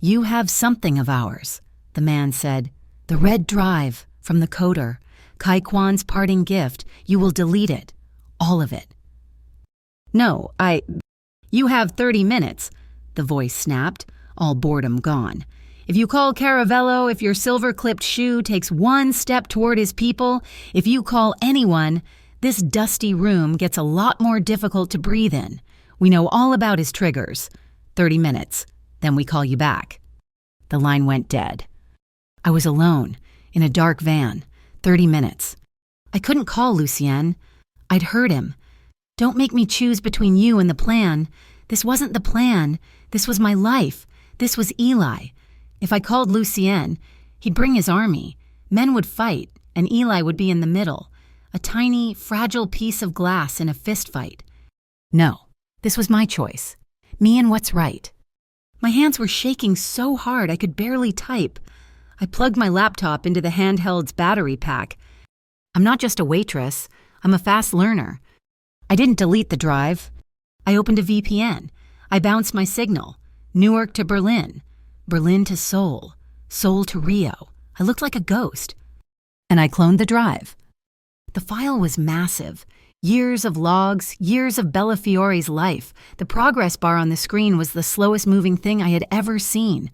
You have something of ours, the man said. The red drive from the coder. Kai Kwan's parting gift. You will delete it. All of it. No, You have 30 minutes, the voice snapped, all boredom gone. If you call Caravello, if your silver-clipped shoe takes one step toward his people, if you call anyone, this dusty room gets a lot more difficult to breathe in. We know all about his triggers. 30 minutes. Then we call you back. The line went dead. I was alone, in a dark van. 30 minutes. I couldn't call Lucien. I'd heard him. Don't make me choose between you and the plan. This wasn't the plan. This was my life. This was Eli. If I called Lucien, he'd bring his army. Men would fight, and Eli would be in the middle. A tiny, fragile piece of glass in a fistfight. No, this was my choice. Me and what's right. My hands were shaking so hard I could barely type. I plugged my laptop into the handheld's battery pack. I'm not just a waitress. I'm a fast learner. I didn't delete the drive. I opened a VPN. I bounced my signal. Newark to Berlin. Berlin to Seoul. Seoul to Rio. I looked like a ghost. And I cloned the drive. The file was massive. Years of logs, years of Bellafiore's life. The progress bar on the screen was the slowest moving thing I had ever seen.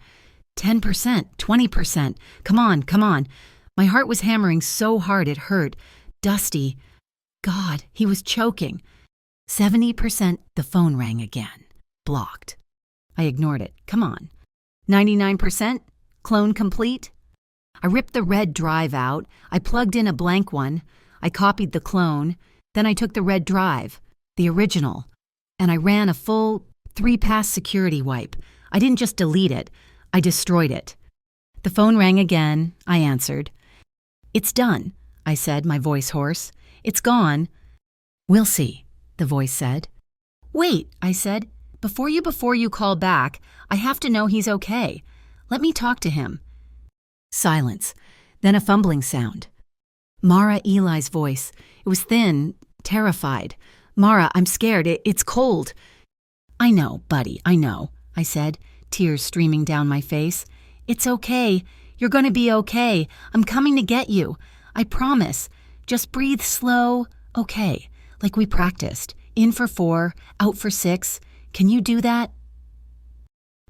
10%, 20%. Come on, come on. My heart was hammering so hard it hurt. Dusty. God, he was choking. 70%, the phone rang again. Blocked. I ignored it. Come on. 99%, clone complete. I ripped the red drive out. I plugged in a blank one. I copied the clone. Then I took the red drive, the original, and I ran a full 3-pass security wipe. I didn't just delete it, I destroyed it. The phone rang again. I answered. It's done, I said, my voice hoarse. It's gone. We'll see, the voice said. Wait, I said. Before you call back, I have to know he's okay. Let me talk to him. Silence, then a fumbling sound. Mara Eli's voice. It was thin, terrified. Mara, I'm scared. It's cold. I know, buddy, I know, I said, tears streaming down my face. It's okay. You're going to be okay. I'm coming to get you. I promise. Just breathe slow. Okay, like we practiced. In for 4, out for 6. Can you do that?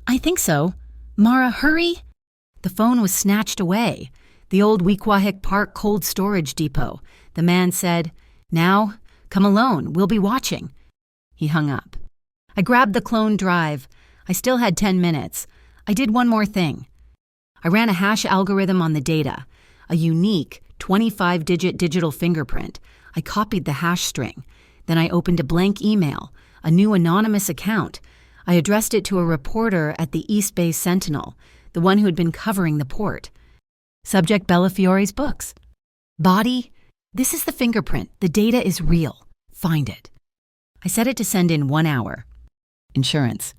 I think so. Mara, hurry. The phone was snatched away. The old Weequahic Park cold storage depot. The man said, Now, come alone. We'll be watching. He hung up. I grabbed the clone drive. I still had 10 minutes. I did one more thing. I ran a hash algorithm on the data, a unique 25-digit digital fingerprint. I copied the hash string. Then I opened a blank email, a new anonymous account. I addressed it to a reporter at the East Bay Sentinel, the one who had been covering the port. Subject Bellafiore's books. Body, this is the fingerprint. The data is real. Find it. I set it to send in 1 hour. Insurance.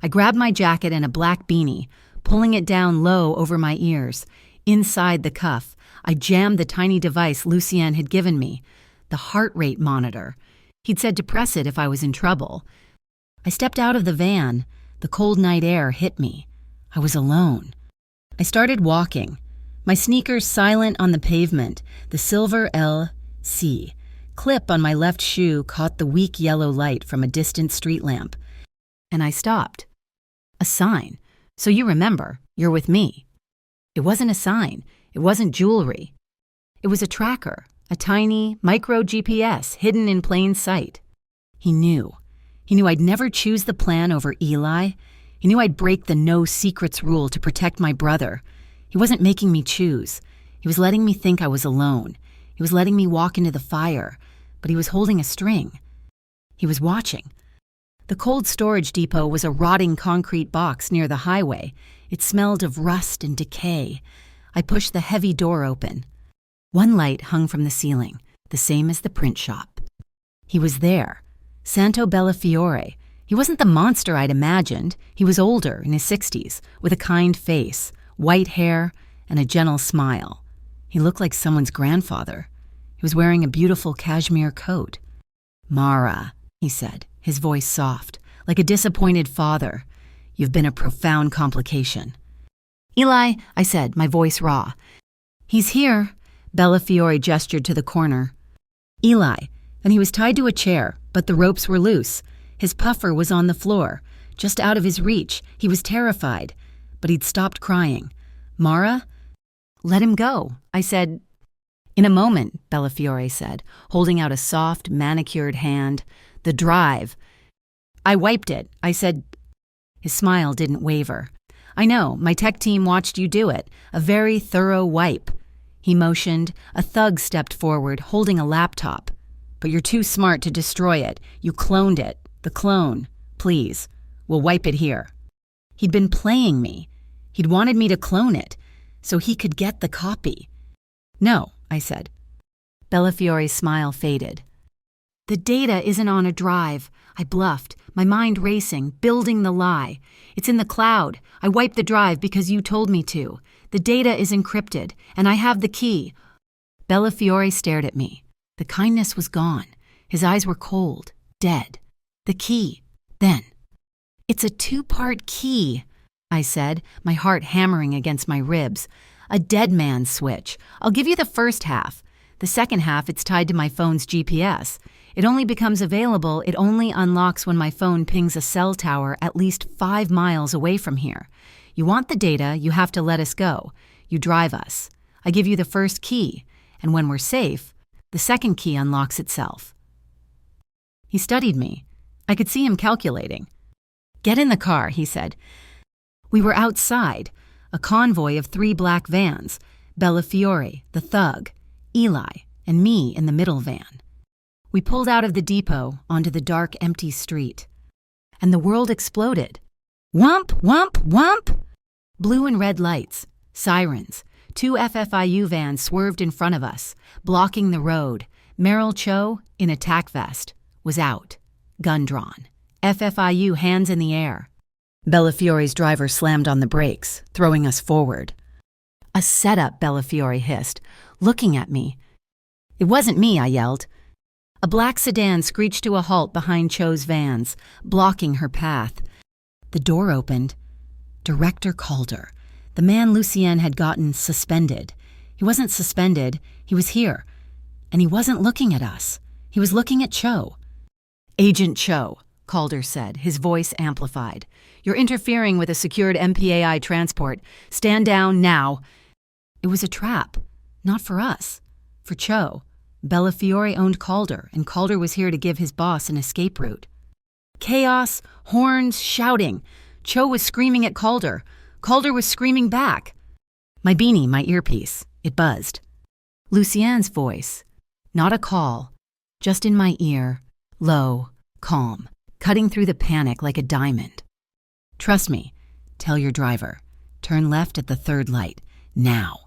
I grabbed my jacket and a black beanie, pulling it down low over my ears. Inside the cuff, I jammed the tiny device Lucien had given me, the heart rate monitor. He'd said to press it if I was in trouble. I stepped out of the van. The cold night air hit me. I was alone. I started walking. My sneakers silent on the pavement, the silver LC. Clip on my left shoe caught the weak yellow light from a distant street lamp. And I stopped. A sign. So you remember, you're with me. It wasn't a sign. It wasn't jewelry. It was a tracker, a tiny micro GPS hidden in plain sight. He knew. He knew I'd never choose the plan over Eli. He knew I'd break the no secrets rule to protect my brother. He wasn't making me choose. He was letting me think I was alone. He was letting me walk into the fire, but he was holding a string. He was watching. The cold storage depot was a rotting concrete box near the highway. It smelled of rust and decay. I pushed the heavy door open. One light hung from the ceiling, the same as the print shop. He was there. Santo Bellafiore. He wasn't the monster I'd imagined. He was older, in his 60s, with a kind face, white hair, and a gentle smile. He looked like someone's grandfather. He was wearing a beautiful cashmere coat. Mara, he said, his voice soft, like a disappointed father. You've been a profound complication. Eli, I said, my voice raw. He's here. Bellafiore gestured to the corner. Eli, and he was tied to a chair, but the ropes were loose. His puffer was on the floor, just out of his reach. He was terrified, but he'd stopped crying. Mara? Let him go, I said. In a moment, Bellafiore said, holding out a soft, manicured hand. The drive. I wiped it, I said. His smile didn't waver. I know, my tech team watched you do it. A very thorough wipe. He motioned. A thug stepped forward, holding a laptop. But you're too smart to destroy it. You cloned it. The clone. Please. We'll wipe it here. He'd been playing me. He'd wanted me to clone it, so he could get the copy. No, I said. Bellafiore's smile faded. The data isn't on a drive. I bluffed, my mind racing, building the lie. It's in the cloud. I wiped the drive because you told me to. The data is encrypted, and I have the key. Bellafiore stared at me. The kindness was gone. His eyes were cold, dead. The key. Then. It's a 2-part key, I said, my heart hammering against my ribs. A dead man's switch. I'll give you the first half. The second half, it's tied to my phone's GPS. It only becomes available, it only unlocks when my phone pings a cell tower at least 5 miles away from here. You want the data, you have to let us go. You drive us. I give you the first key, and when we're safe, the second key unlocks itself." He studied me. I could see him calculating. "Get in the car," he said. We were outside, a convoy of 3 black vans, Bellafiore, the thug, Eli, and me in the middle van. We pulled out of the depot onto the dark, empty street. And the world exploded. Whump, whump, whump! Blue and red lights, sirens. 2 FFIU vans swerved in front of us, blocking the road. Merrill Cho, in a tack vest, was out, gun drawn. FFIU hands in the air. Bellafiore's driver slammed on the brakes, throwing us forward. "A setup," Bellafiore hissed, looking at me. "It wasn't me," I yelled. A black sedan screeched to a halt behind Cho's vans, blocking her path. The door opened. Director Calder, the man Lucien had gotten suspended. He wasn't suspended, he was here. And he wasn't looking at us. He was looking at Cho. "Agent Cho," Calder said, his voice amplified. "You're interfering with a secured MPAI transport. Stand down now." It was a trap. Not for us. For Cho. Bellafiore owned Calder, and Calder was here to give his boss an escape route. Chaos, horns, shouting. Cho was screaming at Calder. Calder was screaming back. My beanie, my earpiece. It buzzed. Lucien's voice. Not a call. Just in my ear. Low, calm, cutting through the panic like a diamond. "Trust me. Tell your driver. Turn left at the 3rd light. Now."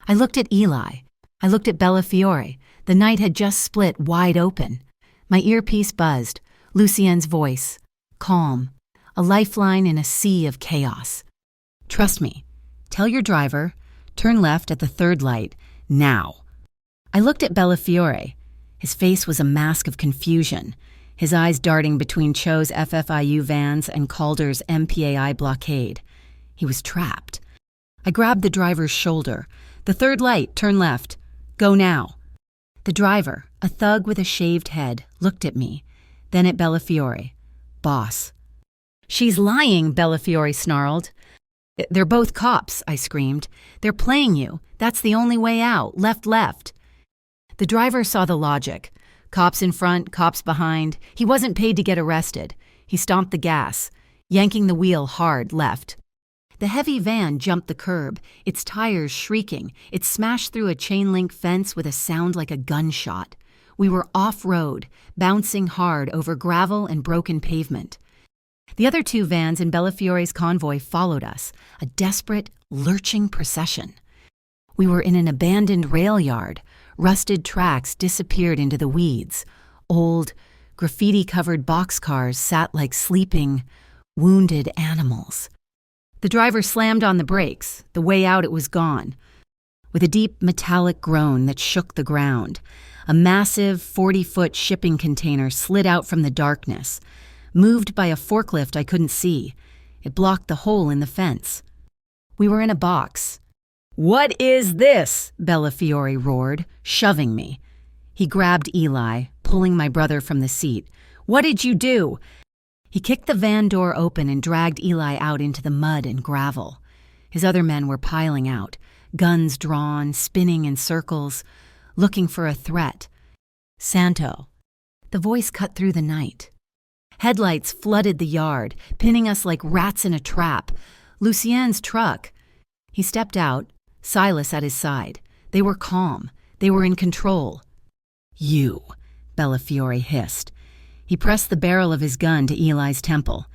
I looked at Eli. I looked at Bellafiore. The night had just split wide open. My earpiece buzzed. Lucien's voice. Calm. A lifeline in a sea of chaos. "Trust me. Tell your driver. Turn left at the 3rd light. Now." I looked at Bellafiore. His face was a mask of confusion, his eyes darting between Cho's FFIU vans and Calder's MPAI blockade. He was trapped. I grabbed the driver's shoulder. "The 3rd light, turn left. Go now." The driver, a thug with a shaved head, looked at me, then at Bellafiore. "Boss." "She's lying," Bellafiore snarled. "They're both cops," I screamed. "They're playing you. That's the only way out. Left, left." The driver saw the logic. Cops in front, cops behind. He wasn't paid to get arrested. He stomped the gas, yanking the wheel hard left. The heavy van jumped the curb, its tires shrieking. It smashed through a chain-link fence with a sound like a gunshot. We were off-road, bouncing hard over gravel and broken pavement. The other 2 vans in Bellafiore's convoy followed us, a desperate, lurching procession. We were in an abandoned rail yard. Rusted tracks disappeared into the weeds. Old, graffiti-covered boxcars sat like sleeping, wounded animals. The driver slammed on the brakes. The way out, it was gone. With a deep metallic groan that shook the ground, a massive 40-foot shipping container slid out from the darkness, moved by a forklift I couldn't see. It blocked the hole in the fence. We were in a box. "What is this?" Bellafiore roared, shoving me. He grabbed Eli, pulling my brother from the seat. "What did you do?" He kicked the van door open and dragged Eli out into the mud and gravel. His other men were piling out, guns drawn, spinning in circles, looking for a threat. "Santo." The voice cut through the night. Headlights flooded the yard, pinning us like rats in a trap. Lucien's truck. He stepped out, Silas at his side. They were calm. They were in control. "You," Bellafiore hissed. He pressed the barrel of his gun to Eli's temple.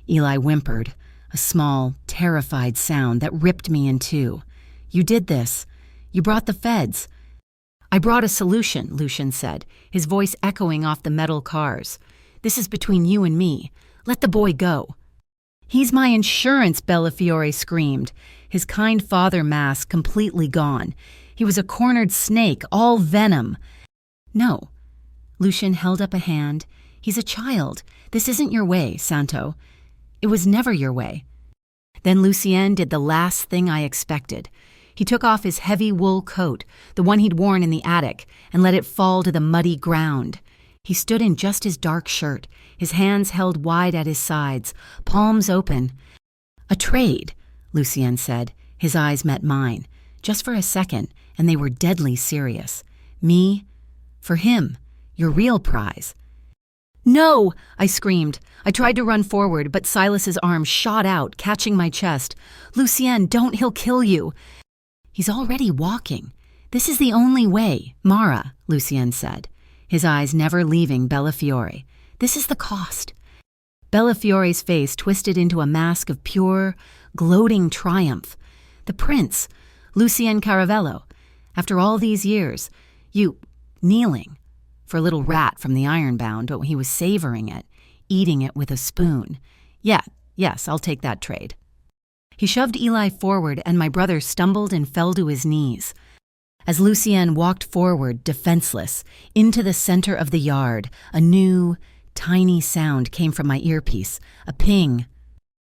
Eli whimpered, a small, terrified sound that ripped me in two. "You did this. You brought the feds." "I brought a solution," Lucien said, his voice echoing off the metal cars. "This is between you and me. Let the boy go." "He's my insurance," Bellafiore screamed, his kind father mask completely gone. He was a cornered snake, all venom. "No." Lucien held up a hand. "He's a child. This isn't your way, Santo. It was never your way." Then Lucien did the last thing I expected. He took off his heavy wool coat, the one he'd worn in the attic, and let it fall to the muddy ground. He stood in just his dark shirt, his hands held wide at his sides, palms open. "A trade," Lucien said. His eyes met mine, just for a second, and they were deadly serious. "Me, for him, your real prize." "No!" I screamed. I tried to run forward, but Silas's arm shot out, catching my chest. "Lucien, don't, he'll kill you." "He's already walking. This is the only way, Mara," Lucien said, his eyes never leaving Bellafiore. "This is the cost." Bellafiore's face twisted into a mask of pure, gloating triumph. "The prince, Lucien Caravello. After all these years, you, kneeling, for a little rat from the Ironbound, but he was savoring it, eating it with a spoon. Yes, I'll take that trade." He shoved Eli forward, and my brother stumbled and fell to his knees. As Lucien walked forward, defenseless, into the center of the yard, a new, tiny sound came from my earpiece, a ping.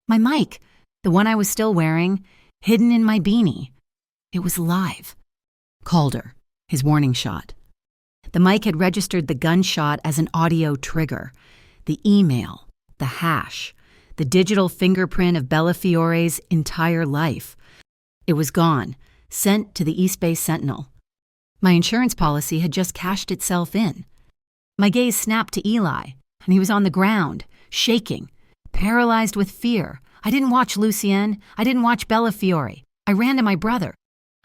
My mic, the one I was still wearing, hidden in my beanie. It was live. Calder, his warning shot. The mic had registered the gunshot as an audio trigger. The email, the hash, the digital fingerprint of Bellafiore's entire life. It was gone, sent to the East Bay Sentinel. My insurance policy had just cashed itself in. My gaze snapped to Eli, and he was on the ground, shaking, paralyzed with fear. I didn't watch Lucien. I didn't watch Bellafiore. I ran to my brother.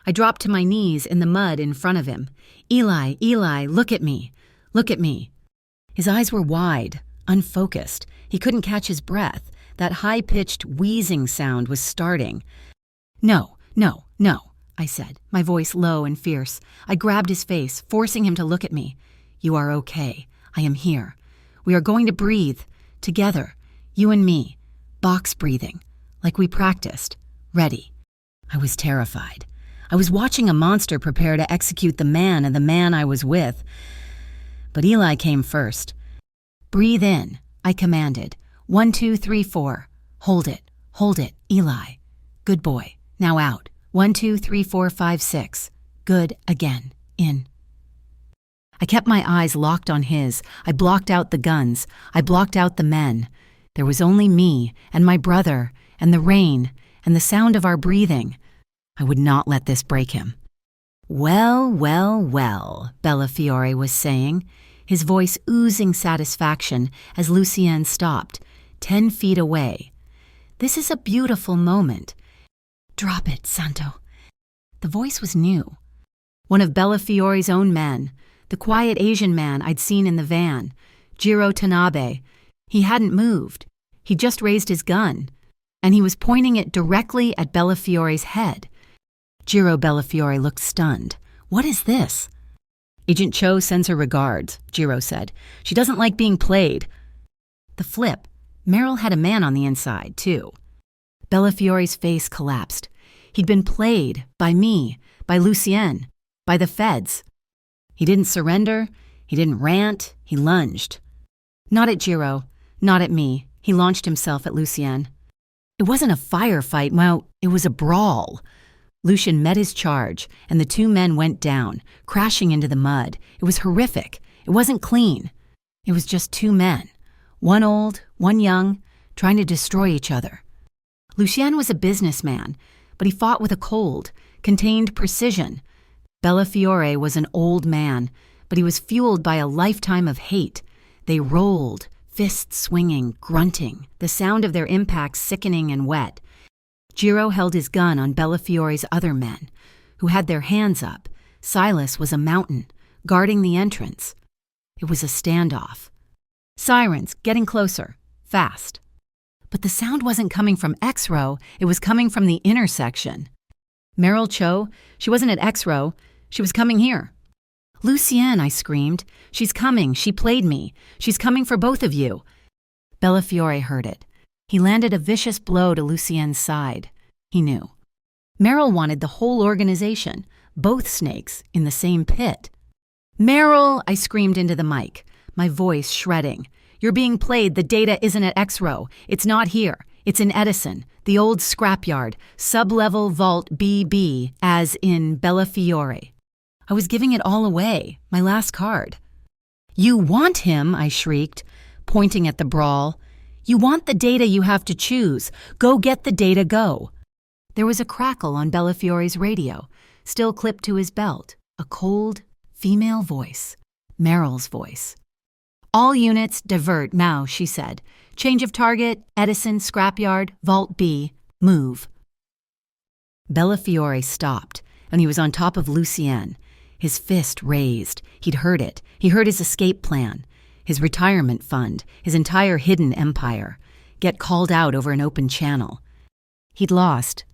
I dropped to my knees in the mud in front of him. "Eli, look at me. Look at me." His eyes were wide, unfocused. He couldn't catch his breath. That high-pitched wheezing sound was starting. No, I said, my voice low and fierce. I grabbed his face, forcing him to look at me. "You are okay. I am here. We are going to breathe, together, you and me, box breathing, like we practiced, ready." I was terrified. I was watching a monster prepare to execute the man and the man I was with. But Eli came first. "Breathe in," I commanded. 1, 2, 3, 4. Hold it, Eli. Good boy. Now out. 1, 2, 3, 4, 5, 6. Good again. In. I kept my eyes locked on his. I blocked out the guns. I blocked out the men. There was only me and my brother and the rain and the sound of our breathing. I would not let this break him. Well, Bellafiore was saying, his voice oozing satisfaction as Lucien stopped, 10 feet away. "This is a beautiful moment." "Drop it, Santo." The voice was new. One of Bellafiore's own men, the quiet Asian man I'd seen in the van, Jiro Tanabe. He hadn't moved. He just raised his gun, and he was pointing it directly at Bellafiore's head. Jiro Bellafiore looked stunned. "What is this?" "Agent Cho sends her regards," Jiro said. "She doesn't like being played." The flip. Merrill had a man on the inside, too. Bellafiore's face collapsed. He'd been played by me, by Lucien, by the feds. He didn't surrender. He didn't rant. He lunged. Not at Jiro. Not at me. He launched himself at Lucien. It wasn't a firefight. Well, it was a brawl. Lucien met his charge, and the two men went down, crashing into the mud. It was horrific. It wasn't clean. It was just two men, one old, one young, trying to destroy each other. Lucien was a businessman, but he fought with a cold, contained precision. Bellafiore was an old man, but he was fueled by a lifetime of hate. They rolled, fists swinging, grunting, the sound of their impacts sickening and wet. Jiro held his gun on Bellafiore's other men, who had their hands up. Silas was a mountain, guarding the entrance. It was a standoff. Sirens, getting closer, fast. But the sound wasn't coming from X-Row, it was coming from the intersection. Merrill Cho, she wasn't at X-Row, she was coming here. "Lucien," I screamed. "She's coming, she played me. She's coming for both of you." Bellafiore heard it. He landed a vicious blow to Lucien's side. He knew. Merrill wanted the whole organization, both snakes, in the same pit. "Merrill," I screamed into the mic, my voice shredding. "You're being played. The data isn't at X-Row. It's not here. It's in Edison, the old scrapyard, sub-level vault BB, as in Bellafiore. I was giving it all away, my last card. You want him, I shrieked, pointing at the brawl. You want the data, you have to choose. Go get the data, go. There was a crackle on Bellafiore's radio, still clipped to his belt, a cold, female voice, Meryl's voice. All units divert now, she said. Change of target, Edison, scrapyard, vault B, move. Bellafiore stopped, and he was on top of Lucien, his fist raised. He'd heard it. He heard his escape plan, his retirement fund, his entire hidden empire, get called out over an open channel. He'd lost.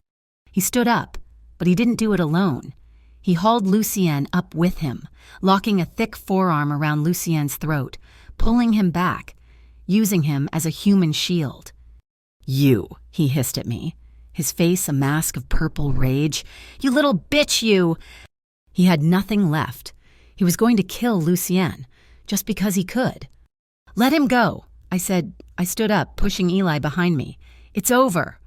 He stood up, but he didn't do it alone. He hauled Lucien up with him, locking a thick forearm around Lucien's throat, pulling him back, using him as a human shield. You, he hissed at me, his face a mask of purple rage. You little bitch, you! He had nothing left. He was going to kill Lucien, just because he could. Let him go, I said. I stood up, pushing Eli behind me. It's over.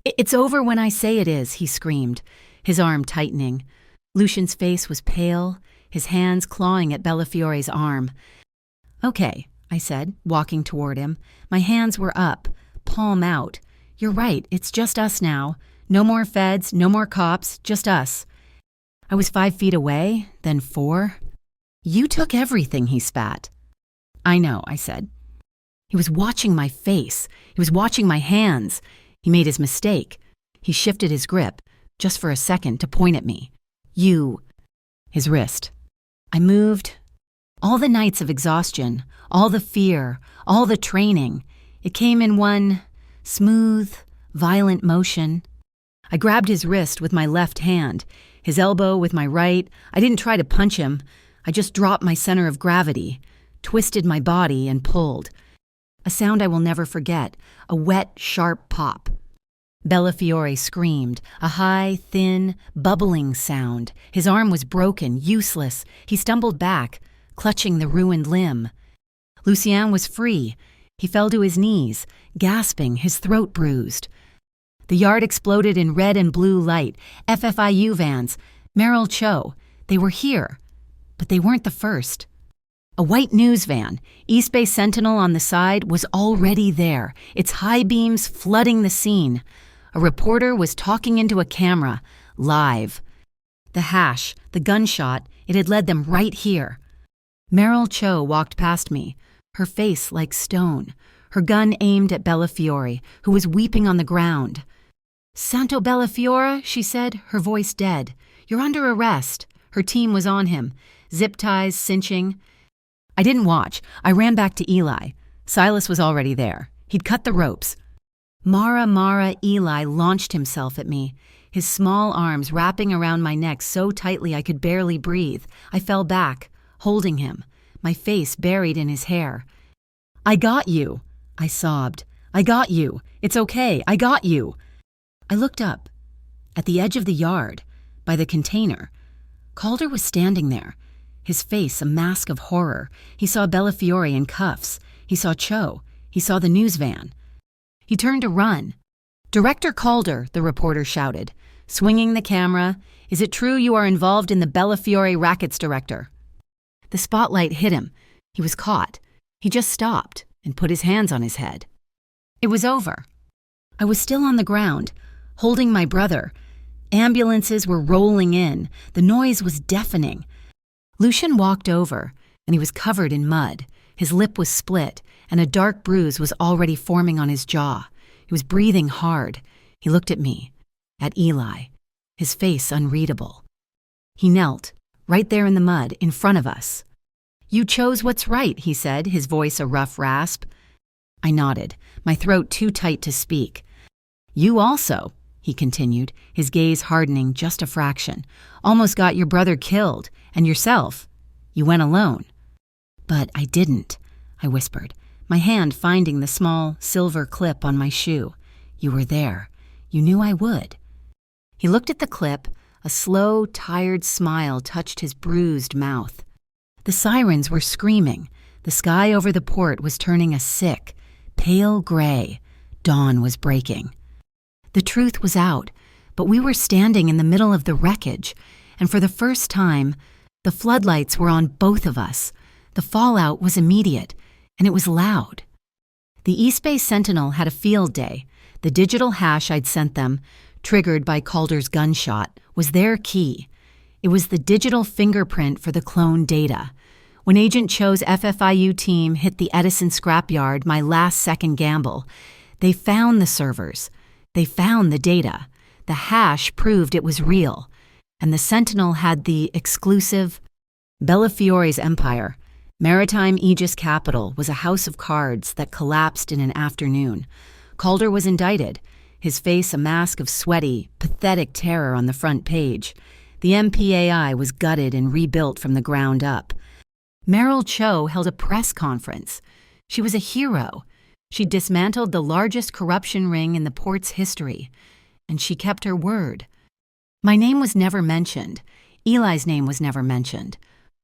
It's over when I say it is, he screamed, his arm tightening. Lucien's face was pale, his hands clawing at Bellafiore's arm. Okay, I said, walking toward him. My hands were up, palm out. You're right, it's just us now. No more feds, no more cops, just us. I was 5 feet away, then 4. You took everything, he spat. I know, I said. He was watching my face. He was watching my hands. He made his mistake. He shifted his grip, just for a second, to point at me. You. His wrist. I moved. All the nights of exhaustion, all the fear, all the training, it came in one smooth, violent motion. I grabbed his wrist with my left hand, his elbow with my right. I didn't try to punch him. I just dropped my center of gravity, twisted my body, and pulled. A sound I will never forget, a wet, sharp pop. Bellafiore screamed, a high, thin, bubbling sound. His arm was broken, useless. He stumbled back, clutching the ruined limb. Lucien was free. He fell to his knees, gasping, his throat bruised. The yard exploded in red and blue light. FFIU vans. Meryl Cho. They were here. But they weren't the first. A white news van, East Bay Sentinel on the side, was already there, its high beams flooding the scene. A reporter was talking into a camera, live. The hash, the gunshot, it had led them right here. Meryl Cho walked past me, her face like stone, her gun aimed at Bellafiore, who was weeping on the ground. Santo Bellafiore, she said, her voice dead. You're under arrest. Her team was on him, zip ties cinching. I didn't watch. I ran back to Eli. Silas was already there. He'd cut the ropes. Mara, Eli launched himself at me, his small arms wrapping around my neck so tightly I could barely breathe. I fell back, holding him, my face buried in his hair. I got you, I sobbed. I got you. It's okay. I got you. I looked up. At the edge of the yard, by the container, Calder was standing there, his face a mask of horror. He saw Bellafiore in cuffs. He saw Cho. He saw the news van. He turned to run. Director Calder, the reporter shouted, swinging the camera. Is it true you are involved in the Bellafiore rackets, Director? The spotlight hit him. He was caught. He just stopped and put his hands on his head. It was over. I was still on the ground, holding my brother. Ambulances were rolling in. The noise was deafening. Lucien walked over, and he was covered in mud. His lip was split, and a dark bruise was already forming on his jaw. He was breathing hard. He looked at me, at Eli, his face unreadable. He knelt, right there in the mud, in front of us. You chose what's right, he said, his voice a rough rasp. I nodded, my throat too tight to speak. You also, he continued, his gaze hardening just a fraction, almost got your brother killed, and yourself. You went alone. But I didn't, I whispered, my hand finding the small silver clip on my shoe. You were there. You knew I would. He looked at the clip. A slow, tired smile touched his bruised mouth. The sirens were screaming. The sky over the port was turning a sick, pale gray. Dawn was breaking. The truth was out, but we were standing in the middle of the wreckage, and for the first time, the floodlights were on both of us. The fallout was immediate, and it was loud. The East Bay Sentinel had a field day. The digital hash I'd sent them, triggered by Calder's gunshot, was their key. It was the digital fingerprint for the clone data. When Agent Cho's FFIU team hit the Edison scrapyard, my last-second gamble, they found the servers. They found the data. The hash proved it was real. And the Sentinel had the exclusive. Bellafiore's empire, maritime Aegis capital, was a house of cards that collapsed in an afternoon. Calder was indicted, his face a mask of sweaty, pathetic terror on the front page. The MPAI was gutted and rebuilt from the ground up. Meryl Cho held a press conference. She was a hero. She dismantled the largest corruption ring in the port's history, and she kept her word. My name was never mentioned. Eli's name was never mentioned.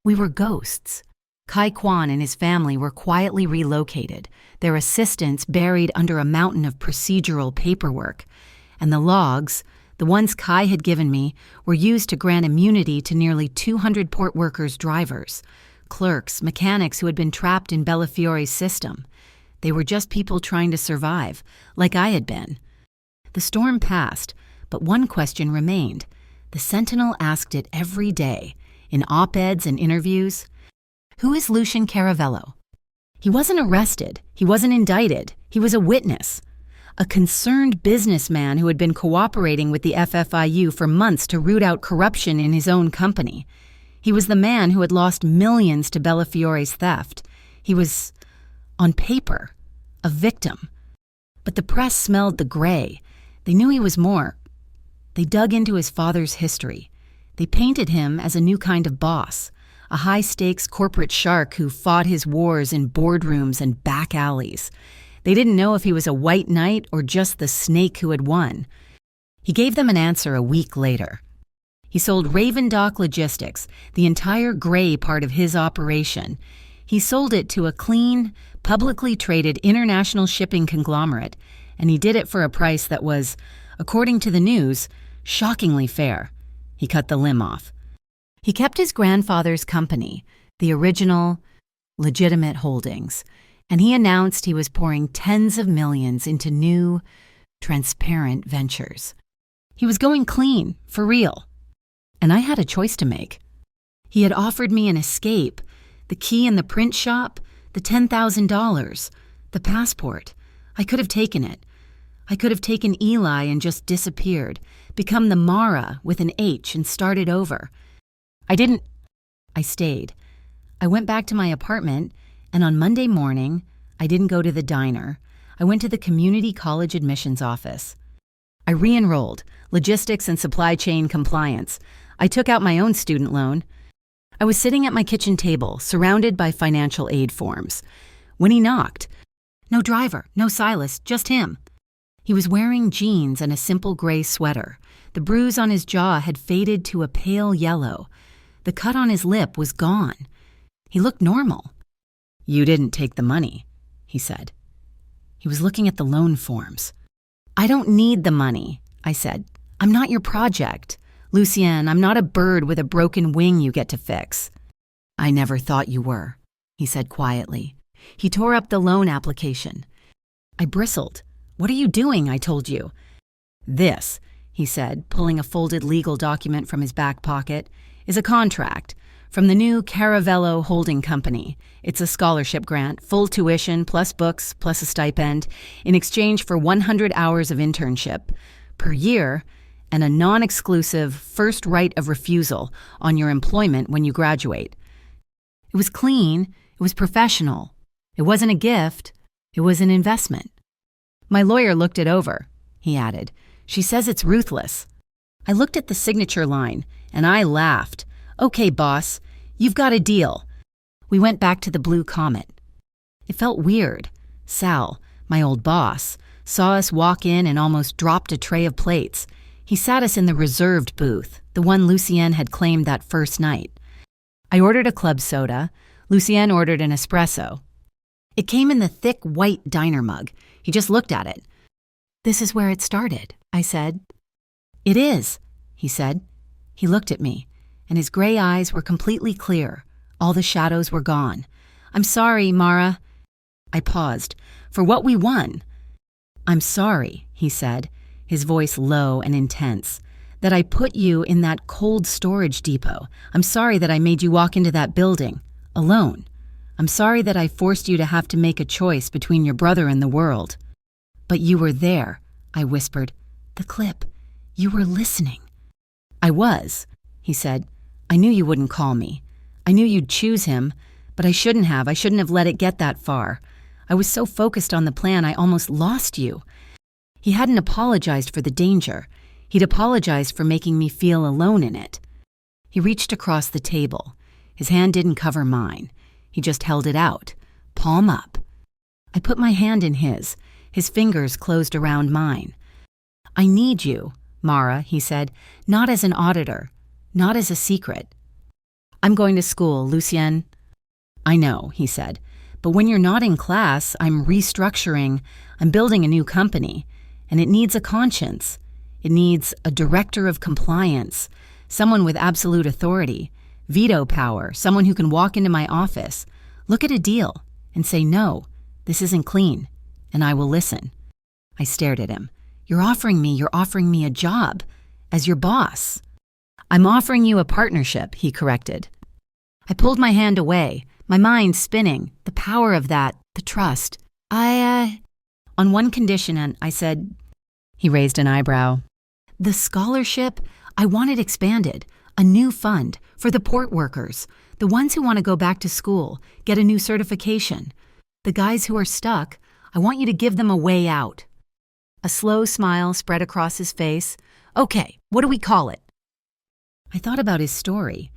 We were ghosts. Kai Kwan and his family were quietly relocated, their assistants buried under a mountain of procedural paperwork. And the logs, the ones Kai had given me, were used to grant immunity to nearly 200 port workers' drivers, clerks, mechanics who had been trapped in Bellafiore's system. They were just people trying to survive, like I had been. The storm passed, but one question remained. The Sentinel asked it every day, in op-eds and interviews. Who is Lucian Caravello? He wasn't arrested. He wasn't indicted. He was a witness. A concerned businessman who had been cooperating with the FFIU for months to root out corruption in his own company. He was the man who had lost millions to Bellafiore's theft. He was, on paper, a victim. But the press smelled the gray. They knew he was more. They dug into his father's history. They painted him as a new kind of boss, a high-stakes corporate shark who fought his wars in boardrooms and back alleys. They didn't know if he was a white knight or just the snake who had won. He gave them an answer a week later. He sold Raven Dock Logistics, the entire gray part of his operation. He sold it to a clean, publicly traded international shipping conglomerate, and he did it for a price that was, according to the news, shockingly fair. He cut the limb off. He kept his grandfather's company, the original, legitimate holdings, and he announced he was pouring tens of millions into new, transparent ventures. He was going clean, for real. And I had a choice to make. He had offered me an escape, the key in the print shop, the $10,000, the passport. I could have taken it. I could have taken Eli and just disappeared, become the Mara with an H and started over. I didn't. I stayed. I went back to my apartment, and on Monday morning, I didn't go to the diner. I went to the community college admissions office. I re-enrolled, logistics and supply chain compliance. I took out my own student loan. I was sitting at my kitchen table, surrounded by financial aid forms, when he knocked. No driver, no Silas, just him. He was wearing jeans and a simple gray sweater. The bruise on his jaw had faded to a pale yellow. The cut on his lip was gone. He looked normal. "You didn't take the money," he said. He was looking at the loan forms. "I don't need the money," I said. "I'm not your project. Lucien, I'm not a bird with a broken wing you get to fix." "I never thought you were," he said quietly. He tore up the loan application. I bristled. "What are you doing, I told you?" "This," he said, pulling a folded legal document from his back pocket, "is a contract from the new Caravello Holding Company. It's a scholarship grant, full tuition, plus books, plus a stipend, in exchange for 100 hours of internship per year and a non-exclusive first right of refusal on your employment when you graduate." It was clean. It was professional. It wasn't a gift. It was an investment. "My lawyer looked it over," he added. "She says it's ruthless." I looked at the signature line, and I laughed. "Okay, boss, you've got a deal." We went back to the Blue Comet. It felt weird. Sal, my old boss, saw us walk in and almost dropped a tray of plates. He sat us in the reserved booth, the one Lucien had claimed that first night. I ordered a club soda. Lucien ordered an espresso. It came in the thick white diner mug. He just looked at it. "This is where it started," I said. "It is," he said. He looked at me, and his gray eyes were completely clear. All the shadows were gone. "I'm sorry, Mara." I paused. "For what we won." "I'm sorry," he said, his voice low and intense, "that I put you in that cold storage depot. I'm sorry that I made you walk into that building, alone. I'm sorry that I forced you to have to make a choice between your brother and the world." "But you were there," I whispered. "The clip. You were listening." "I was," he said. "I knew you wouldn't call me. I knew you'd choose him, but I shouldn't have. I shouldn't have let it get that far. I was so focused on the plan I almost lost you." He hadn't apologized for the danger. He'd apologized for making me feel alone in it. He reached across the table. His hand didn't cover mine. He just held it out, palm up. I put my hand in his. His fingers closed around mine. "I need you, Mara," he said, "not as an auditor, not as a secret." "I'm going to school, Lucien." "I know," he said, "but when you're not in class, I'm restructuring, I'm building a new company, and it needs a conscience. It needs a director of compliance, someone with absolute authority, veto power, someone who can walk into my office, look at a deal, and say, 'No, this isn't clean,' and I will listen." I stared at him. You're offering me a job, as your boss." "I'm offering you a partnership," he corrected. I pulled my hand away, my mind spinning, the power of that, the trust. On one condition," and I said. He raised an eyebrow. "The scholarship, I want it expanded, a new fund for the port workers, the ones who want to go back to school, get a new certification. The guys who are stuck, I want you to give them a way out." A slow smile spread across his face. "Okay, what do we call it?" I thought about his story,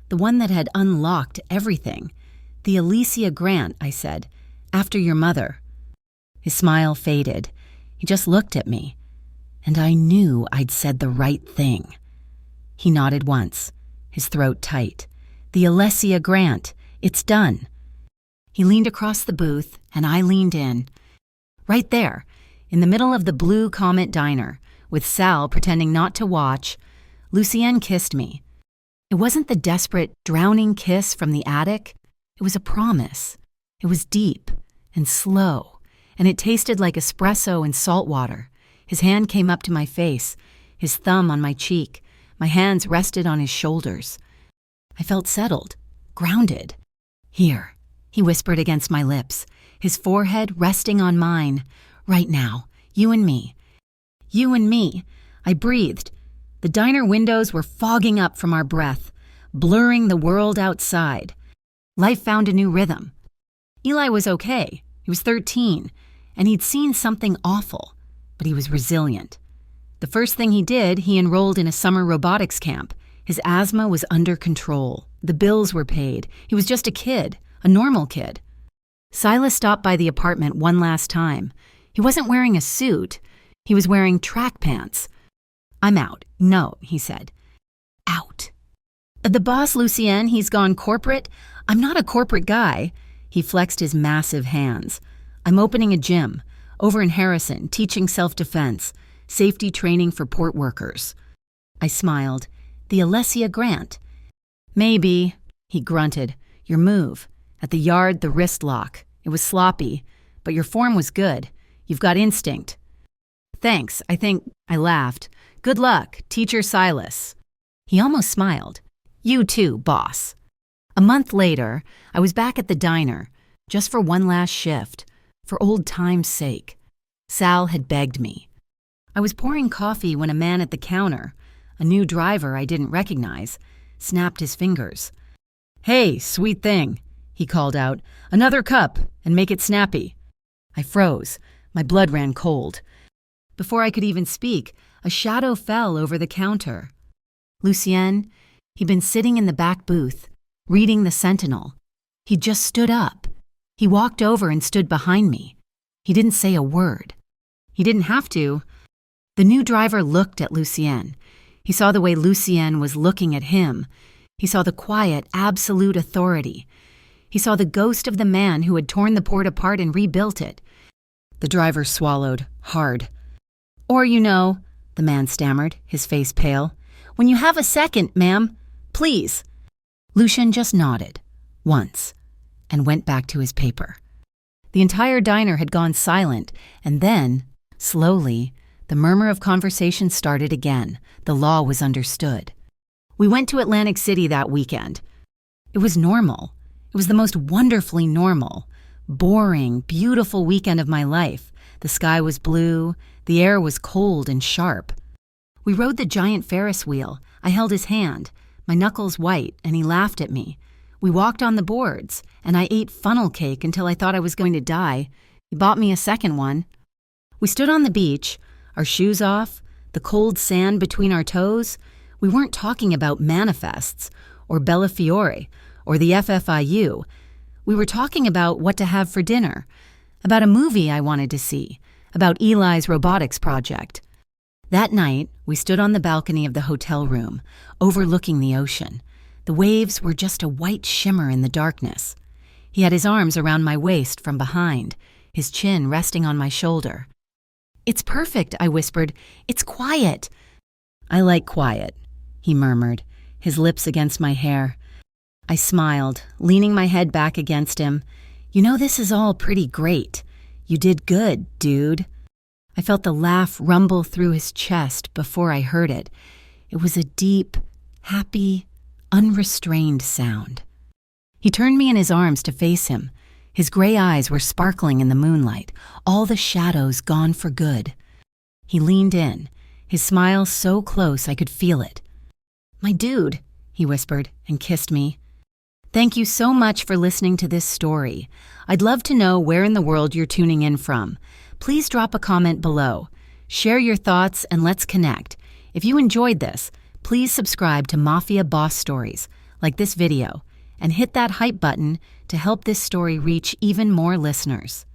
the one that had unlocked everything. "The Alicia Grant," I said, "after your mother." His smile faded. He just looked at me, and I knew I'd said the right thing. He nodded once, his throat tight. "The Alicia Grant, it's done." He leaned across the booth, and I leaned in. Right there, in the middle of the Blue Comet Diner, with Sal pretending not to watch, Lucien kissed me. It wasn't the desperate, drowning kiss from the attic. It was a promise. It was deep and slow, and it tasted like espresso and salt water. His hand came up to my face, his thumb on my cheek. My hands rested on his shoulders. I felt settled, grounded. "Here," he whispered against my lips, his forehead resting on mine. "Right now, you and me." "You and me." I breathed. The diner windows were fogging up from our breath, blurring the world outside. Life found a new rhythm. Eli was okay. He was 13, and he'd seen something awful, but he was resilient. The first thing he did, he enrolled in a summer robotics camp. His asthma was under control. The bills were paid. He was just a kid, a normal kid. Silas stopped by the apartment one last time. He wasn't wearing a suit. He was wearing track pants. "I'm out." "No," he said. "Out." "The boss, Lucien, he's gone corporate." "I'm not a corporate guy." He flexed his massive hands. "I'm opening a gym, over in Harrison, teaching self-defense, safety training for port workers." I smiled. "The Alicia Grant." "Maybe," he grunted. "Your move. At the yard, the wrist lock. It was sloppy, but your form was good. You've got instinct." "Thanks, I think," I laughed. "Good luck, Teacher Silas." He almost smiled. "You too, boss." A month later, I was back at the diner, just for one last shift, for old time's sake. Sal had begged me. I was pouring coffee when a man at the counter, a new driver I didn't recognize, snapped his fingers. "Hey, sweet thing," he called out. "Another cup, and make it snappy." I froze. My blood ran cold. Before I could even speak, a shadow fell over the counter. Lucien, he'd been sitting in the back booth, reading the Sentinel. He just stood up. He walked over and stood behind me. He didn't say a word. He didn't have to. The new driver looked at Lucien. He saw the way Lucien was looking at him. He saw the quiet, absolute authority. He saw the ghost of the man who had torn the port apart and rebuilt it. The driver swallowed, hard. Or, the man stammered, his face pale. When you have a second, ma'am, please. Lucian just nodded, once, and went back to his paper. The entire diner had gone silent, and then, slowly, the murmur of conversation started again. The law was understood. We went to Atlantic City that weekend. It was normal. It was the most wonderfully normal, boring, beautiful weekend of my life. The sky was blue, the air was cold and sharp. We rode the giant Ferris wheel. I held his hand, my knuckles white, and he laughed at me. We walked on the boards, and I ate funnel cake until I thought I was going to die. He bought me a second one. We stood on the beach, our shoes off, the cold sand between our toes. We weren't talking about manifests, or Bella Fiore, or the FFIU. We were talking about what to have for dinner, about a movie I wanted to see, about Eli's robotics project. That night, we stood on the balcony of the hotel room, overlooking the ocean. The waves were just a white shimmer in the darkness. He had his arms around my waist from behind, his chin resting on my shoulder. "It's perfect," I whispered. "It's quiet." "I like quiet," he murmured, his lips against my hair. I smiled, leaning my head back against him. This is all pretty great. You did good, dude." I felt the laugh rumble through his chest before I heard it. It was a deep, happy, unrestrained sound. He turned me in his arms to face him. His gray eyes were sparkling in the moonlight, all the shadows gone for good. He leaned in, his smile so close I could feel it. "My dude," he whispered and kissed me. Thank you so much for listening to this story. I'd love to know where in the world you're tuning in from. Please drop a comment below. Share your thoughts and let's connect. If you enjoyed this, please subscribe to Mafia Boss Stories, like this video, and hit that hype button to help this story reach even more listeners.